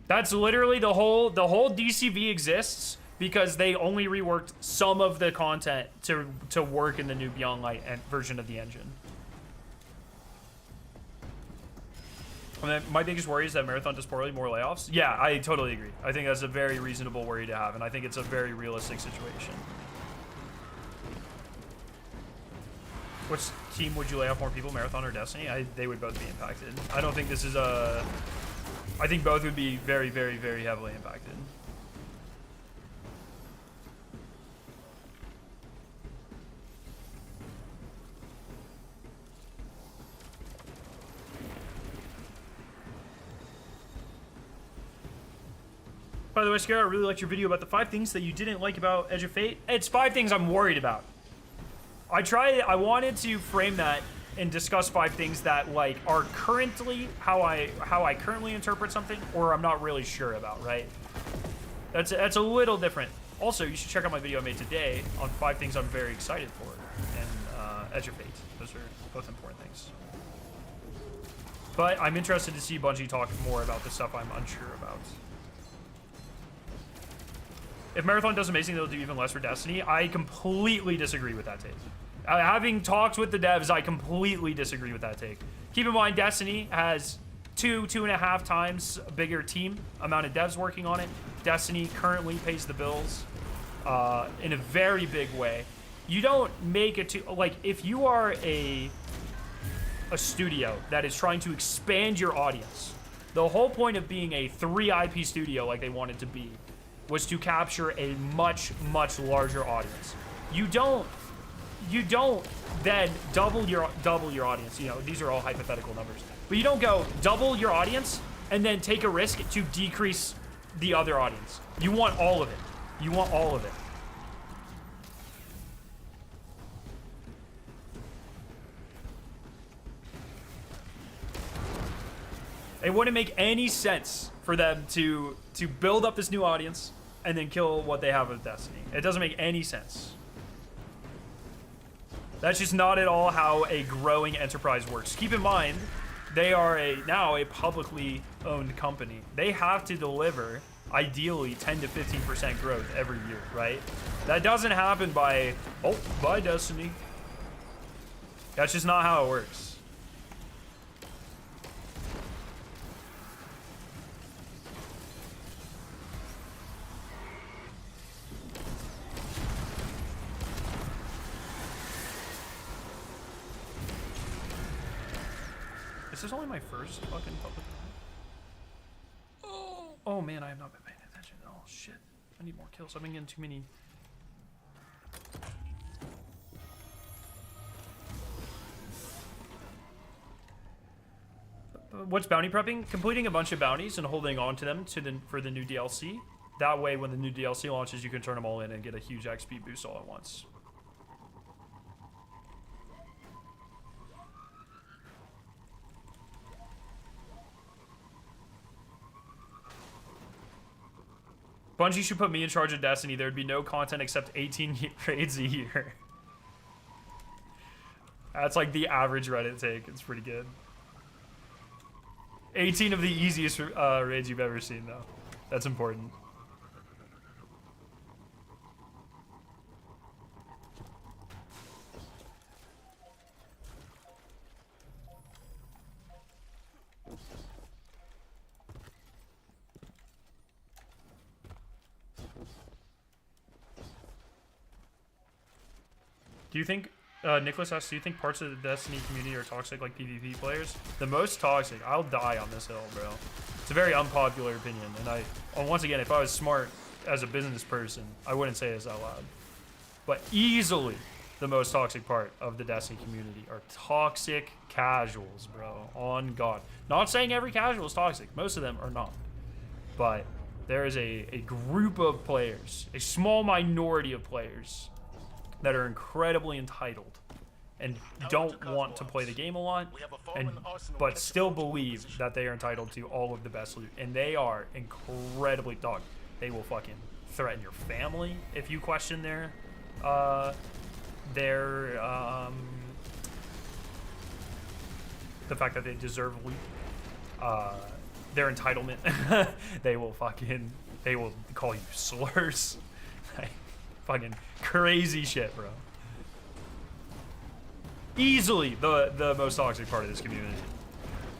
That's literally the whole DCV exists because they only reworked some of the content to work in the new Beyond Light version of the engine. And then my biggest worry is that Marathon does poorly, more layoffs. Yeah, I totally agree. I think that's a very reasonable worry to have, and I think it's a very realistic situation. Which team would you lay off more people, Marathon or Destiny? They would both be impacted. I don't think this is a... I think both would be very, very, very heavily impacted. By the way, Scarra, I really liked your video about the 5 things that you didn't like about Edge of Fate. It's 5 things I'm worried about. I wanted to frame that and discuss 5 things that like are currently how I currently interpret something, or I'm not really sure about, right? That's a little different. Also, you should check out my video I made today on 5 things I'm very excited for and Edge of Fate. Those are both important things. But I'm interested to see Bungie talk more about the stuff I'm unsure about. If Marathon does amazing, they'll do even less for Destiny. I completely disagree with that take. Having talked with the devs, I completely disagree with that take. Keep in mind, Destiny has 2.5 times bigger team amount of devs working on it. Destiny currently pays the bills in a very big way. You don't make it to, like, if you are a studio that is trying to expand your audience, the whole point of being a 3 IP studio like they wanted to be was to capture a much, much larger audience. You don't then double your audience. You know, these are all hypothetical numbers. But you don't go double your audience and then take a risk to decrease the other audience. You want all of it. You want all of it. It wouldn't make any sense for them to build up this new audience and then kill what they have with Destiny. It doesn't make any sense. That's just not at all how a growing enterprise works. Keep in mind, they are now a publicly owned company. They have to deliver, ideally, 10 to 15% growth every year, right? That doesn't happen by Destiny. That's just not how it works. This is only my first fucking public. Oh man, I have not been paying attention. Oh shit. I need more kills. I've been getting too many. What's bounty prepping? Completing a bunch of bounties and holding on to them for the new DLC. That way, when the new DLC launches, you can turn them all in and get a huge XP boost all at once. Bungie should put me in charge of Destiny. There'd be no content except 18 raids a year. That's like the average Reddit take. It's pretty good. 18 of the easiest raids you've ever seen, though. That's important. Do you think, Nicholas asks, do you think parts of the Destiny community are toxic like PvP players? The most toxic, I'll die on this hill, bro. It's a very unpopular opinion, and once again, if I was smart as a business person, I wouldn't say this out loud. But easily, the most toxic part of the Destiny community are toxic casuals, bro. On God. Not saying every casual is toxic. Most of them are not. But there is a group of players, a small minority of players, that are incredibly entitled and don't want to play the game a lot, and but still believe that they are entitled to all of the best loot, and they are incredibly dog. They will fucking threaten your family if you question their the fact that they deserve loot, their entitlement. They will call you slurs. Like, fucking crazy shit, bro. Easily the most toxic part of this community.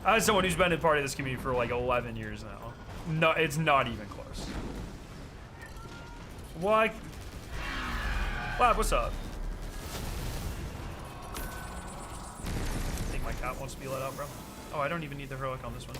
As someone who's been a part of this community for like 11 years now, no, it's not even close. What? Lab, what's up? I think my cat wants to be let out, bro. Oh, I don't even need the heroic on this one.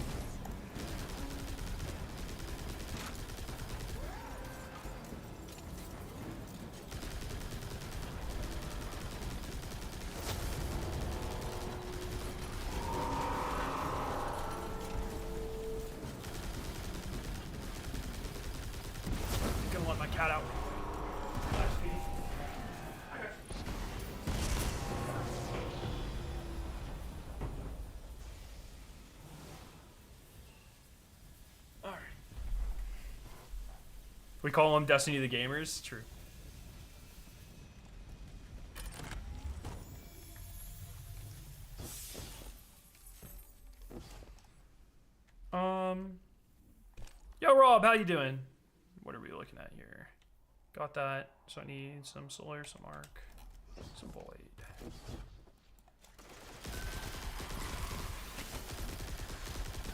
Cat out. All right. We call them Destiny the Gamers. True. Yo, Rob, how you doing? What are we looking at here? Got that. So I need some solar, some arc, some void.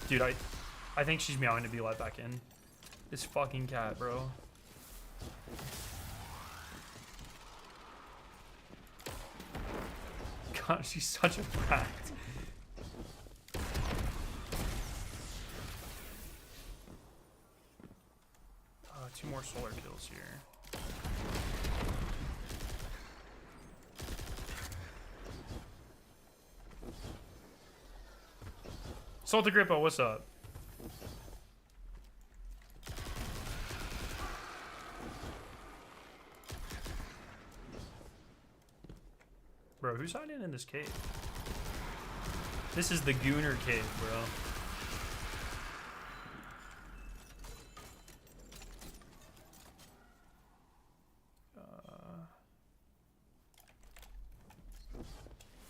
Dude, I think she's meowing to be let back in. This fucking cat, bro. God, she's such a brat. 2 more solar kills here. Salt Agrippa, what's up? Bro, who's hiding in this cave? This is the Gooner cave, bro.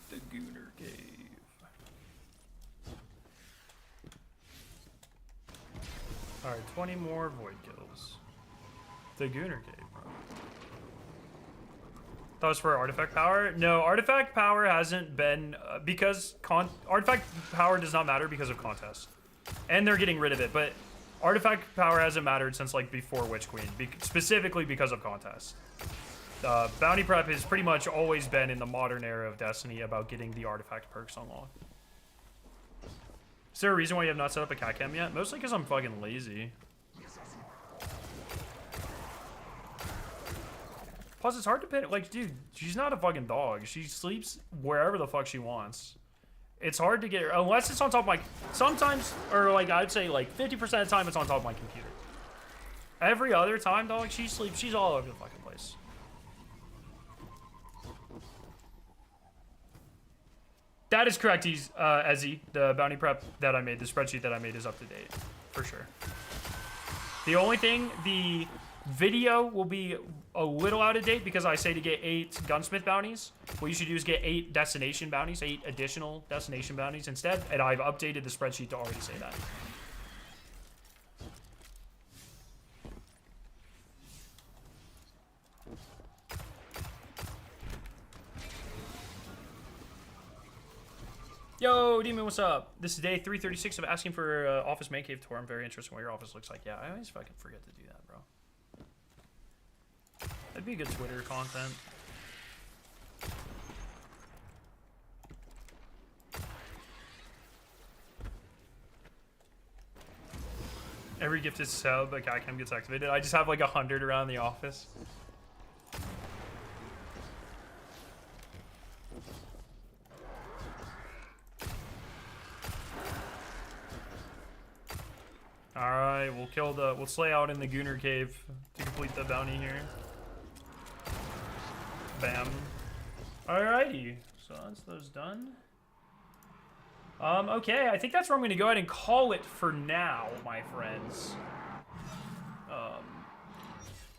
The Gooner cave. Alright, 20 more void kills. The Gooner cave, bro. That was for artifact power? No, artifact power hasn't been because artifact power does not matter because of contest, and they're getting rid of it. But artifact power hasn't mattered since like before Witch Queen, specifically because of contest. Bounty prep has pretty much always been in the modern era of Destiny about getting the artifact perks unlocked. Is there a reason why you have not set up a cat cam yet? Mostly because I'm fucking lazy. Plus, it's hard to pin. Like, dude, she's not a fucking dog. She sleeps wherever the fuck she wants. It's hard to get her, unless it's on top of my. Sometimes, or like I'd say, like 50% of the time, it's on top of my computer. Every other time, dog, she sleeps. She's all over the fucking place. That is correct, Ezzy. The bounty prep that I made, the spreadsheet that I made, is up to date, for sure. The only thing, the video will be a little out of date because I say to get 8 gunsmith bounties. What you should do is get 8 destination bounties, 8 additional destination bounties instead, and I've updated the spreadsheet to already say that. Yo, Demon, what's up? This is day 336 of asking for office man cave tour. I'm very interested in what your office looks like. Yeah, I always fucking forget to do that, bro. That'd be good Twitter content. Every gifted sub, a cat cam gets activated. I just have like 100 around the office. Alright, we'll slay out in the Gooner cave to complete the bounty here. Bam. Alrighty. So that's those done. Okay, I think that's where I'm going to go ahead and call it for now, my friends.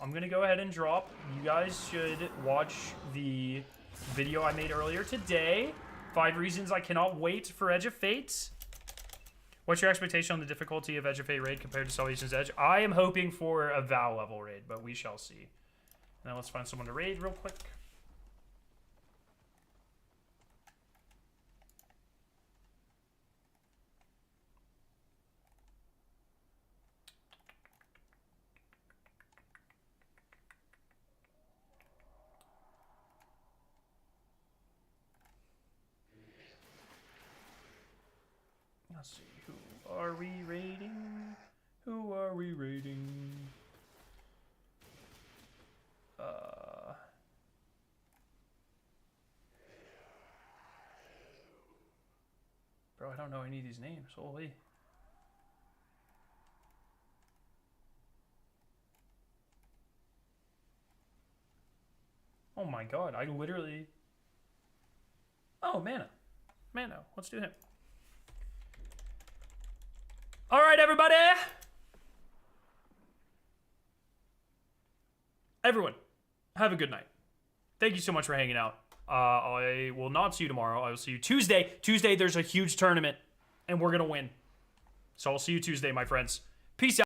I'm going to go ahead and drop. You guys should watch the video I made earlier today. 5 reasons I cannot wait for Edge of Fate. What's your expectation on the difficulty of Edge of Fate raid compared to Salvation's Edge? I am hoping for a Vow level raid, but we shall see. Now let's find someone to raid real quick. Let's see, who are we raiding? Who are we raiding? Bro, I don't know any of these names. Holy. Oh my god, I literally... Oh, Mana. Mana, let's do him. All right, everybody. Everyone, have a good night. Thank you so much for hanging out. I will not see you tomorrow. I will see you Tuesday. Tuesday, there's a huge tournament, and we're going to win. So I'll see you Tuesday, my friends. Peace out.